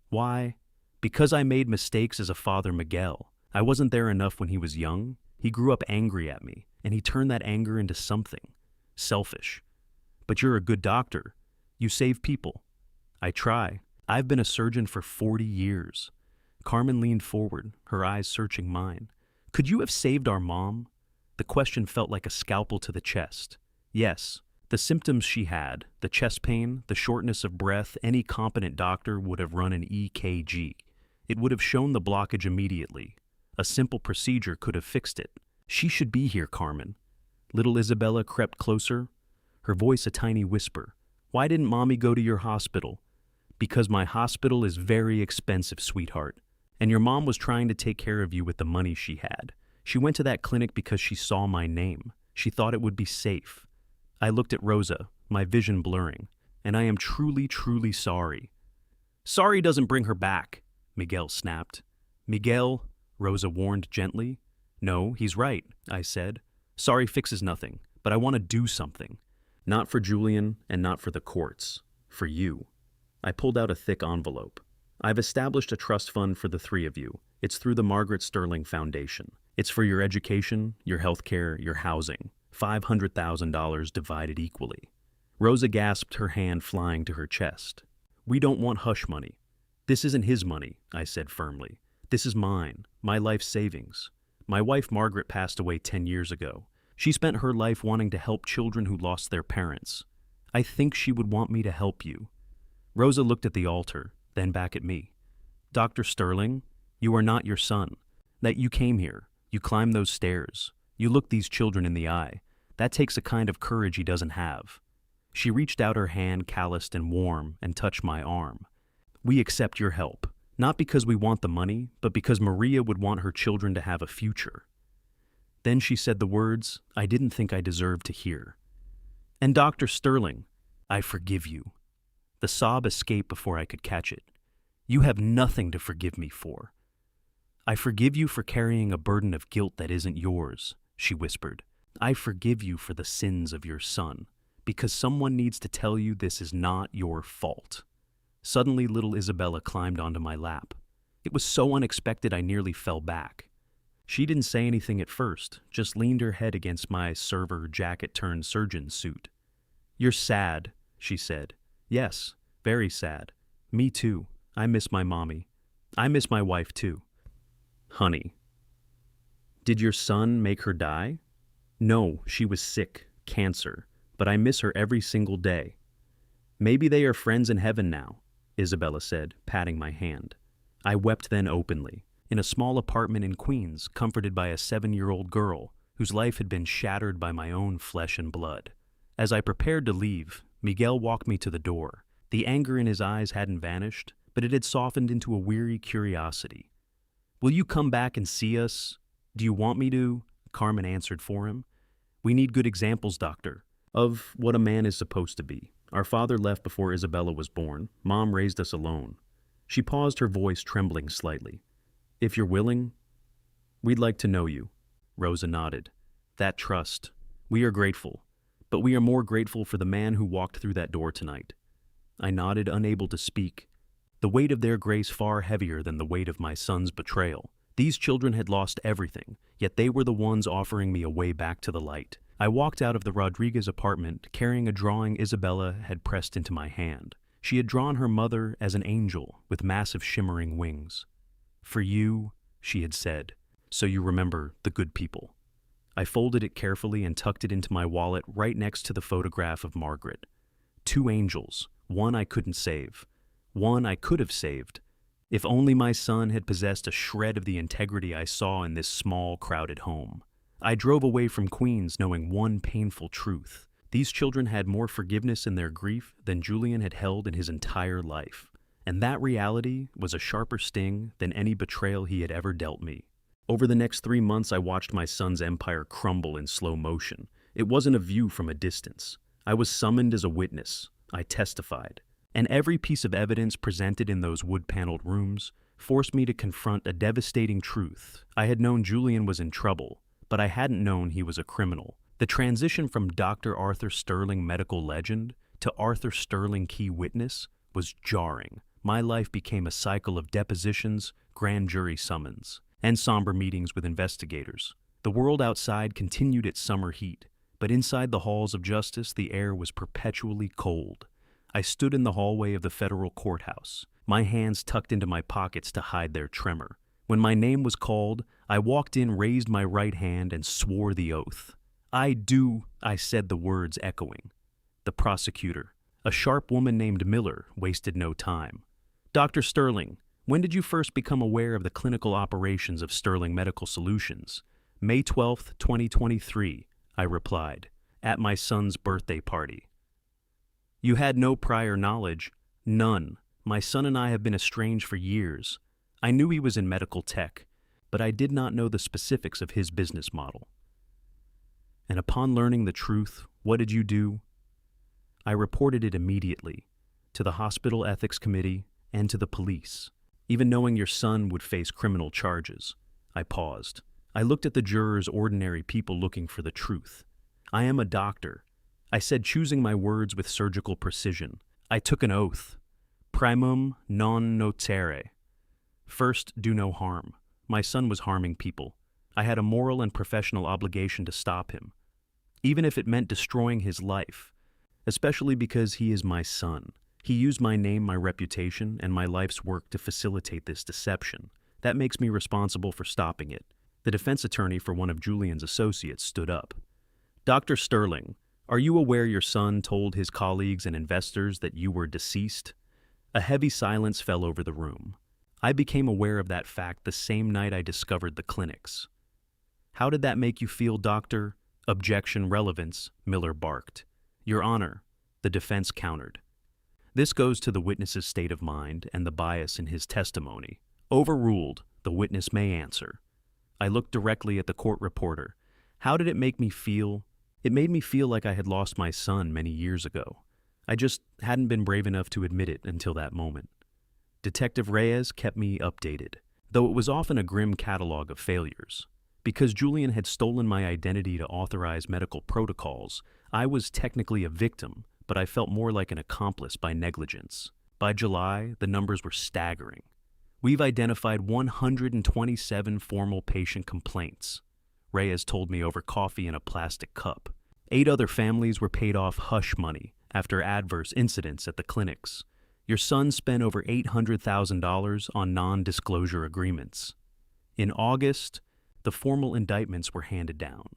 "Why?" "Because I made mistakes as a father, Miguel. I wasn't there enough when he was young. He grew up angry at me, and he turned that anger into something. Selfish. But you're a good doctor. You save people." "I try. I've been a surgeon for 40 years. Carmen leaned forward, her eyes searching mine. "Could you have saved our mom?" The question felt like a scalpel to the chest. Yes. The symptoms she had, the chest pain, the shortness of breath, any competent doctor would have run an EKG. It would have shown the blockage immediately. A simple procedure could have fixed it. "She should be here, Carmen." Little Isabella crept closer, her voice a tiny whisper. "Why didn't Mommy go to your hospital?" "Because my hospital is very expensive, sweetheart. And your mom was trying to take care of you with the money she had. She went to that clinic because she saw my name. She thought it would be safe." I looked at Rosa, my vision blurring. "And I am truly, truly sorry." "Sorry doesn't bring her back," Miguel snapped. "Miguel," Rosa warned gently. "No, he's right," I said. "Sorry fixes nothing, but I want to do something. Not for Julian and not for the courts. For you." I pulled out a thick envelope. "I've established a trust fund for the three of you. It's through the Margaret Sterling Foundation. It's for your education, your health care, your housing. $500,000 divided equally." Rosa gasped, her hand flying to her chest. "We don't want hush money. This isn't his money," I said firmly. "This is mine, my life savings. My wife Margaret passed away 10 years ago. She spent her life wanting to help children who lost their parents. I think she would want me to help you." Rosa looked at the altar, then back at me. "Dr. Sterling, you are not your son. That you came here, you climbed those stairs, you looked these children in the eye. That takes a kind of courage he doesn't have." She reached out her hand, calloused and warm, and touched my arm. "We accept your help, not because we want the money, but because Maria would want her children to have a future." Then she said the words I didn't think I deserved to hear. "And Dr. Sterling, I forgive you." The sob escaped before I could catch it. "You have nothing to forgive me for." "I forgive you for carrying a burden of guilt that isn't yours," she whispered. "I forgive you for the sins of your son, because someone needs to tell you this is not your fault." Suddenly, little Isabella climbed onto my lap. It was so unexpected I nearly fell back. She didn't say anything at first, just leaned her head against my server jacket-turned-surgeon suit. "You're sad," she said. "Yes, very sad. Me too. I miss my mommy. I miss my wife too." "Honey, did your son make her die?" "No, she was sick, cancer, but I miss her every single day." "Maybe they are friends in heaven now," Isabella said, patting my hand. I wept then openly, in a small apartment in Queens, comforted by a 7-year-old girl whose life had been shattered by my own flesh and blood. As I prepared to leave, Miguel walked me to the door. The anger in his eyes hadn't vanished, but it had softened into a weary curiosity. "Will you come back and see us?" "Do you want me to?" Carmen answered for him. "We need good examples, doctor, of what a man is supposed to be. Our father left before Isabella was born. Mom raised us alone." She paused, her voice trembling slightly. "If you're willing, we'd like to know you." Rosa nodded. "That trust. We are grateful. But we are more grateful for the man who walked through that door tonight." I nodded, unable to speak. The weight of their grace far heavier than the weight of my son's betrayal. These children had lost everything, yet they were the ones offering me a way back to the light. I walked out of the Rodriguez apartment carrying a drawing Isabella had pressed into my hand. She had drawn her mother as an angel with massive shimmering wings. "For you," she had said, "so you remember the good people." I folded it carefully and tucked it into my wallet right next to the photograph of Margaret. Two angels, one I couldn't save, one I could have saved. If only my son had possessed a shred of the integrity I saw in this small, crowded home. I drove away from Queens knowing one painful truth. These children had more forgiveness in their grief than Julian had held in his entire life. And that reality was a sharper sting than any betrayal he had ever dealt me. Over the next 3 months, I watched my son's empire crumble in slow motion. It wasn't a view from a distance. I was summoned as a witness. I testified. And every piece of evidence presented in those wood-paneled rooms forced me to confront a devastating truth. I had known Julian was in trouble, but I hadn't known he was a criminal. The transition from Dr. Arthur Sterling medical legend to Arthur Sterling key witness was jarring. My life became a cycle of depositions, grand jury summons, and somber meetings with investigators. The world outside continued its summer heat, but inside the halls of justice the air was perpetually cold. I stood in the hallway of the federal courthouse, my hands tucked into my pockets to hide their tremor. When my name was called, I walked in, raised my right hand, and swore the oath. "I do," I said, the words echoing. The prosecutor, a sharp woman named Miller, wasted no time. "Dr. Sterling, when did you first become aware of the clinical operations of Sterling Medical Solutions?" "May 12th, 2023, I replied, "at my son's birthday party." "You had no prior knowledge?" "None. My son and I have been estranged for years. I knew he was in medical tech, but I did not know the specifics of his business model." "And upon learning the truth, what did you do?" "I reported it immediately, to the hospital ethics committee and to the police, even knowing your son would face criminal charges." I paused. I looked at the jurors, ordinary people looking for the truth. "I am a doctor," I said, choosing my words with surgical precision. "I took an oath. Primum non nocere. First, do no harm. My son was harming people. I had a moral and professional obligation to stop him, even if it meant destroying his life, especially because he is my son. He used my name, my reputation, and my life's work to facilitate this deception. That makes me responsible for stopping it." The defense attorney for one of Julian's associates stood up. "Dr. Sterling, are you aware your son told his colleagues and investors that you were deceased?" A heavy silence fell over the room. I became aware of that fact the same night I discovered the clinics. "How did that make you feel, Doctor?" "Objection, relevance," Miller barked. "Your Honor," the defense countered. "This goes to the witness's state of mind and the bias in his testimony. Overruled, the witness may answer." I looked directly at the court reporter. "How did it make me feel?" "It made me feel like I had lost my son many years ago. I just hadn't been brave enough to admit it until that moment." Detective Reyes kept me updated, though it was often a grim catalog of failures. Because Julian had stolen my identity to authorize medical protocols, I was technically a victim, but I felt more like an accomplice by negligence. By July, the numbers were staggering. "We've identified 127 formal patient complaints," Reyes told me over coffee in a plastic cup. 8 other families were paid off hush money after adverse incidents at the clinics. Your son spent over $800,000 on non-disclosure agreements. In August, the formal indictments were handed down.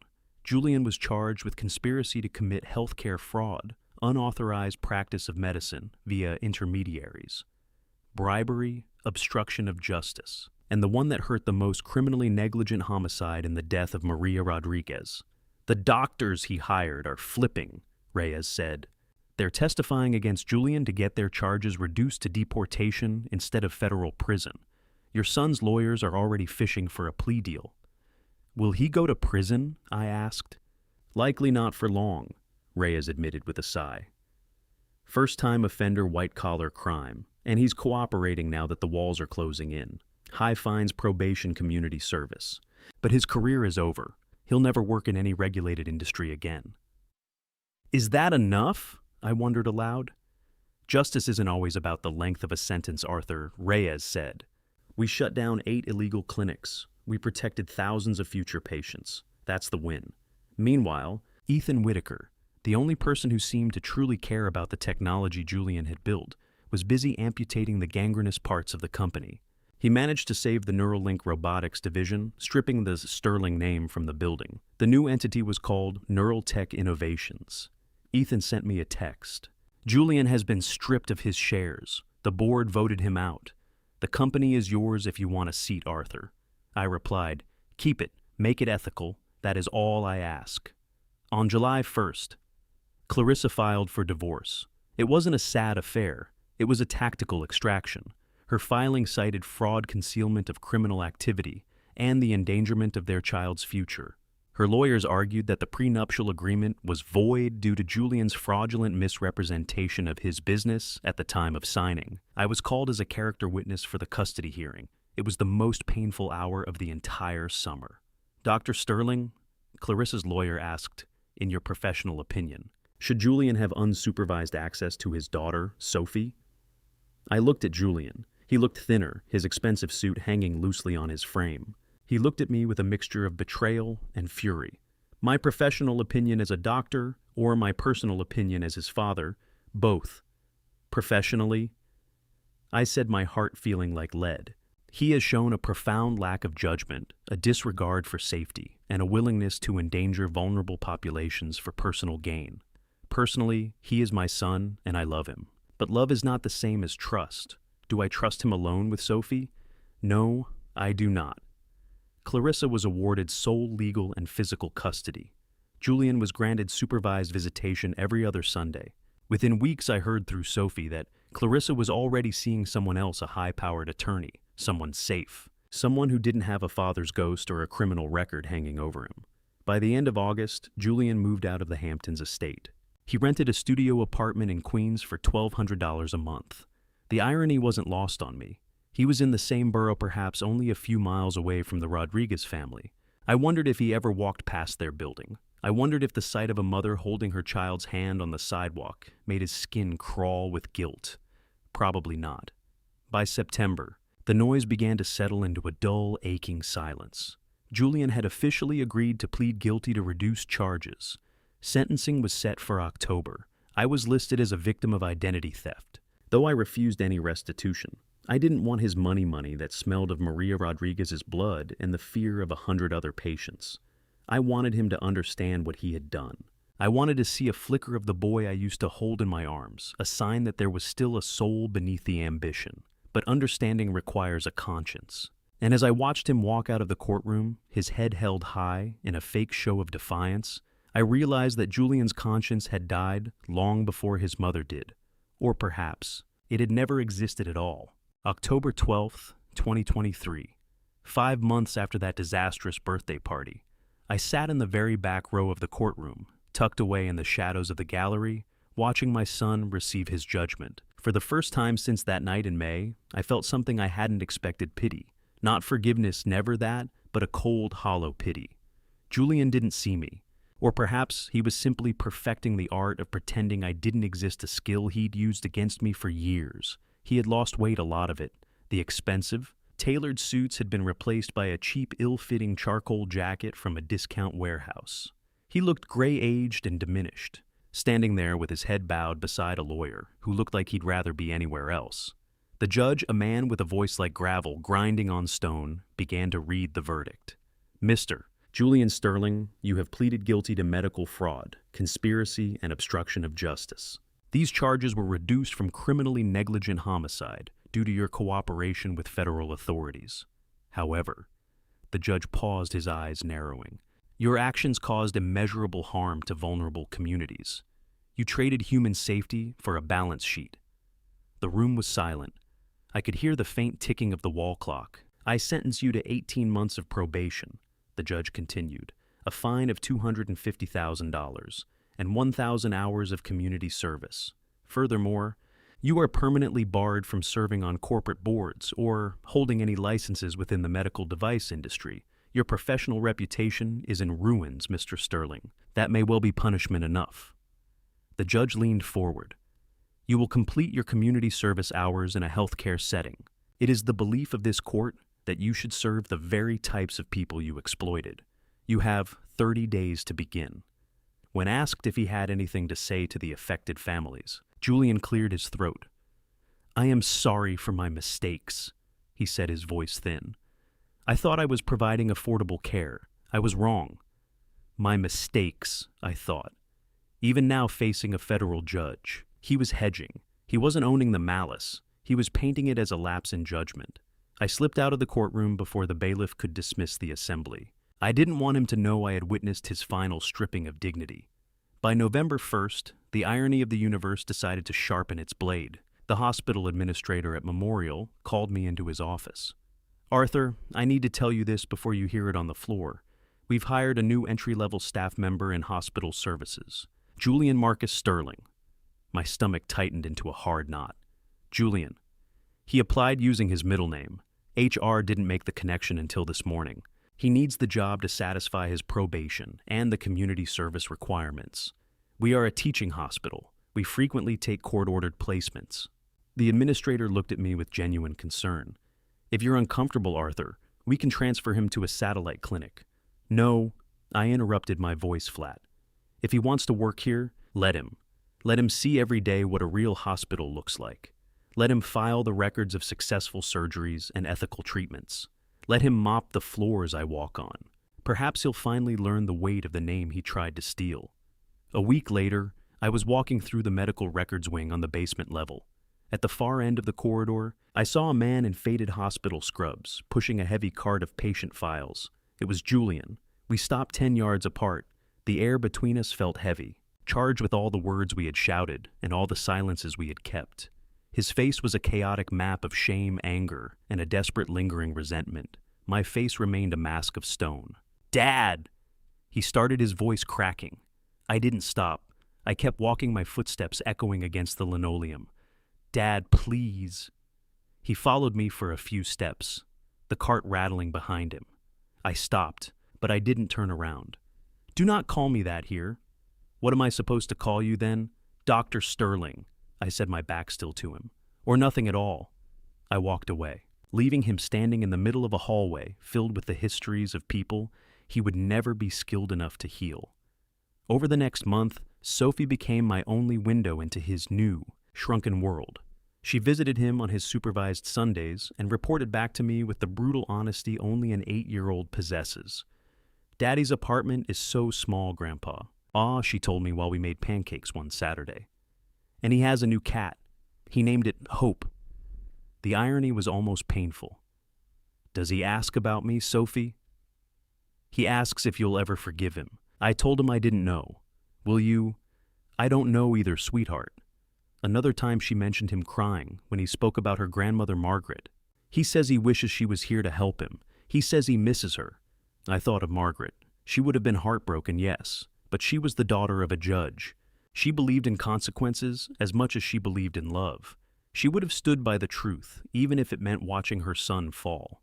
Julian was charged with conspiracy to commit healthcare fraud, unauthorized practice of medicine via intermediaries, bribery, obstruction of justice, and the one that hurt the most, criminally negligent homicide in the death of Maria Rodriguez. "The doctors he hired are flipping," Reyes said. "They're testifying against Julian to get their charges reduced to deportation instead of federal prison. Your son's lawyers are already fishing for a plea deal." "Will he go to prison?" I asked. "Likely not for long," Reyes admitted with a sigh. "First-time offender, white-collar crime, and he's cooperating now that the walls are closing in. High fines, probation, community service. But his career is over. He'll never work in any regulated industry again." "Is that enough?" I wondered aloud. "Justice isn't always about the length of a sentence, Arthur," Reyes said. "We shut down 8 illegal clinics. We protected thousands of future patients. That's the win." Meanwhile, Ethan Whitaker, the only person who seemed to truly care about the technology Julian had built, was busy amputating the gangrenous parts of the company. He managed to save the Neuralink Robotics division, stripping the Sterling name from the building. The new entity was called Neural Tech Innovations. Ethan sent me a text. Julian has been stripped of his shares. The board voted him out. The company is yours if you want a seat, Arthur. I replied, keep it, make it ethical. That is all I ask. On July 1st, Clarissa filed for divorce. It wasn't a sad affair. It was a tactical extraction. Her filing cited fraud, concealment of criminal activity, and the endangerment of their child's future. Her lawyers argued that the prenuptial agreement was void due to Julian's fraudulent misrepresentation of his business at the time of signing. I was called as a character witness for the custody hearing. It was the most painful hour of the entire summer. Dr. Sterling, Clarissa's lawyer asked, in your professional opinion, should Julian have unsupervised access to his daughter, Sophie? I looked at Julian. He looked thinner, his expensive suit hanging loosely on his frame. He looked at me with a mixture of betrayal and fury. My professional opinion as a doctor, or my personal opinion as his father, both. Professionally, I said, my heart feeling like lead. He has shown a profound lack of judgment, a disregard for safety, and a willingness to endanger vulnerable populations for personal gain. Personally, he is my son, and I love him. But love is not the same as trust. Do I trust him alone with Sophie? No, I do not. Clarissa was awarded sole legal and physical custody. Julian was granted supervised visitation every other Sunday. Within weeks, I heard through Sophie that Clarissa was already seeing someone else, a high-powered attorney, someone safe, someone who didn't have a father's ghost or a criminal record hanging over him. By the end of August, Julian moved out of the Hamptons estate. He rented a studio apartment in Queens for $1,200 a month. The irony wasn't lost on me. He was in the same borough, perhaps only a few miles away from the Rodriguez family. I wondered if he ever walked past their building. I wondered if the sight of a mother holding her child's hand on the sidewalk made his skin crawl with guilt. Probably not. By September, the noise began to settle into a dull, aching silence. Julian had officially agreed to plead guilty to reduced charges. Sentencing was set for October. I was listed as a victim of identity theft. Though I refused any restitution, I didn't want his money that smelled of Maria Rodriguez's blood and the fear of 100 other patients. I wanted him to understand what he had done. I wanted to see a flicker of the boy I used to hold in my arms, a sign that there was still a soul beneath the ambition. But understanding requires a conscience. And as I watched him walk out of the courtroom, his head held high in a fake show of defiance, I realized that Julian's conscience had died long before his mother did. Or perhaps it had never existed at all. October 12th, 2023. 5 months after that disastrous birthday party, I sat in the very back row of the courtroom, tucked away in the shadows of the gallery, watching my son receive his judgment. For the first time since that night in May, I felt something I hadn't expected: pity. Not forgiveness, never that, but a cold, hollow pity. Julian didn't see me. Or perhaps he was simply perfecting the art of pretending I didn't exist, a skill he'd used against me for years. He had lost weight, a lot of it. The expensive, tailored suits had been replaced by a cheap, ill-fitting charcoal jacket from a discount warehouse. He looked gray-aged and diminished, standing there with his head bowed beside a lawyer who looked like he'd rather be anywhere else. The judge, a man with a voice like gravel grinding on stone, began to read the verdict. Mr. Julian Sterling, you have pleaded guilty to medical fraud, conspiracy, and obstruction of justice. These charges were reduced from criminally negligent homicide due to your cooperation with federal authorities. However, the judge paused, his eyes narrowing. Your actions caused immeasurable harm to vulnerable communities. You traded human safety for a balance sheet. The room was silent. I could hear the faint ticking of the wall clock. I sentence you to 18 months of probation, the judge continued, a fine of $250,000, and 1,000 hours of community service. Furthermore, you are permanently barred from serving on corporate boards or holding any licenses within the medical device industry. Your professional reputation is in ruins, Mr. Sterling. That may well be punishment enough. The judge leaned forward. You will complete your community service hours in a healthcare setting. It is the belief of this court that you should serve the very types of people you exploited. You have 30 days to begin. When asked if he had anything to say to the affected families, Julian cleared his throat. I am sorry for my mistakes. he said, his voice thin. I thought I was providing affordable care. I was wrong. My mistakes, I thought. Even now facing a federal judge, he was hedging. He wasn't owning the malice. He was painting it as a lapse in judgment. I slipped out of the courtroom before the bailiff could dismiss the assembly. I didn't want him to know I had witnessed his final stripping of dignity. By November 1st, the irony of the universe decided to sharpen its blade. The hospital administrator at Memorial called me into his office. Arthur, I need to tell you this before you hear it on the floor. We've hired a new entry-level staff member in hospital services, Julian Marcus Sterling. My stomach tightened into a hard knot. Julian. He applied using his middle name. HR didn't make the connection until this morning. He needs the job to satisfy his probation and the community service requirements. We are a teaching hospital. We frequently take court-ordered placements. The administrator looked at me with genuine concern. If you're uncomfortable, Arthur, we can transfer him to a satellite clinic. No, I interrupted, my voice flat. If he wants to work here, let him. Let him see every day what a real hospital looks like. Let him file the records of successful surgeries and ethical treatments. Let him mop the floors I walk on. Perhaps he'll finally learn the weight of the name he tried to steal. A week later, I was walking through the medical records wing on the basement level. At the far end of the corridor, I saw a man in faded hospital scrubs, pushing a heavy cart of patient files. It was Julian. We stopped 10 yards apart. The air between us felt heavy, charged with all the words we had shouted and all the silences we had kept. His face was a chaotic map of shame, anger, and a desperate lingering resentment. My face remained a mask of stone. Dad! He started, his voice cracking. I didn't stop. I kept walking, my footsteps echoing against the linoleum. Dad, please. He followed me for a few steps, the cart rattling behind him. I stopped, but I didn't turn around. Do not call me that here. What am I supposed to call you then? Dr. Sterling, I said, my back still to him. Or nothing at all. I walked away, leaving him standing in the middle of a hallway filled with the histories of people he would never be skilled enough to heal. Over the next month, Sophie became my only window into his new, shrunken world. She visited him on his supervised Sundays and reported back to me with the brutal honesty only an 8-year-old possesses. Daddy's apartment is so small, Grandpa. Ah, she told me while we made pancakes one Saturday. And he has a new cat. He named it Hope. The irony was almost painful. Does he ask about me, Sophie? He asks if you'll ever forgive him. I told him I didn't know. Will you? I don't know either, sweetheart. Another time she mentioned him crying when he spoke about her grandmother Margaret. He says he wishes she was here to help him. He says he misses her. I thought of Margaret. She would have been heartbroken, yes, but she was the daughter of a judge. She believed in consequences as much as she believed in love. She would have stood by the truth, even if it meant watching her son fall.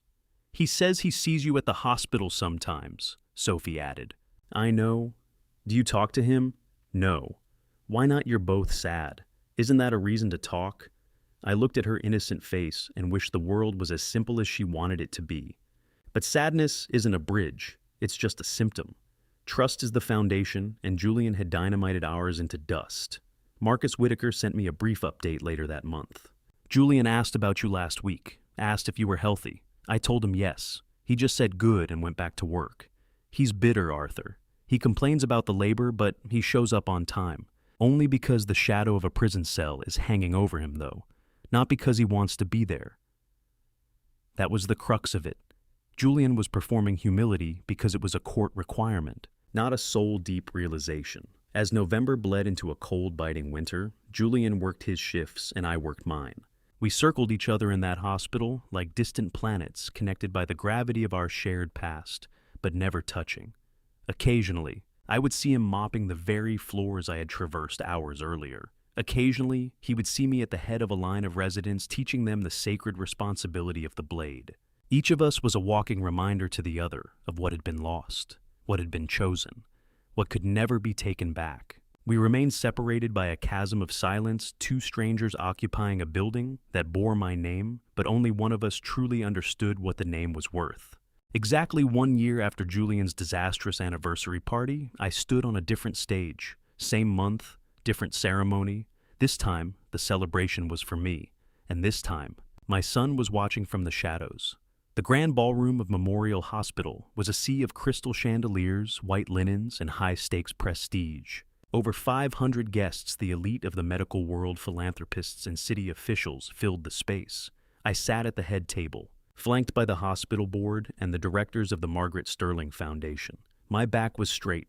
He says he sees you at the hospital sometimes, Sophie added. I know. Do you talk to him? No. Why not? You're both sad. Isn't that a reason to talk? I looked at her innocent face and wished the world was as simple as she wanted it to be. But sadness isn't a bridge, it's just a symptom. Trust is the foundation, and Julian had dynamited ours into dust. Marcus Whitaker sent me a brief update later that month. Julian asked about you last week, asked if you were healthy. I told him yes. He just said good and went back to work. He's bitter, Arthur. He complains about the labor, but he shows up on time. Only because the shadow of a prison cell is hanging over him, though. Not because he wants to be there. That was the crux of it. Julian was performing humility because it was a court requirement, not a soul-deep realization. As November bled into a cold, biting winter, Julian worked his shifts and I worked mine. We circled each other in that hospital like distant planets connected by the gravity of our shared past, but never touching. Occasionally, I would see him mopping the very floors I had traversed hours earlier. Occasionally, he would see me at the head of a line of residents teaching them the sacred responsibility of the blade. Each of us was a walking reminder to the other of what had been lost, what had been chosen, what could never be taken back. We remained separated by a chasm of silence, two strangers occupying a building that bore my name, but only one of us truly understood what the name was worth. Exactly 1 year after Julian's disastrous anniversary party, I stood on a different stage. Same month, different ceremony. This time, the celebration was for me, and this time, My son was watching from the shadows. The grand ballroom of Memorial Hospital was a sea of crystal chandeliers, white linens, and high-stakes prestige. Over 500 guests, the elite of the medical world, philanthropists, and city officials, filled the space. I sat at the head table, flanked by the hospital board and the directors of the Margaret Sterling Foundation. My back was straight,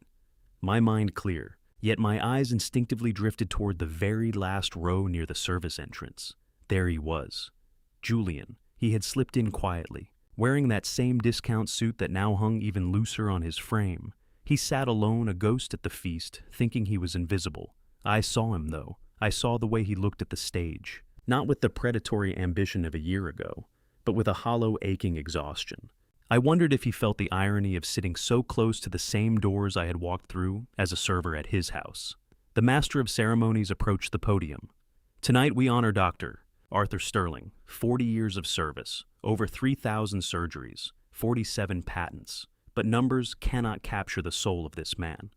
my mind clear, yet my eyes instinctively drifted toward the very last row near the service entrance. There he was, Julian. He had slipped in quietly, wearing that same discount suit that now hung even looser on his frame. He sat alone, a ghost at the feast, thinking he was invisible. I saw him, though. I saw the way he looked at the stage, not with the predatory ambition of a year ago, but with a hollow, aching exhaustion. I wondered if he felt the irony of sitting so close to the same doors I had walked through as a server at his house. The master of ceremonies approached the podium. Tonight we honor Dr. Arthur Sterling, 40 years of service, over 3,000 surgeries, 47 patents. But numbers cannot capture the soul of this man.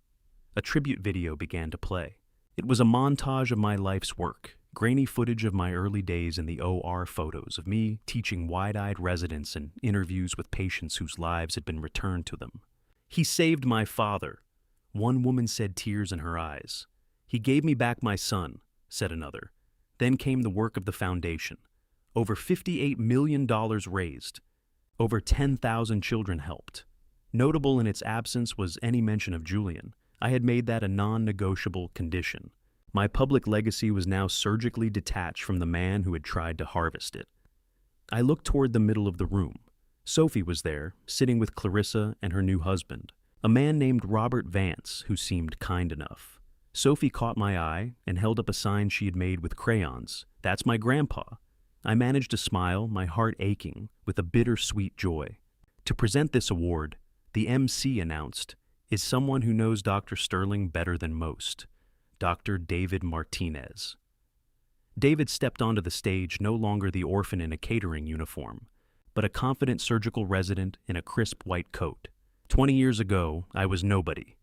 A tribute video began to play. It was a montage of my life's work, grainy footage of my early days in the OR, photos of me teaching wide-eyed residents and interviews with patients whose lives had been returned to them. He saved my father. One woman said, tears in her eyes. He gave me back my son, said another. Then came the work of the foundation. Over $58 million raised. Over 10,000 children helped. Notable in its absence was any mention of Julian. I had made that a non-negotiable condition. My public legacy was now surgically detached from the man who had tried to harvest it. I looked toward the middle of the room. Sophie was there, sitting with Clarissa and her new husband, a man named Robert Vance, who seemed kind enough. Sophie caught my eye and held up a sign she had made with crayons. That's my grandpa. I managed to smile, my heart aching with a bittersweet joy. To present this award, the MC announced, is someone who knows Dr. Sterling better than most, Dr. David Martinez. David stepped onto the stage, no longer the orphan in a catering uniform, but a confident surgical resident in a crisp white coat. 20 years ago, I was nobody.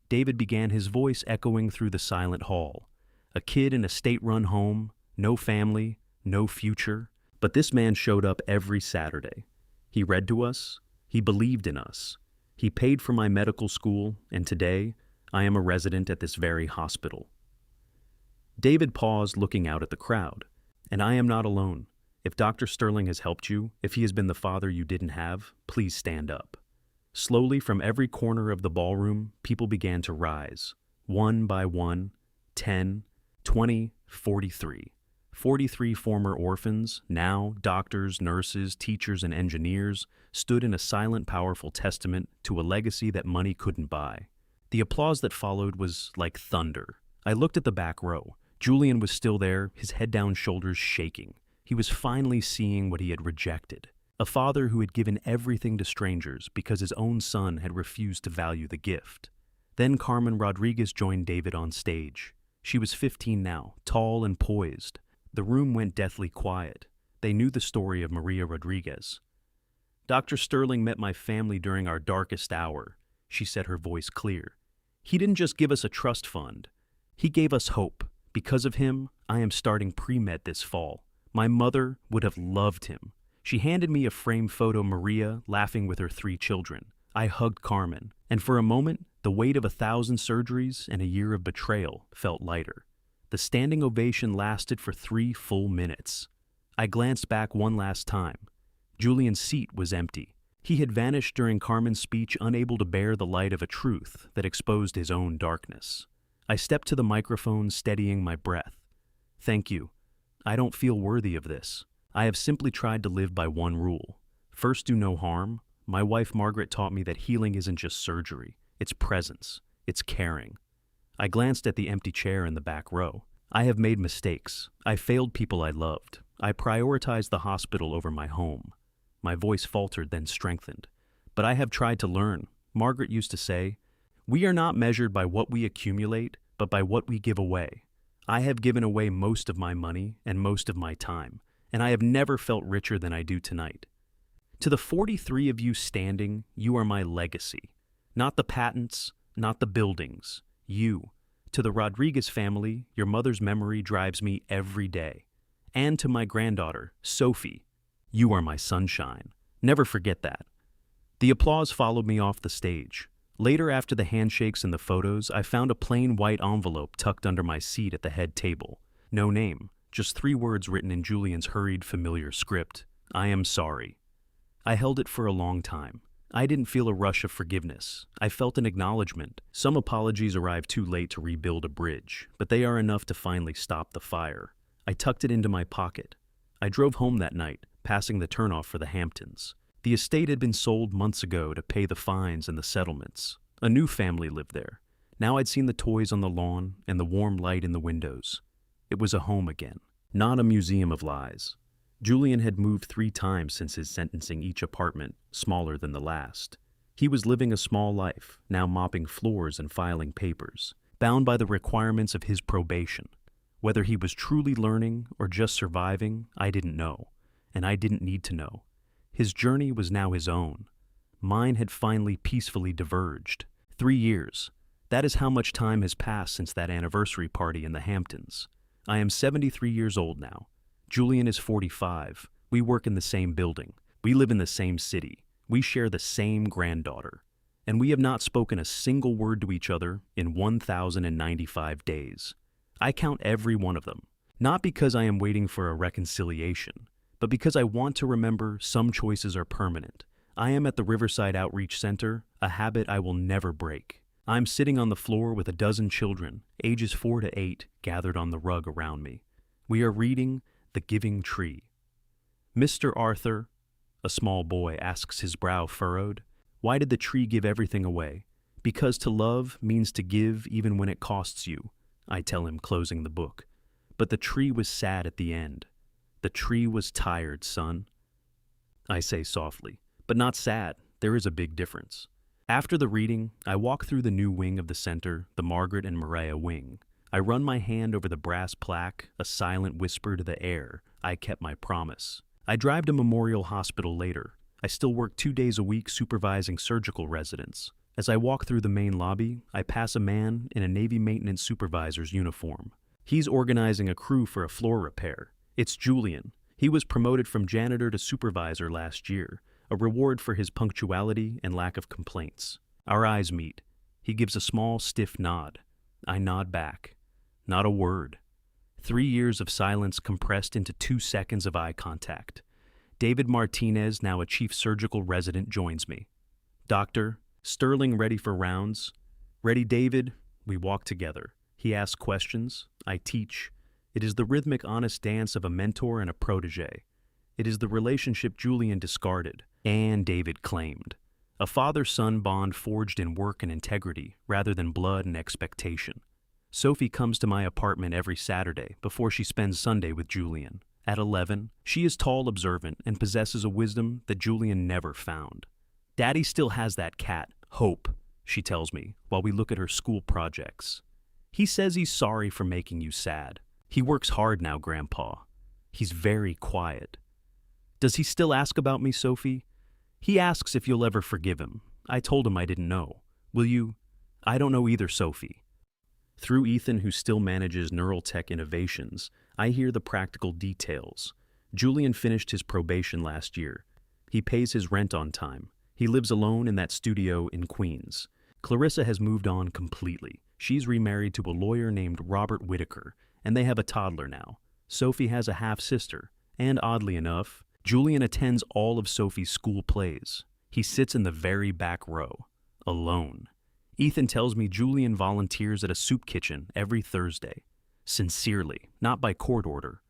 David began, his voice echoing through the silent hall. A kid in a state-run home, no family, no future. But this man showed up every Saturday. He read to us. He believed in us. He paid for my medical school, and today, I am a resident at this very hospital. David paused, looking out at the crowd. And I am not alone. If Dr. Sterling has helped you, if he has been the father you didn't have, please stand up. Slowly, from every corner of the ballroom, people began to rise. One by one, 10, 20, 43. 43 former orphans, now doctors, nurses, teachers, and engineers, stood in a silent, powerful testament to a legacy that money couldn't buy. The applause that followed was like thunder. I looked at the back row. Julian was still there, his head down, shoulders shaking. He was finally seeing what he had rejected. A father who had given everything to strangers because his own son had refused to value the gift. Then Carmen Rodriguez joined David on stage. She was 15 now, tall and poised. The room went deathly quiet. They knew the story of Maria Rodriguez. Dr. Sterling met my family during our darkest hour, she said, her voice clear. He didn't just give us a trust fund. He gave us hope. Because of him, I am starting pre-med this fall. My mother would have loved him. She handed me a framed photo of Maria laughing with her 3 children. I hugged Carmen, and for a moment, the weight of 1,000 surgeries and a year of betrayal felt lighter. The standing ovation lasted for 3 full minutes. I glanced back one last time. Julian's seat was empty. He had vanished during Carmen's speech, unable to bear the light of a truth that exposed his own darkness. I stepped to the microphone, steadying my breath. Thank you. I don't feel worthy of this. I have simply tried to live by one rule. First, do no harm. My wife Margaret taught me that healing isn't just surgery. It's presence. It's caring. I glanced at the empty chair in the back row. I have made mistakes. I failed people I loved. I prioritized the hospital over my home. My voice faltered, then strengthened. But I have tried to learn. Margaret used to say, we are not measured by what we accumulate, but by what we give away. I have given away most of my money and most of my time, and I have never felt richer than I do tonight. To the 43 of you standing, you are my legacy. Not the patents, not the buildings. You. To the Rodriguez family, your mother's memory drives me every day. And to my granddaughter, Sophie, You are my sunshine. Never forget that." The applause followed me off the stage. Later, after the handshakes and the photos, I found a plain white envelope tucked under my seat at the head table. No name, just 3 words written in Julian's hurried, familiar script. "I am sorry." I held it for a long time. I didn't feel a rush of forgiveness. I felt an acknowledgement. Some apologies arrive too late to rebuild a bridge, but they are enough to finally stop the fire. I tucked it into my pocket. I drove home that night, passing the turnoff for the Hamptons. The estate had been sold months ago to pay the fines and the settlements. A new family lived there. Now I'd seen the toys on the lawn and the warm light in the windows. It was a home again, not a museum of lies. Julian had moved 3 times since his sentencing, each apartment smaller than the last. He was living a small life, now mopping floors and filing papers, bound by the requirements of his probation. Whether he was truly learning or just surviving, I didn't know, and I didn't need to know. His journey was now his own. Mine had finally peacefully diverged. 3 years. That is how much time has passed since that anniversary party in the Hamptons. I am 73 years old now. Julian is 45. We work in the same building. We live in the same city. We share the same granddaughter. And we have not spoken a single word to each other in 1,095 days. I count every one of them, not because I am waiting for a reconciliation, but because I want to remember some choices are permanent. I am at the Riverside Outreach Center, a habit I will never break. I'm sitting on the floor with a dozen children, ages 4 to 8, gathered on the rug around me. We are reading The Giving Tree. "Mr. Arthur," a small boy asks, his brow furrowed, "why did the tree give everything away?" "Because to love means to give even when it costs you," I tell him, closing the book. But the tree was sad at the end. "The tree was tired, son," I say softly, but not sad. There is a big difference. After the reading, I walk through the new wing of the center, the Margaret and Maria wing. I run my hand over the brass plaque, a silent whisper to the air. I kept my promise. I drive to Memorial Hospital later. I still work 2 days a week supervising surgical residents. As I walk through the main lobby, I pass a man in a Navy maintenance supervisor's uniform. He's organizing a crew for a floor repair. It's Julian. He was promoted from janitor to supervisor last year, a reward for his punctuality and lack of complaints. Our eyes meet. He gives a small, stiff nod. I nod back. Not a word. 3 years of silence compressed into 2 seconds of eye contact. David Martinez, now a chief surgical resident, joins me. "Doctor, Sterling ready for rounds?" "Ready, David." We walk together. He asks questions. I teach. It is the rhythmic, honest dance of a mentor and a protege. It is the relationship Julian discarded, and David claimed. A father-son bond forged in work and integrity, rather than blood and expectation. Sophie comes to my apartment every Saturday before she spends Sunday with Julian. At 11, she is tall, observant, and possesses a wisdom that Julian never found. "Daddy still has that cat, Hope," she tells me, while we look at her school projects. "He says he's sorry for making you sad. He works hard now, Grandpa. He's very quiet." "Does he still ask about me, Sophie?" "He asks if you'll ever forgive him. I told him I didn't know. Will you?" "I don't know either, Sophie." Through Ethan, who still manages neural tech innovations, I hear the practical details. Julian finished his probation last year. He pays his rent on time. He lives alone in that studio in Queens. Clarissa has moved on completely. She's remarried to a lawyer named Robert Whitaker, and they have a toddler now. Sophie has a half-sister, and oddly enough, Julian attends all of Sophie's school plays. He sits in the very back row, alone. Ethan tells me Julian volunteers at a soup kitchen every Thursday. Sincerely, not by court order.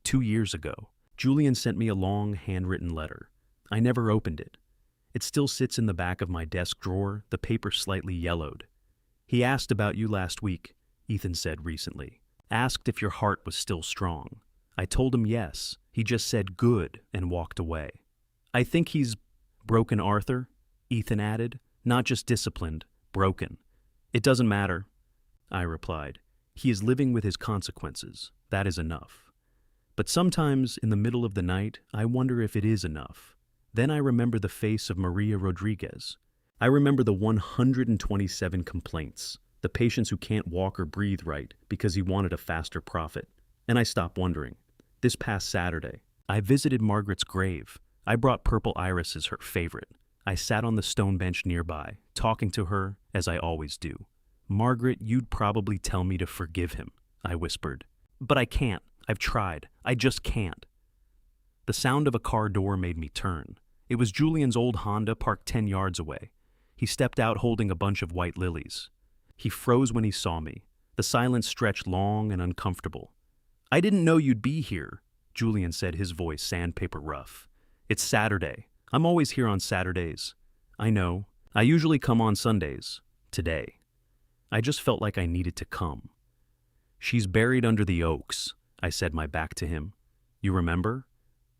2 years ago, Julian sent me a long, handwritten letter. I never opened it. It still sits in the back of my desk drawer, the paper slightly yellowed. "He asked about you last week," Ethan said recently. "Asked if your heart was still strong. I told him yes. He just said good and walked away." "I think he's broken, Arthur," Ethan added. "Not just disciplined, broken." "It doesn't matter," I replied. "He is living with his consequences. That is enough." But sometimes, in the middle of the night, I wonder if it is enough. Then I remember the face of Maria Rodriguez. I remember the 127 complaints, the patients who can't walk or breathe right because he wanted a faster profit. And I stop wondering. This past Saturday, I visited Margaret's grave. I brought purple irises, her favorite. I sat on the stone bench nearby, talking to her as I always do. Margaret, you'd probably tell me to forgive him, I whispered. But I can't. I've tried. I just can't. The sound of a car door made me turn. It was Julian's old Honda parked 10 yards away. He stepped out holding a bunch of white lilies. He froze when he saw me. The silence stretched long and uncomfortable. I didn't know you'd be here, Julian said, his voice sandpaper rough. It's Saturday. I'm always here on Saturdays. I know. I usually come on Sundays. Today. I just felt like I needed to come. She's buried under the oaks, I said, my back to him. You remember?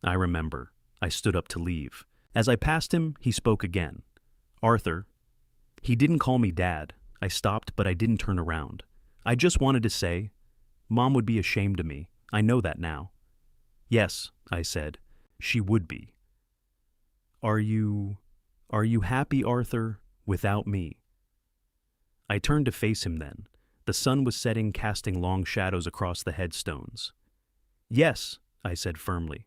I remember. I stood up to leave. As I passed him, he spoke again. Arthur. He didn't call me Dad. I stopped, but I didn't turn around. I just wanted to say, Mom would be ashamed of me. I know that now. Yes, I said. She would be. Are you happy, Arthur, without me? I turned to face him then. The sun was setting, casting long shadows across the headstones. Yes, I said firmly.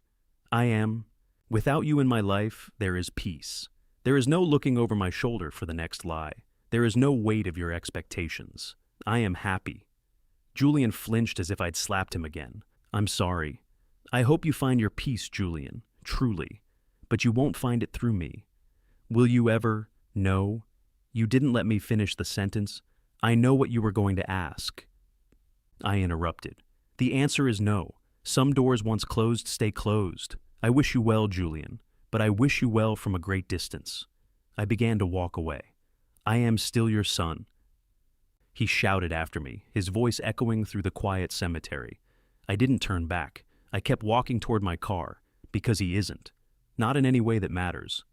I am. Without you in my life, there is peace. There is no looking over my shoulder for the next lie. There is no weight of your expectations. I am happy. Julian flinched as if I'd slapped him again. I'm sorry. I hope you find your peace, Julian, truly. But you won't find it through me. Will you ever? No. You didn't let me finish the sentence. I know what you were going to ask. I interrupted. The answer is no. Some doors once closed stay closed. I wish you well, Julian, but I wish you well from a great distance. I began to walk away. I am still your son. He shouted after me, his voice echoing through the quiet cemetery. I didn't turn back. I kept walking toward my car, because he isn't. Not in any way that matters.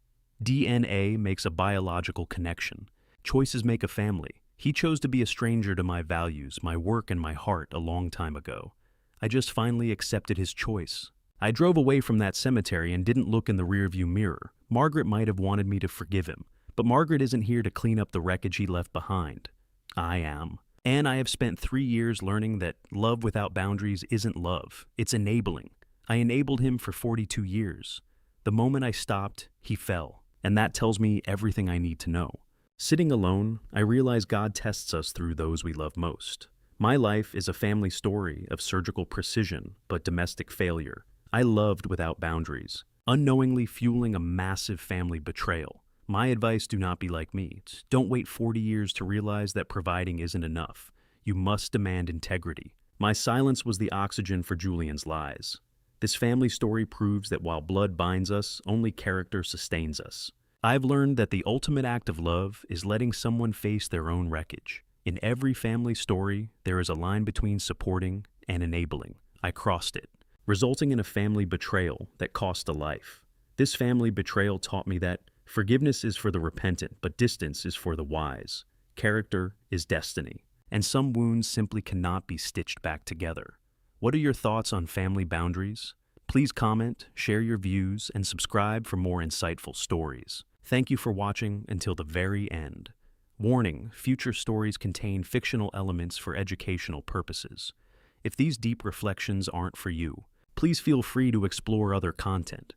DNA makes a biological connection. Choices make a family. He chose to be a stranger to my values, my work, and my heart a long time ago. I just finally accepted his choice. I drove away from that cemetery and didn't look in the rearview mirror. Margaret might have wanted me to forgive him, but Margaret isn't here to clean up the wreckage he left behind. I am. And I have spent 3 years learning that love without boundaries isn't love. It's enabling. I enabled him for 42 years. The moment I stopped, he fell. And that tells me everything I need to know. Sitting alone, I realize God tests us through those we love most. My life is a family story of surgical precision, but domestic failure. I loved without boundaries, unknowingly fueling a massive family betrayal. My advice: do not be like me. Don't wait 40 years to realize that providing isn't enough. You must demand integrity. My silence was the oxygen for Julian's lies. This family story proves that while blood binds us, only character sustains us. I've learned that the ultimate act of love is letting someone face their own wreckage. In every family story, there is a line between supporting and enabling. I crossed it, resulting in a family betrayal that cost a life. This family betrayal taught me that forgiveness is for the repentant, but distance is for the wise. Character is destiny, and some wounds simply cannot be stitched back together. What are your thoughts on family boundaries? Please comment, share your views, and subscribe for more insightful stories. Thank you for watching until the very end. Warning: future stories contain fictional elements for educational purposes. If these deep reflections aren't for you, please feel free to explore other content.